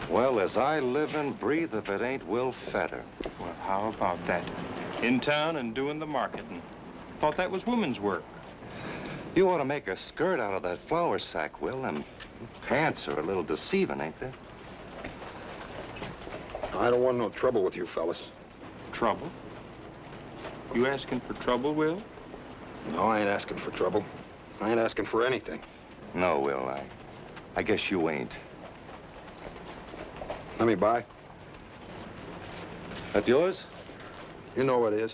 Well, as I live and breathe, if it ain't Will Fetter. Well, how about that? In town and doing the marketing. Thought that was women's work. You ought to make a skirt out of that flour sack, Will. Them pants are a little deceiving, ain't they? I don't want no trouble with you fellas. Trouble? You asking for trouble, Will? No, I ain't asking for trouble. I ain't asking for anything. No, Will, I guess you ain't. Let me buy. That yours? You know what it is.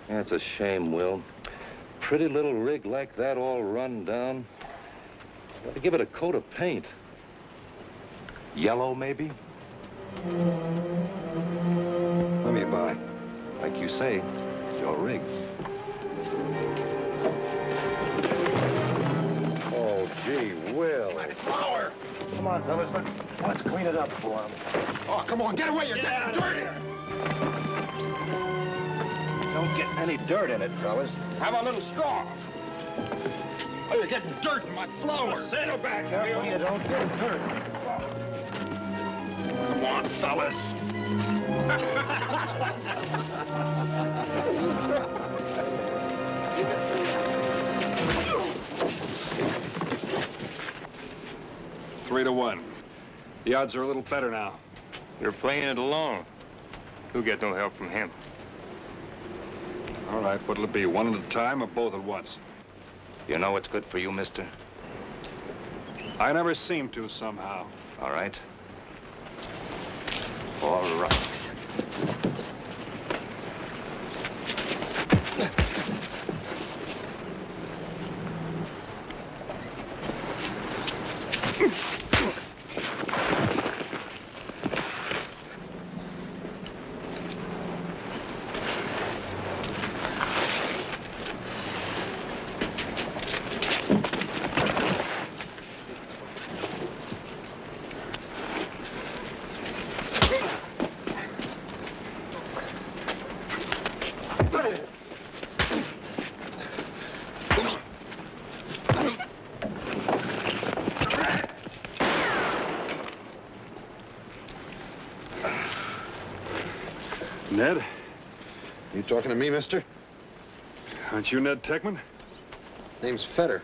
That's a shame, Will. Pretty little rig like that all run down. Got to give it a coat of paint. Yellow, maybe? Let me buy. Like you say, it's your rig. Oh, gee, Will. Flower! Come on, fellas. Let's clean it up for him. Oh, come on, get away. You're getting dirty. Don't get any dirt in it, fellas. Have a little straw. Oh, you're getting dirt in my flower. Settle back, Careful you don't get hurt. Come on, fellas. Three to 1. The odds are a little better now. You're playing it alone. You'll get no help from him. All right, what'll it be, one at a time or both at once? You know what's good for you, mister? I never seem to, somehow. All right. All right. Ned? You talking to me, mister? Aren't you Ned Techman? Name's Fetter.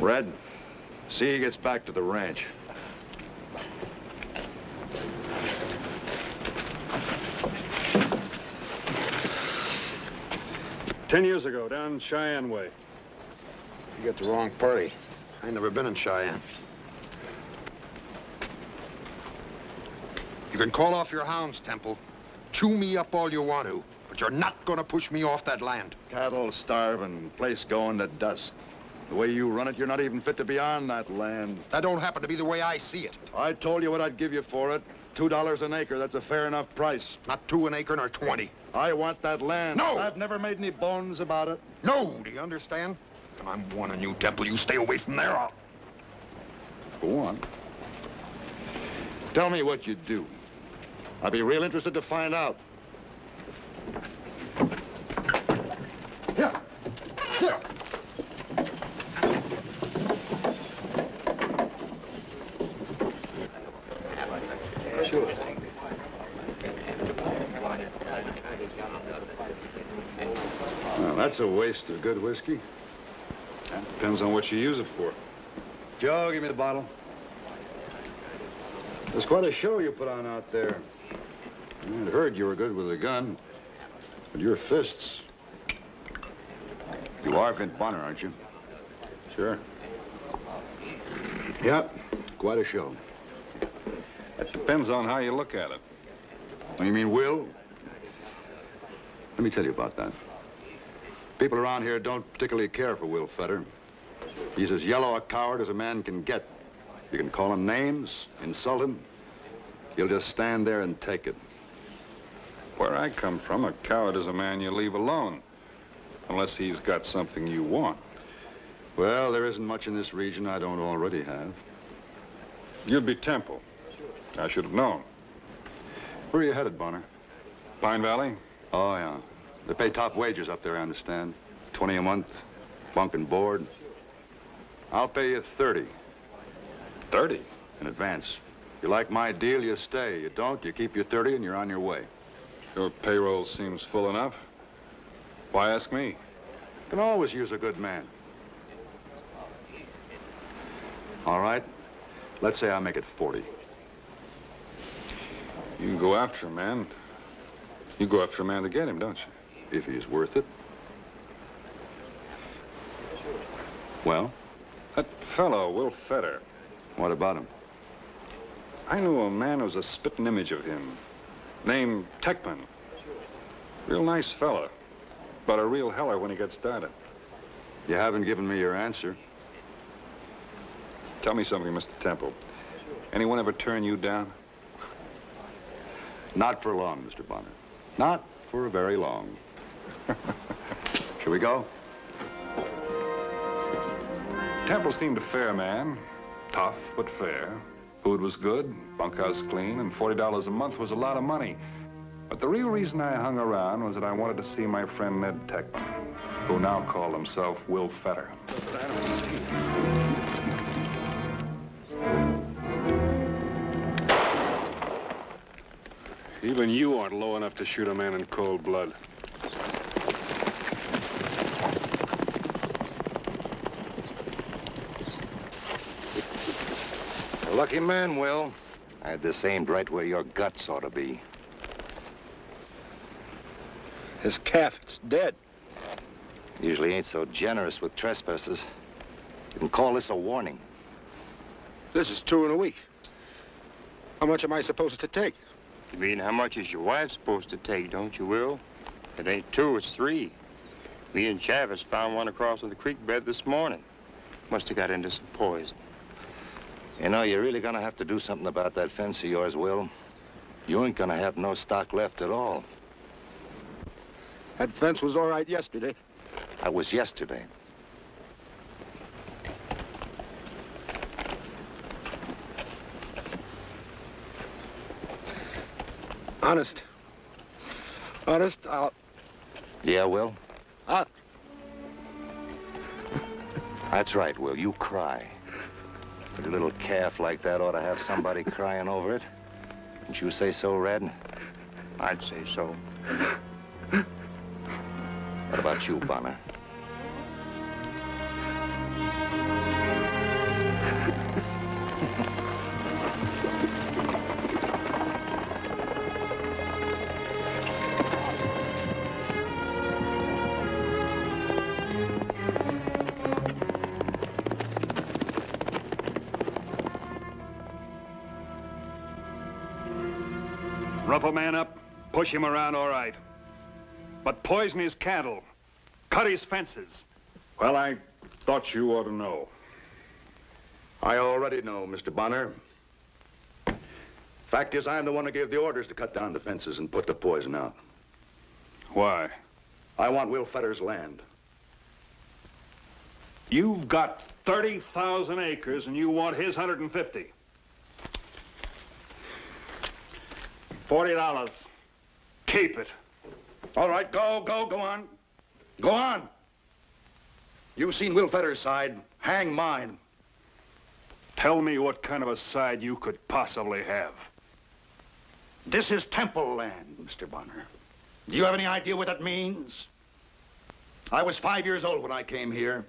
Red, see he gets back to the ranch. 10 years ago, down Cheyenne way. You got the wrong party. I ain't never been in Cheyenne. You can call off your hounds, Temple. Chew me up all you want to, but you're not gonna push me off that land. Cattle starving, place going to dust. The way you run it, you're not even fit to be on that land. That don't happen to be the way I see it. I told you what I'd give you for it. $2 an acre, that's a fair enough price. Not 2 an acre nor 20. I want that land. No! I've never made any bones about it. No, do you understand? And I'm warning you, Temple, you stay away from there. Go on. Tell me what you do. I'd be real interested to find out. Here. Here. Sure. Well, that's a waste of good whiskey. Depends on what you use it for. Joe, give me the bottle. There's quite a show you put on out there. I'd heard you were good with a gun, but your fists. You are Vint Bonner, aren't you? Sure. Yep, quite a show. That depends on how you look at it. You mean Will? Let me tell you about that. People around here don't particularly care for Will Fetter. He's as yellow a coward as a man can get. You can call him names, insult him. He'll just stand there and take it. Where I come from, a coward is a man you leave alone. Unless he's got something you want. Well, there isn't much in this region I don't already have. You'd be Temple. I should have known. Where are you headed, Bonner? Pine Valley? Oh, yeah. They pay top wages up there, I understand. 20 a month, bunk and board. I'll pay you 30. 30? In advance. You like my deal, you stay. You don't, you keep your 30 and you're on your way. Your payroll seems full enough. Why ask me? Can always use a good man. All right. Let's say I make it 40. You go after a man. You go after a man to get him, don't you? If he's worth it. Well? That fellow, Will Fetter. What about him? I knew a man who was a spitting image of him, named Techman. Real nice fella, but a real heller when he gets started. You haven't given me your answer. Tell me something, Mr. Temple. Anyone ever turn you down? Not for long, Mr. Bonner. Not for very long. Shall we go? Temple seemed a fair man. Tough, but fair. Food was good, bunkhouse clean, and $40 a month was a lot of money. But the real reason I hung around was that I wanted to see my friend Ned Techman, who now called himself Will Fetter. Even you aren't low enough to shoot a man in cold blood. A lucky man, Will. I had this aimed right where your guts ought to be. His calf, it's dead. Usually ain't so generous with trespassers. You can call this a warning. This is 2 in a week. How much am I supposed to take? You mean how much is your wife supposed to take, don't you, Will? It ain't 2, it's 3. Me and Chavez found one across on the creek bed this morning. Must have got into some poison. You know, you're really gonna have to do something about that fence of yours, Will. You ain't gonna have no stock left at all. That fence was all right yesterday. That was yesterday. Honest. Honest, I'll... Yeah, Will? I'll... That's right, Will. You cry. But a little calf like that ought to have somebody crying over it. Didn't you say so, Red? I'd say so. What about you, Bonner? Rough a man up, push him around all right. But poison his cattle, cut his fences. Well, I thought you ought to know. I already know, Mr. Bonner. Fact is, I'm the one who gave the orders to cut down the fences and put the poison out. Why? I want Will Fetter's land. You've got 30,000 acres and you want his 150. $40. Keep it. All right, go on. Go on. You've seen Will Fetter's side. Hang mine. Tell me what kind of a side you could possibly have. This is Temple land, Mr. Bonner. Do you have any idea what that means? I was 5 years old when I came here.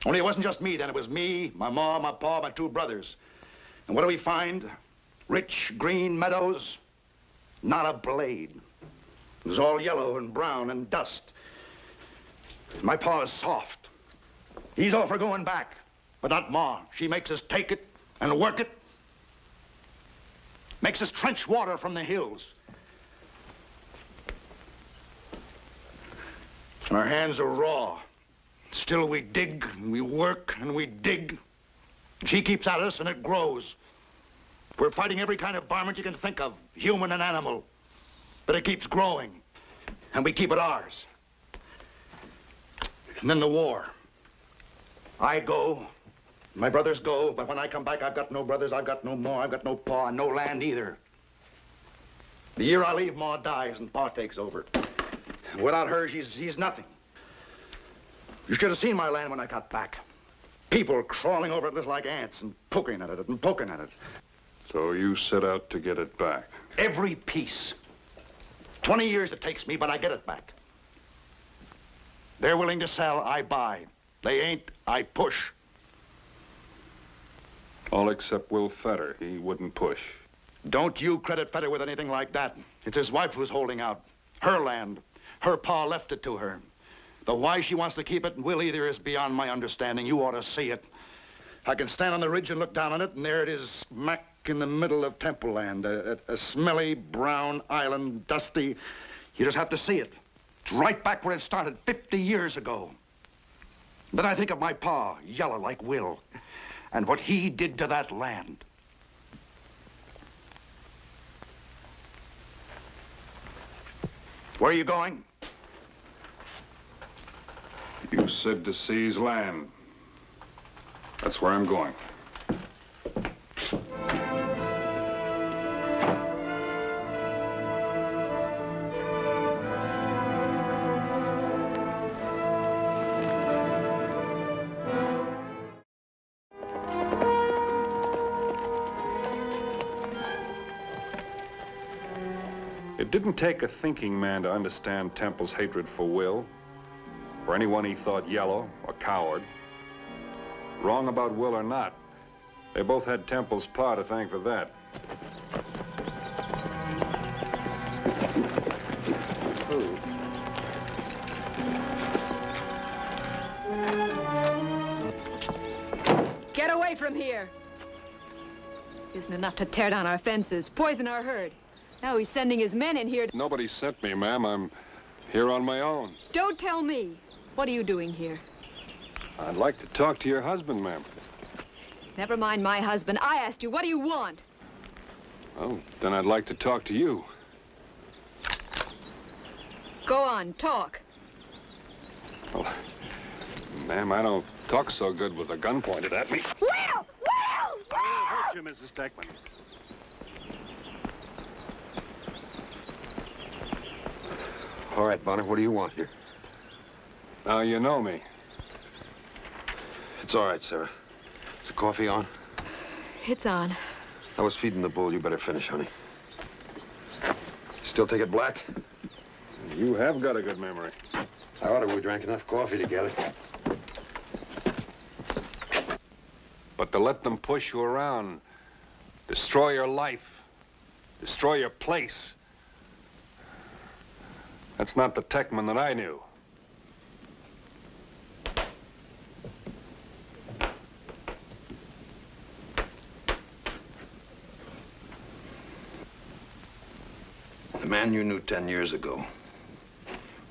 Only it wasn't just me then. It was me, my mom, my pa, my 2 brothers. And what do we find? Rich, green meadows. Not a blade. It was all yellow and brown and dust. My pa is soft. He's all for going back. But not Ma. She makes us take it and work it. Makes us trench water from the hills. And our hands are raw. Still we dig and we work and we dig. She keeps at us and it grows. We're fighting every kind of varmint you can think of, human and animal. But it keeps growing, and we keep it ours. And then the war. I go, my brothers go, but when I come back, I've got no brothers, I've got no Ma, I've got no Pa, and no land either. The year I leave, Ma dies and Pa takes over. Without her, she's nothing. You should have seen my land when I got back. People crawling over it just like ants and poking at it and poking at it. So you set out to get it back? Every piece. 20 years it takes me, but I get it back. They're willing to sell, I buy. They ain't, I push. All except Will Fetter. He wouldn't push. Don't you credit Fetter with anything like that. It's his wife who's holding out. Her land. Her pa left it to her. The why she wants to keep it and will either is beyond my understanding. You ought to see it. I can stand on the ridge and look down on it, and there it is, smack in the middle of Temple Land. A smelly, brown island, dusty. You just have to see it. It's right back where it started 50 years ago. Then I think of my pa, yellow like Will, and what he did to that land. Where are you going? You said to seize land. That's where I'm going. It didn't take a thinking man to understand Temple's hatred for Will, or anyone he thought yellow or coward. Wrong about Will or not, they both had Temple's pa to thank for that. Get away from here. Isn't enough to tear down our fences, poison our herd. Now he's sending his men in here. Nobody sent me, ma'am. I'm here on my own. Don't tell me. What are you doing here? I'd like to talk to your husband, ma'am. Never mind my husband. I asked you, what do you want? Oh, then I'd like to talk to you. Go on, talk. Well, ma'am, I don't talk so good with a gun pointed at me. Will! Will! Will! Hurt you, Mrs. Steckman. All right, Bonner, what do you want here? Now you know me. It's all right, Sarah. Is the coffee on? It's on. I was feeding the bull. You better finish, honey. Still take it black? You have got a good memory. I ought to. We drank enough coffee together. But to let them push you around, destroy your life, destroy your place, that's not the Techman that I knew. The man you knew 10 years ago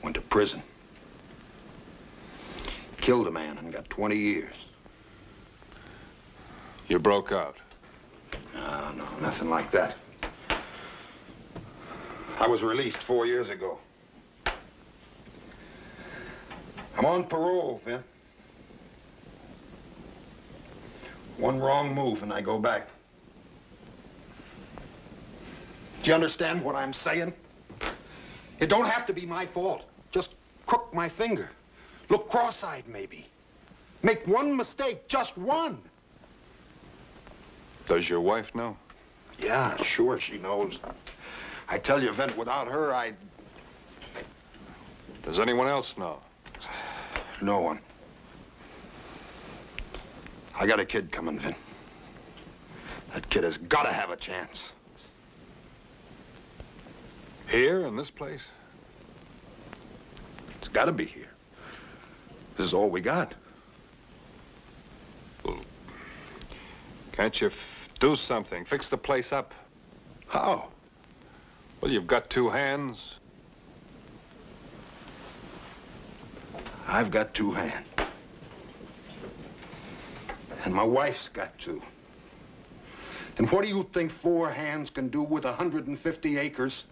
went to prison. Killed a man and got 20 years. You broke out. No, nothing like that. I was released 4 years ago. I'm on parole, Vin. One wrong move and I go back. Do you understand what I'm saying? It don't have to be my fault. Just crook my finger. Look cross-eyed, maybe. Make one mistake, just one. Does your wife know? Yeah, sure she knows. I tell you, Vin, without her, Does anyone else know? No one. I got a kid coming, Vin. That kid has got to have a chance. Here, in this place? It's got to be here. This is all we got. Well, can't you do something? Fix the place up? How? Well, you've got two hands. I've got two hands. And my wife's got two. And what do you think 4 hands can do with 150 acres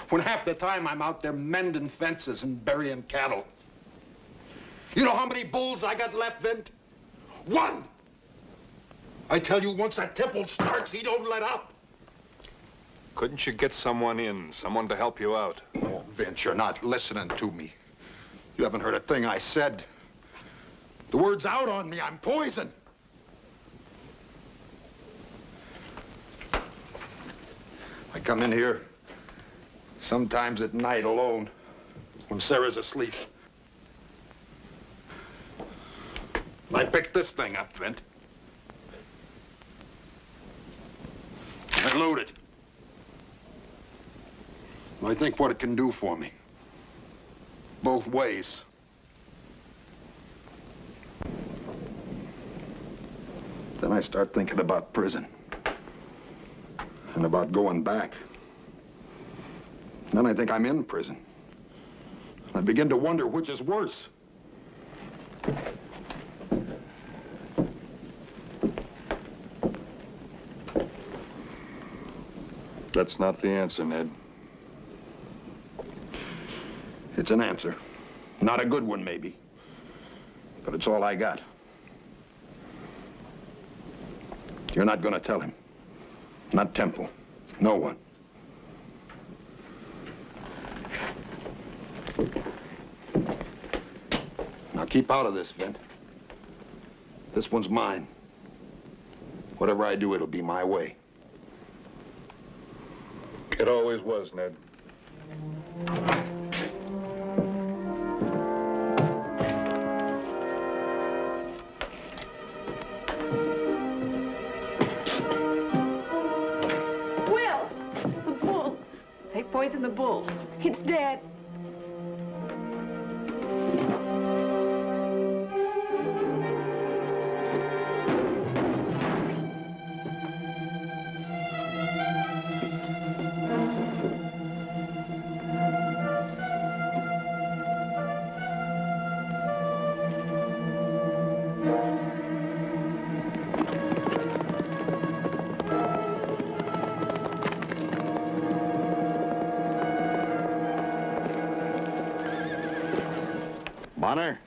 when half the time I'm out there mending fences and burying cattle? You know how many bulls I got left, Vint? 1! I tell you, once that Temple starts, he don't let up. Couldn't you get someone in, someone to help you out? Oh, Vince, you're not listening to me. You haven't heard a thing I said. The word's out on me. I'm poison. I come in here sometimes at night alone when Sarah's asleep. And I picked this thing up, Vint. And load it. I think what it can do for me. Both ways. Then I start thinking about prison. And about going back. Then I think I'm in prison. I begin to wonder which is worse. That's not the answer, Ned. It's an answer. Not a good one, maybe. But it's all I got. You're not going to tell him. Not Temple. No one. Now keep out of this, Vint. This one's mine. Whatever I do, it'll be my way. It always was, Ned. Will! The bull! They poisoned the bull. It's dead. Bonner?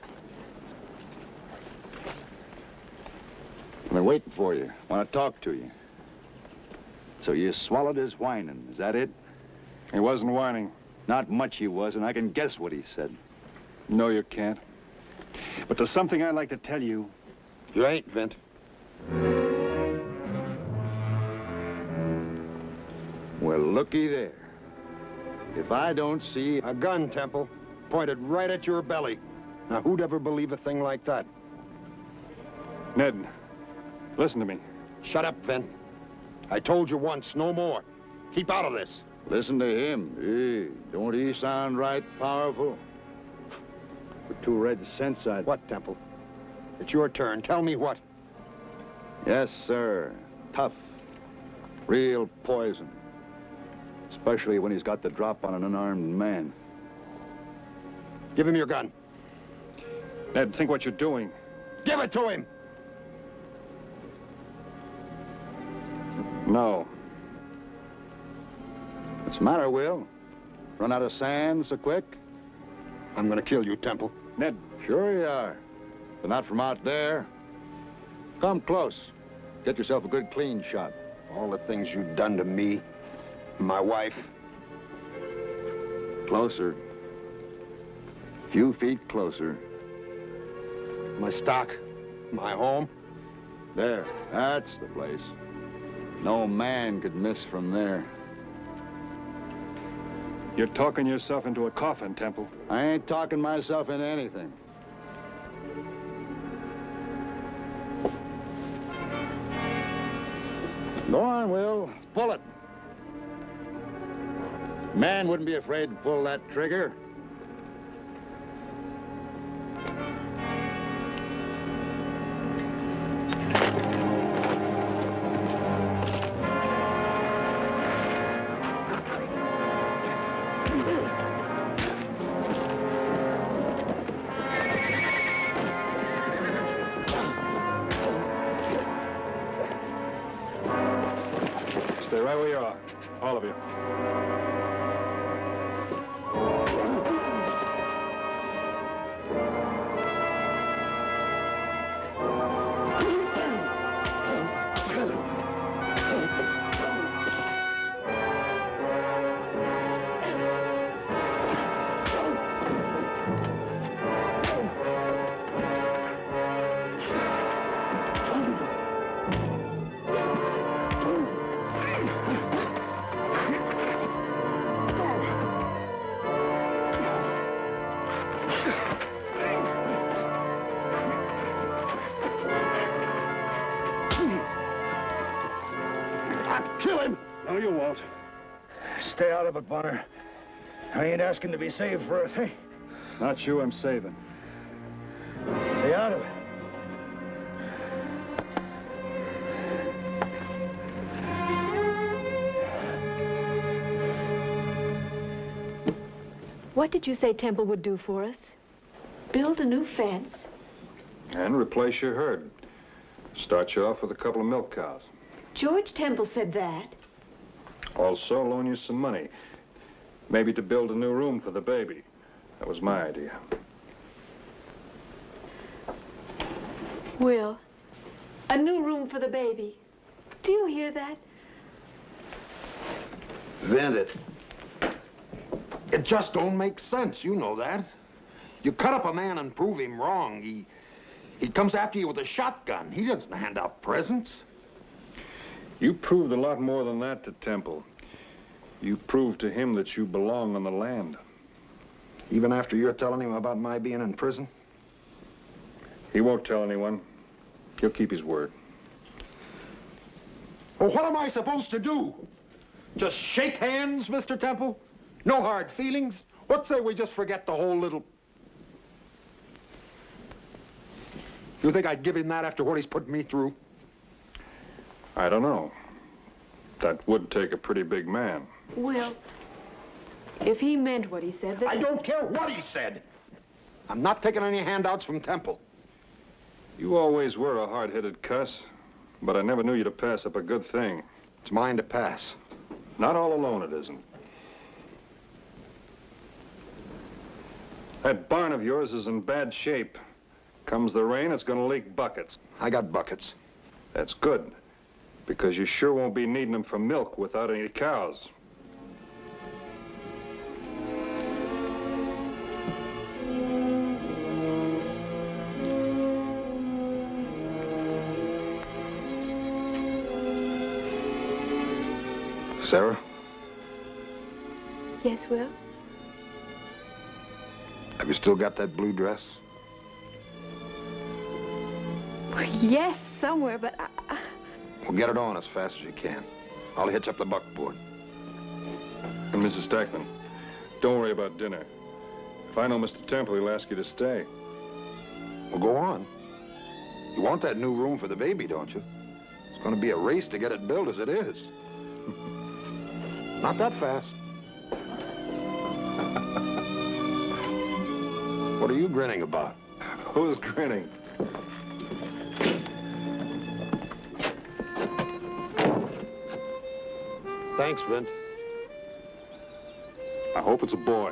I've been waiting for you. Want to talk to you. So you swallowed his whining, is that it? He wasn't whining. Not much he was, and I can guess what he said. No, you can't. But there's something I'd like to tell you. You ain't, Vint. Well, looky there. If I don't see a gun, Temple, pointed right at your belly. Now, who'd ever believe a thing like that? Ned, listen to me. Shut up, Vint. I told you once, no more. Keep out of this. Listen to him. Hey, don't he sound right powerful? Put 2 red cents on... What, Temple? It's your turn. Tell me what. Yes, sir. Tough. Real poison. Especially when he's got the drop on an unarmed man. Give him your gun. Ned, think what you're doing. Give it to him! No. What's the matter, Will? Run out of sand so quick? I'm gonna kill you, Temple. Ned. Sure you are. But not from out there. Come close. Get yourself a good clean shot. All the things you've done to me, my wife. Closer. A few feet closer. My stock, my home. There, that's the place. No man could miss from there. You're talking yourself into a coffin, Temple. I ain't talking myself into anything. Go on, Will. Pull it. Man wouldn't be afraid to pull that trigger. Stay right where you are, all of you. Stay out of it, Bonner. I ain't asking to be saved for a thing. Not you I'm saving. Stay out of it. What did you say Temple would do for us? Build a new fence? And replace your herd. Start you off with a couple of milk cows. George Temple said that. Also loan you some money. Maybe to build a new room for the baby. That was my idea. Will, a new room for the baby. Do you hear that? Vent it. It just don't make sense, you know that. You cut up a man and prove him wrong. He comes after you with a shotgun. He doesn't hand out presents. You proved a lot more than that to Temple. You proved to him that you belong on the land. Even after you're telling him about my being in prison? He won't tell anyone. He'll keep his word. Well, what am I supposed to do? Just shake hands, Mr. Temple? No hard feelings? What say we just forget the whole little... You think I'd give him that after what he's put me through? I don't know. That would take a pretty big man. Will, if he meant what he said, then... I don't care what he said. I'm not taking any handouts from Temple. You always were a hard-headed cuss, but I never knew you to pass up a good thing. It's mine to pass. Not all alone, it isn't. That barn of yours is in bad shape. Comes the rain, it's gonna leak buckets. I got buckets. That's good, because you sure won't be needing them for milk without any cows. Sarah? Yes, Will? Have you still got that blue dress? Yes, somewhere, but Well, get it on as fast as you can. I'll hitch up the buckboard. And Mrs. Stackman, don't worry about dinner. If I know Mr. Temple, he'll ask you to stay. Well, go on. You want that new room for the baby, don't you? It's going to be a race to get it built as it is. Not that fast. What are you grinning about? Who's grinning? Thanks, Vint. I hope it's a boy.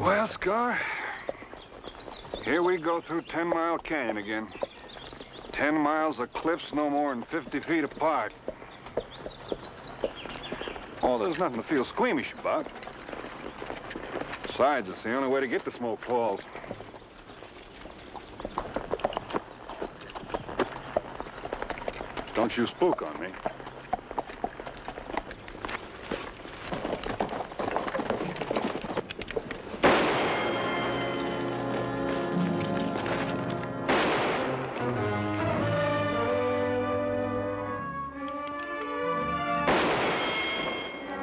Well, Scar, here we go through 10 Mile Canyon again. 10 miles of cliffs no more than 50 feet apart. Oh, there's nothing to feel squeamish about. Besides, it's the only way to get to Smoke Falls. Don't you spook on me.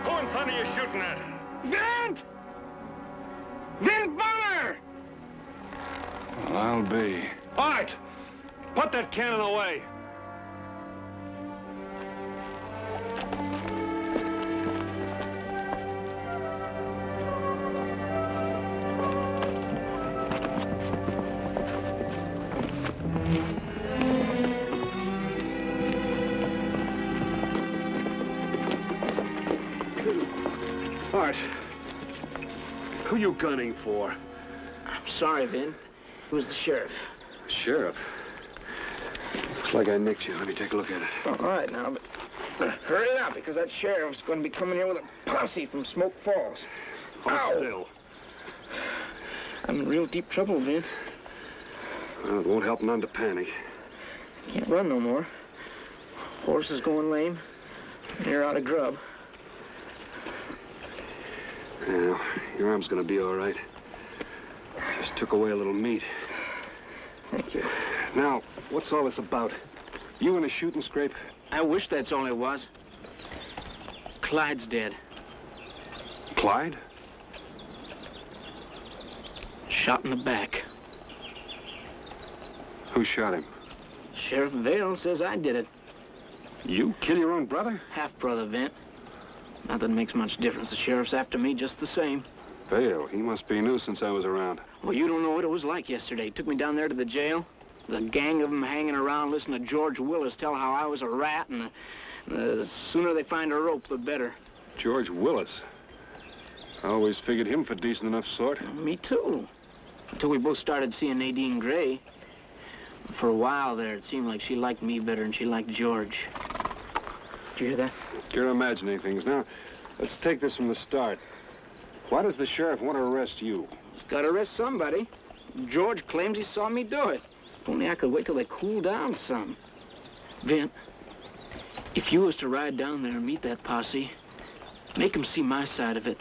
Who in front of you shooting at? Vint! Vint Bonner! Well, I'll be. Art! Put that cannon away! Art, who you gunning for? I'm sorry, Vin. It was the sheriff. Sheriff? Looks like I nicked you. Let me take a look at it. All right, now, but hurry it up, because that sheriff's going to be coming here with a posse from Smoke Falls. Hold still. I'm in real deep trouble, Vin. Well, it won't help none to panic. Can't run no more. Horse is going lame. They're out of grub. Yeah, your arm's gonna be all right. Just took away a little meat. Thank you. Now, what's all this about? You in a shooting scrape? I wish that's all it was. Clyde's dead. Clyde? Shot in the back. Who shot him? Sheriff Vale says I did it. You kill your own brother? Half-brother, Vint. Not that it makes much difference. The sheriff's after me just the same. Vale, he must be new since I was around. Well, you don't know what it was like yesterday. He took me down there to the jail. There's a gang of them hanging around listening to George Willis tell how I was a rat, and the sooner they find a rope, the better. George Willis? I always figured him for decent enough sort. Me too. Until we both started seeing Nadine Gray. For a while there, it seemed like she liked me better than she liked George. Did you hear that? You're imagining things. Now, let's take this from the start. Why does the sheriff want to arrest you? He's got to arrest somebody. George claims he saw me do it. If only I could wait till they cool down some. Vint, if you was to ride down there and meet that posse, make them see my side of it.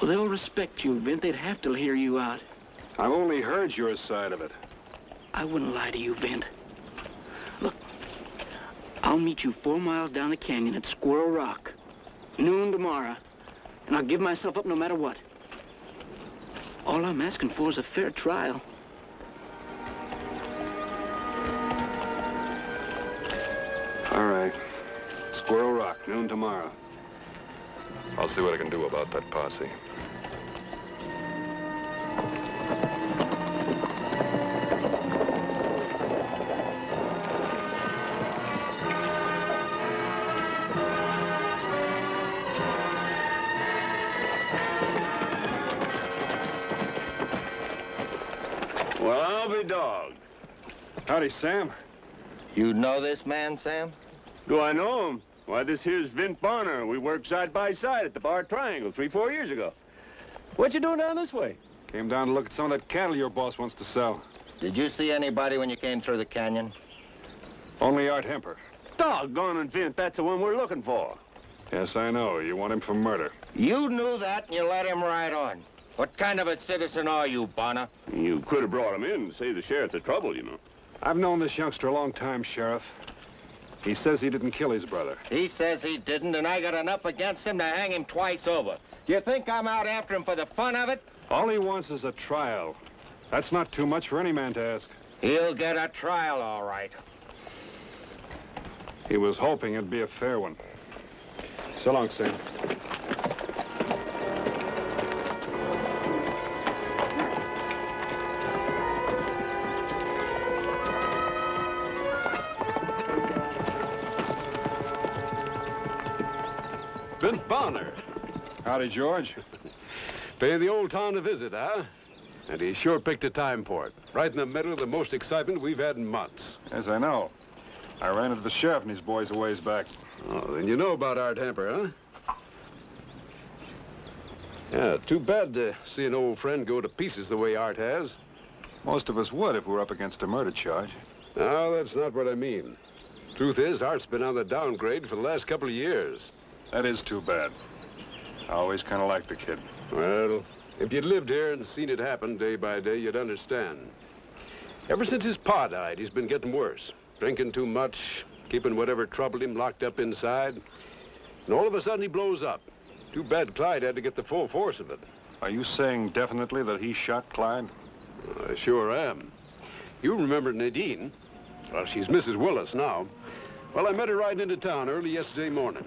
Well, they'll respect you, Vint. They'd have to hear you out. I've only heard your side of it. I wouldn't lie to you, Vint. Look, I'll meet you 4 miles down the canyon at Squirrel Rock, noon tomorrow, and I'll give myself up no matter what. All I'm asking for is a fair trial. All right. Squirrel Rock, noon tomorrow. I'll see what I can do about that posse. Well, I'll be dogged. Howdy, Sam. You know this man, Sam? Do I know him? Why, this here's Vint Bonner. We worked side by side at the Bar Triangle 3-4 years ago. What you doing down this way? Came down to look at some of that cattle your boss wants to sell. Did you see anybody when you came through the canyon? Only Art Hemper. Doggone and Vint, that's the one we're looking for. Yes, I know. You want him for murder. You knew that and you let him ride on. What kind of a citizen are you, Bonner? You could have brought him in to save the sheriff the trouble, you know. I've known this youngster a long time, Sheriff. He says he didn't kill his brother. He says he didn't, and I got enough against him to hang him twice over. Do you think I'm out after him for the fun of it? All he wants is a trial. That's not too much for any man to ask. He'll get a trial, all right. He was hoping it'd be a fair one. So long, Sam. Vint Bonner. Howdy, George. Paying the old town a visit, huh? And he sure picked a time for it. Right in the middle of the most excitement we've had in months. Yes, I know. I ran into the sheriff and his boys a ways back. Oh, then you know about Art Hamper, huh? Yeah, too bad to see an old friend go to pieces the way Art has. Most of us would if we were up against a murder charge. No, that's not what I mean. Truth is, Art's been on the downgrade for the last couple of years. That is too bad. I always kind of liked the kid. Well, if you'd lived here and seen it happen day by day, you'd understand. Ever since his pa died, he's been getting worse. Drinking too much, keeping whatever troubled him locked up inside. And all of a sudden he blows up. Too bad Clyde had to get the full force of it. Are you saying definitely that he shot Clyde? I sure am. You remember Nadine? Well, she's Mrs. Willis now. Well, I met her riding into town early yesterday morning.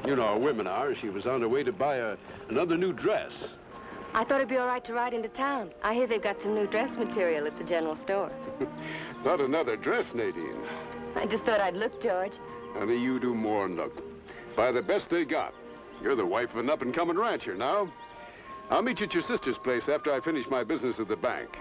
You know how women are. She was on her way to buy another new dress. I thought it'd be all right to ride into town. I hear they've got some new dress material at the general store. Not another dress, Nadine. I just thought I'd look, George. Honey, you do more than look. Buy the best they got. You're the wife of an up-and-coming rancher now. I'll meet you at your sister's place after I finish my business at the bank.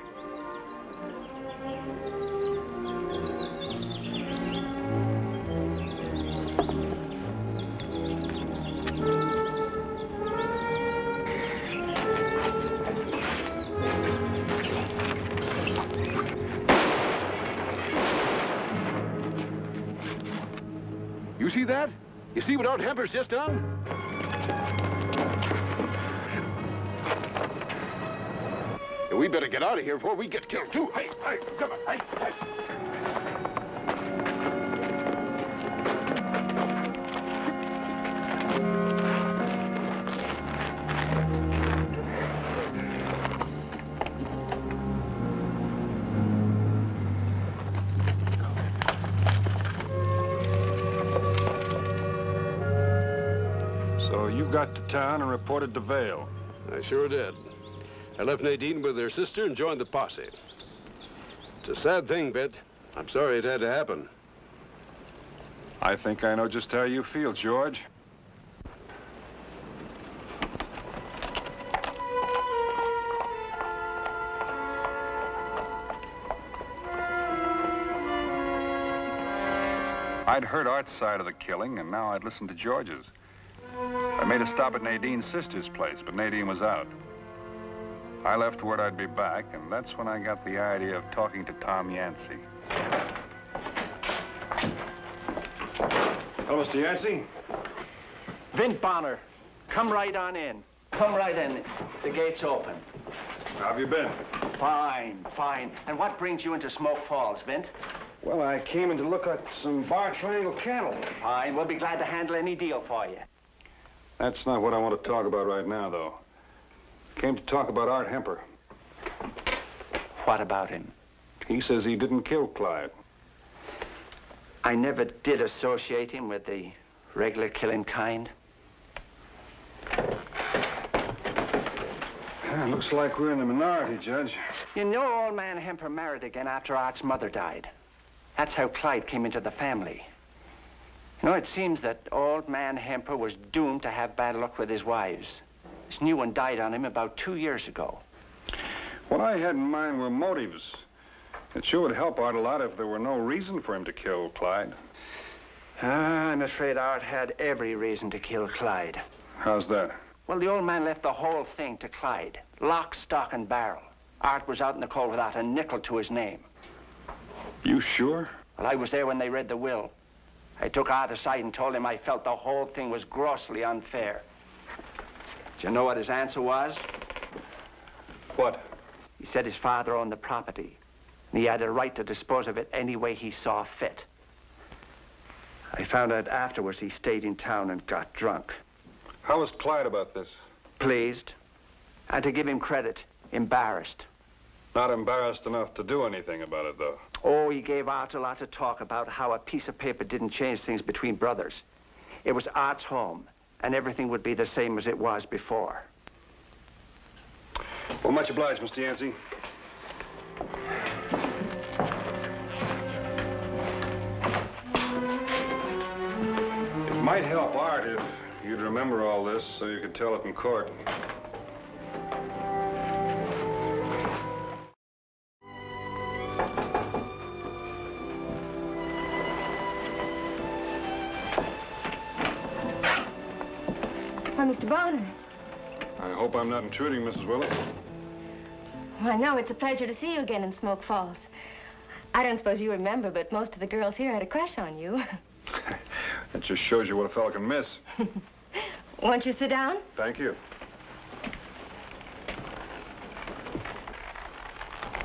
You see that? You see what Art Hamper's just done? We better get out of here before we get killed, too. Hey, come on, hey. So you got to town and reported to Vale? I sure did. I left Nadine with her sister and joined the posse. It's a sad thing, Bet. I'm sorry it had to happen. I think I know just how you feel, George. I'd heard Art's side of the killing, and now I'd listen to George's. I made a stop at Nadine's sister's place, but Nadine was out. I left word I'd be back, and that's when I got the idea of talking to Tom Yancey. Hello, Mr. Yancey. Vint Bonner, come right on in. Come right in. The gate's open. How have you been? Fine, fine. And what brings you into Smoke Falls, Vint? Well, I came in to look at some bar triangle cattle. Fine. We'll be glad to handle any deal for you. That's not what I want to talk about right now, though. Came to talk about Art Hamper. What about him? He says he didn't kill Clyde. I never did associate him with the regular killing kind. Looks like we're in the minority, Judge. You know, old man Hamper married again after Art's mother died. That's how Clyde came into the family. You know, it seems that old man Hamper was doomed to have bad luck with his wives. This new one died on him about 2 years ago. What I had in mind were motives. It sure would help Art a lot if there were no reason for him to kill Clyde. I'm afraid Art had every reason to kill Clyde. How's that? Well, the old man left the whole thing to Clyde. Lock, stock, and barrel. Art was out in the cold without a nickel to his name. You sure? Well, I was there when they read the will. I took Art aside and told him I felt the whole thing was grossly unfair. Do you know what his answer was? What? He said his father owned the property, and he had a right to dispose of it any way he saw fit. I found out afterwards he stayed in town and got drunk. How was Clyde about this? Pleased. And to give him credit, embarrassed. Not embarrassed enough to do anything about it, though. Oh, he gave Art a lot of talk about how a piece of paper didn't change things between brothers. It was Art's home, and everything would be the same as it was before. Well, much obliged, Mr. Yancey. It might help Art if you'd remember all this so you could tell it in court. Mr. Bonner. I hope I'm not intruding, Mrs. Willis. Well, I know it's a pleasure to see you again in Smoke Falls. I don't suppose you remember, but most of the girls here had a crush on you. That just shows you what a fellow can miss. Won't you sit down? Thank you.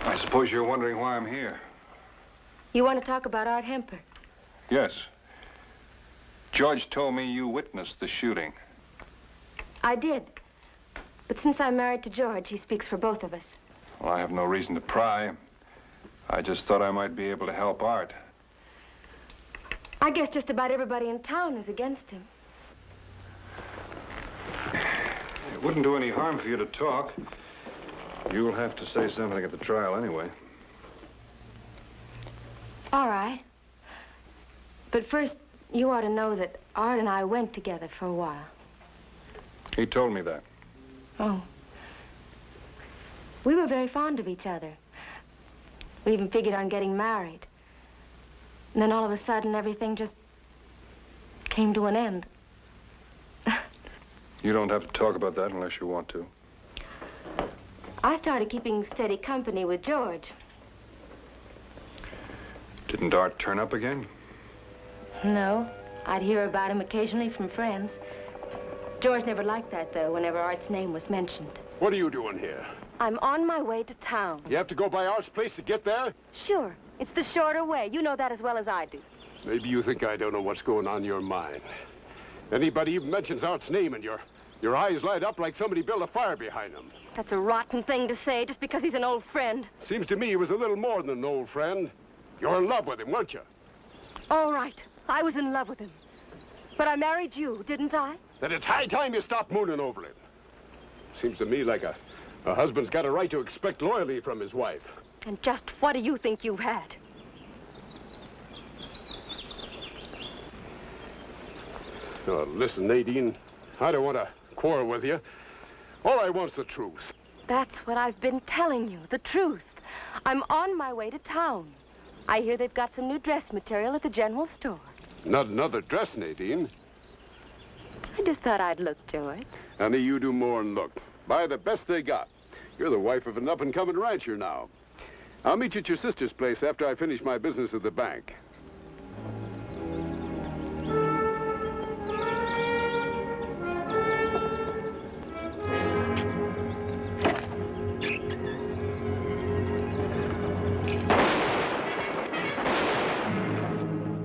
I suppose you're wondering why I'm here. You want to talk about Art Hemper? Yes. George told me you witnessed the shooting. I did. But since I'm married to George, he speaks for both of us. Well, I have no reason to pry. I just thought I might be able to help Art. I guess just about everybody in town is against him. It wouldn't do any harm for you to talk. You'll have to say something at the trial anyway. All right. But first, you ought to know that Art and I went together for a while. He told me that. Oh. We were very fond of each other. We even figured on getting married. And then all of a sudden, everything just came to an end. You don't have to talk about that unless you want to. I started keeping steady company with George. Didn't Art turn up again? No. I'd hear about him occasionally from friends. George never liked that, though, whenever Art's name was mentioned. What are you doing here? I'm on my way to town. You have to go by Art's place to get there? Sure. It's the shorter way. You know that as well as I do. Maybe you think I don't know what's going on in your mind. Anybody even mentions Art's name and your eyes light up like somebody built a fire behind them. That's a rotten thing to say just because he's an old friend. Seems to me he was a little more than an old friend. You're in love with him, weren't you? All right. I was in love with him. But I married you, didn't I? Then it's high time you stopped mooning over him. Seems to me like a husband's got a right to expect loyalty from his wife. And just what do you think you've had? Oh, listen, Nadine, I don't want to quarrel with you. All I want's the truth. That's what I've been telling you, the truth. I'm on my way to town. I hear they've got some new dress material at the general store. Not another dress, Nadine. I just thought I'd look, George. Honey, you do more than look. Buy the best they got. You're the wife of an up-and-coming rancher now. I'll meet you at your sister's place after I finish my business at the bank.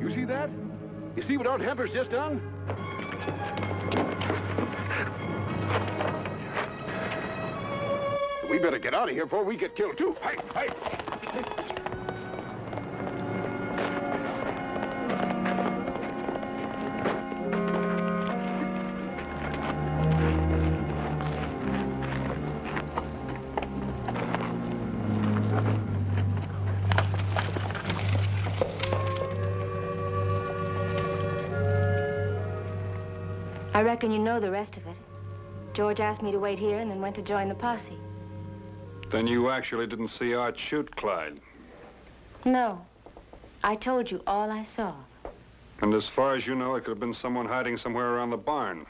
You see that? You see what Art Hemper's just done? We better get out of here before we get killed, too. Hey, hey! I reckon you know the rest of it. George asked me to wait here and then went to join the posse. Then you actually didn't see Art shoot Clyde. No. I told you all I saw. And as far as you know, it could have been someone hiding somewhere around the barn.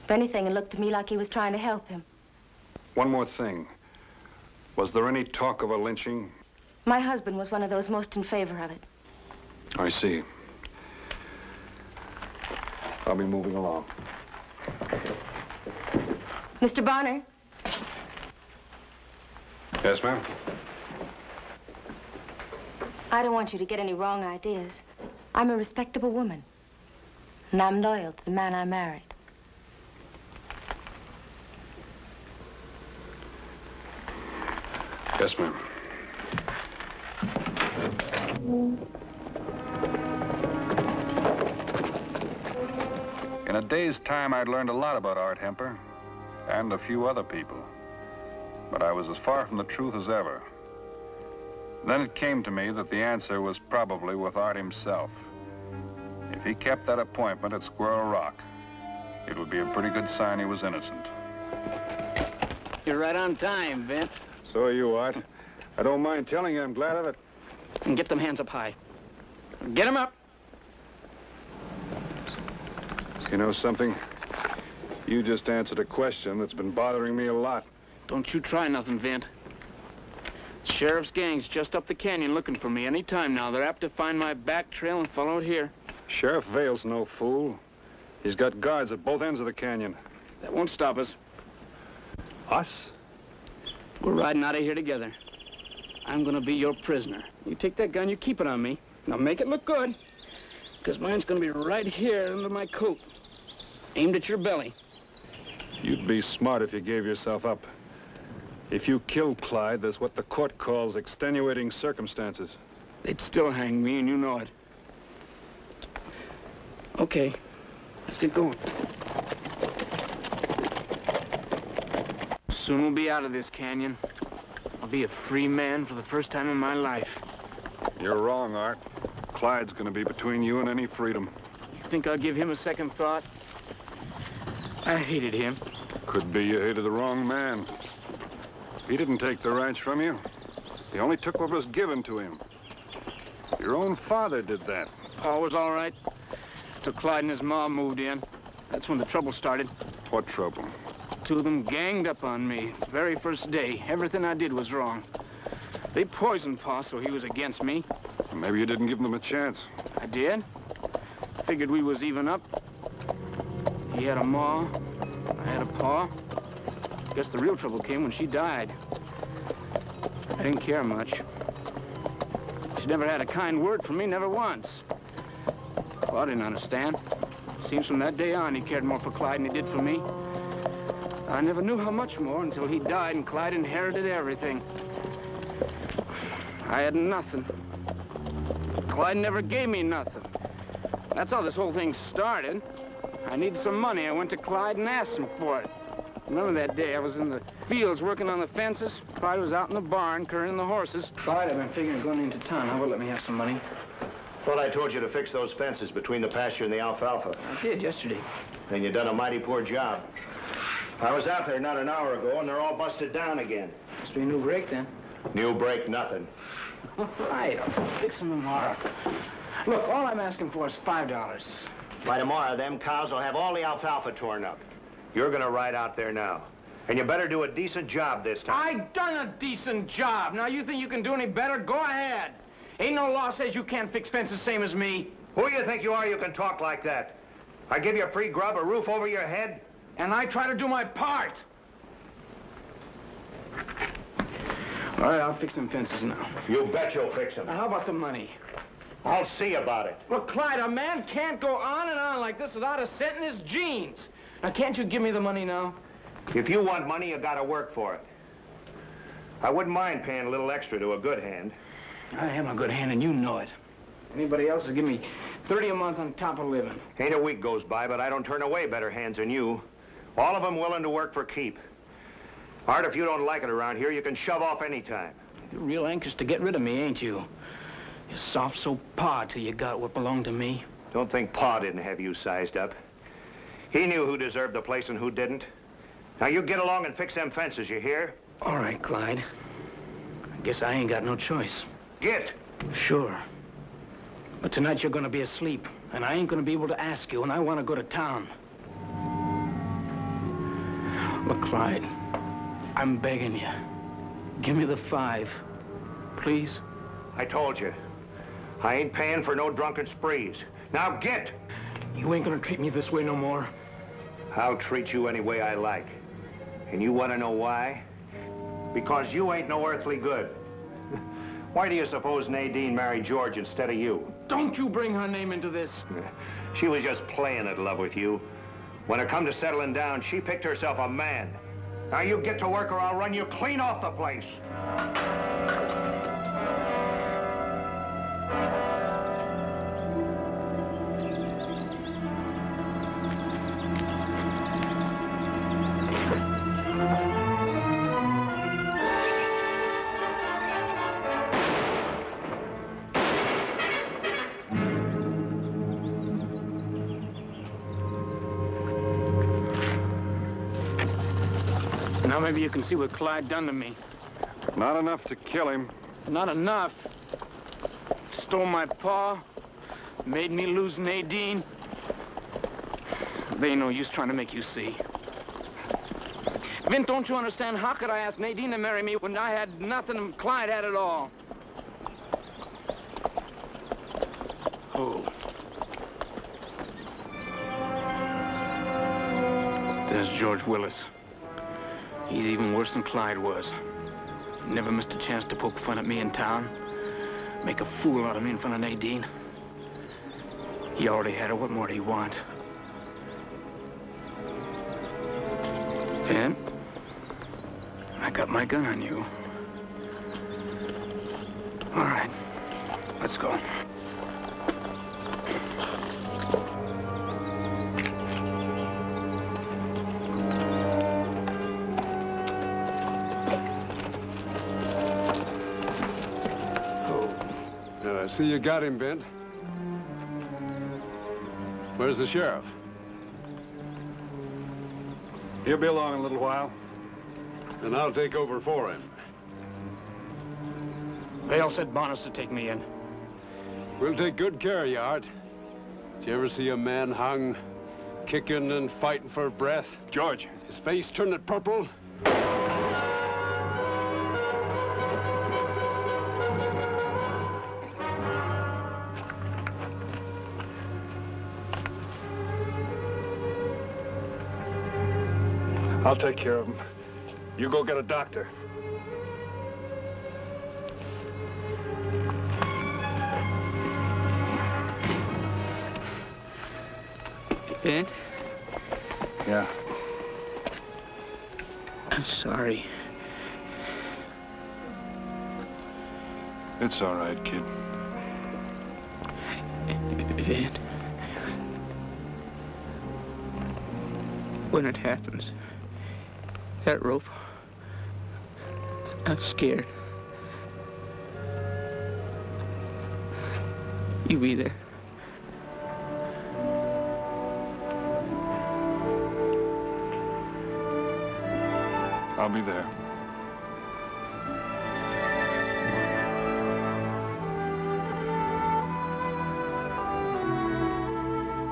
If anything, it looked to me like he was trying to help him. One more thing. Was there any talk of a lynching? My husband was one of those most in favor of it. I see. I'll be moving along. Mr. Bonner? Yes, ma'am? I don't want you to get any wrong ideas. I'm a respectable woman. And I'm loyal to the man I married. Yes, ma'am. In a day's time, I'd learned a lot about Art Hemper and a few other people. But I was as far from the truth as ever. Then it came to me that the answer was probably with Art himself. If he kept that appointment at Squirrel Rock, it would be a pretty good sign he was innocent. You're right on time, Vint. So are you, Art. I don't mind telling you I'm glad of it. And get them hands up high. Get them up. You know something? You just answered a question that's been bothering me a lot. Don't you try nothing, Vint. Sheriff's gang's just up the canyon looking for me any time now. They're apt to find my back trail and follow it here. Sheriff Vale's no fool. He's got guards at both ends of the canyon. That won't stop us. Us? We're riding out of here together. I'm gonna be your prisoner. You take that gun, you keep it on me. Now make it look good, because mine's gonna be right here under my coat, aimed at your belly. You'd be smart if you gave yourself up. If you killed Clyde, there's what the court calls extenuating circumstances. They'd still hang me, and you know it. Okay, let's get going. Soon we'll be out of this canyon. I'll be a free man for the first time in my life. You're wrong, Art. Clyde's gonna be between you and any freedom. You think I'll give him a second thought? I hated him. Could be you hated the wrong man. He didn't take the ranch from you. He only took what was given to him. Your own father did that. Pa was all right. Till Clyde and his mom moved in. That's when the trouble started. What trouble? Two of them ganged up on me. Very first day. Everything I did was wrong. They poisoned Pa, so he was against me. Maybe you didn't give them a chance. I did. Figured we was even up. He had a ma. I had a pa. Guess the real trouble came when she died. I didn't care much. She never had a kind word from me, never once. Pa didn't understand. Seems from that day on, he cared more for Clyde than he did for me. I never knew how much more until he died and Clyde inherited everything. I had nothing. Clyde never gave me nothing. That's how this whole thing started. I needed some money. I went to Clyde and asked him for it. Remember that day? I was in the fields working on the fences. Clyde was out in the barn currying the horses. Clyde, I've been figuring going into town. How about let me have some money? Thought I told you to fix those fences between the pasture and the alfalfa. I did yesterday. And you done a mighty poor job. I was out there not an hour ago, and they're all busted down again. Must be a new break, then. New break, nothing. All right, I'll fix them tomorrow. Look, all I'm asking for is $5. By tomorrow, them cows will have all the alfalfa torn up. You're gonna ride out there now. And you better do a decent job this time. I done a decent job. Now, you think you can do any better? Go ahead. Ain't no law says you can't fix fences same as me. Who do you think you are you can talk like that? I give you free grub, a roof over your head? And I try to do my part. All right, I'll fix them fences now. You bet you'll fix them. Now, how about the money? I'll see about it. Look, Clyde, a man can't go on and on like this without a cent in his jeans. Now, can't you give me the money now? If you want money, you gotta work for it. I wouldn't mind paying a little extra to a good hand. I am a good hand, and you know it. Anybody else will give me $30 a month on top of living. Ain't a week goes by, but I don't turn away better hands than you. All of them willing to work for keep. Art, if you don't like it around here, you can shove off any time. You're real anxious to get rid of me, ain't you? You're soft so Pa till you got what belonged to me. Don't think Pa didn't have you sized up. He knew who deserved the place and who didn't. Now you get along and fix them fences, you hear? All right, Clyde. I guess I ain't got no choice. Get. Sure. But tonight you're gonna be asleep, and I ain't gonna be able to ask you, and I want to go to town. Look, Clyde, I'm begging you. Give me the $5, please. I told you. I ain't paying for no drunken sprees. Now get! You ain't gonna treat me this way no more. I'll treat you any way I like. And you want to know why? Because you ain't no earthly good. Why do you suppose Nadine married George instead of you? Don't you bring her name into this. She was just playing at love with you. When it come to settling down, she picked herself a man. Now you get to work or I'll run you clean off the place. Now maybe you can see what Clyde done to me. Not enough to kill him. Not enough. Stole my pa, made me lose Nadine. They ain't no use trying to make you see. Vin, don't you understand? How could I ask Nadine to marry me when I had nothing and Clyde had it all? Oh. There's George Willis. He's even worse than Clyde was. He never missed a chance to poke fun at me in town. Make a fool out of me in front of Nadine. He already had her. What more do he want? And I got my gun on you. All right, let's go. I see you got him, Ben. Where's the sheriff? He'll be along in a little while. And I'll take over for him. They all said Bonus to take me in. We'll take good care of you, Art. Did you ever see a man hung, kicking and fighting for breath? George. His face turning purple? I'll take care of him. You go get a doctor. Ben? Yeah. I'm sorry. It's all right, kid. Ben. When it happens, that rope, I'm scared. You be there. I'll be there.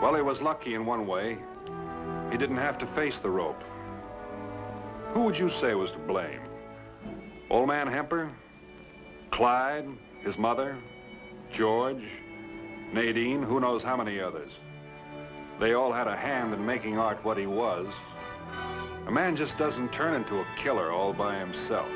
Well, he was lucky in one way. He didn't have to face the rope. Who would you say was to blame? Old Man Hemper? Clyde? His mother? George? Nadine? Who knows how many others? They all had a hand in making Art what he was. A man just doesn't turn into a killer all by himself.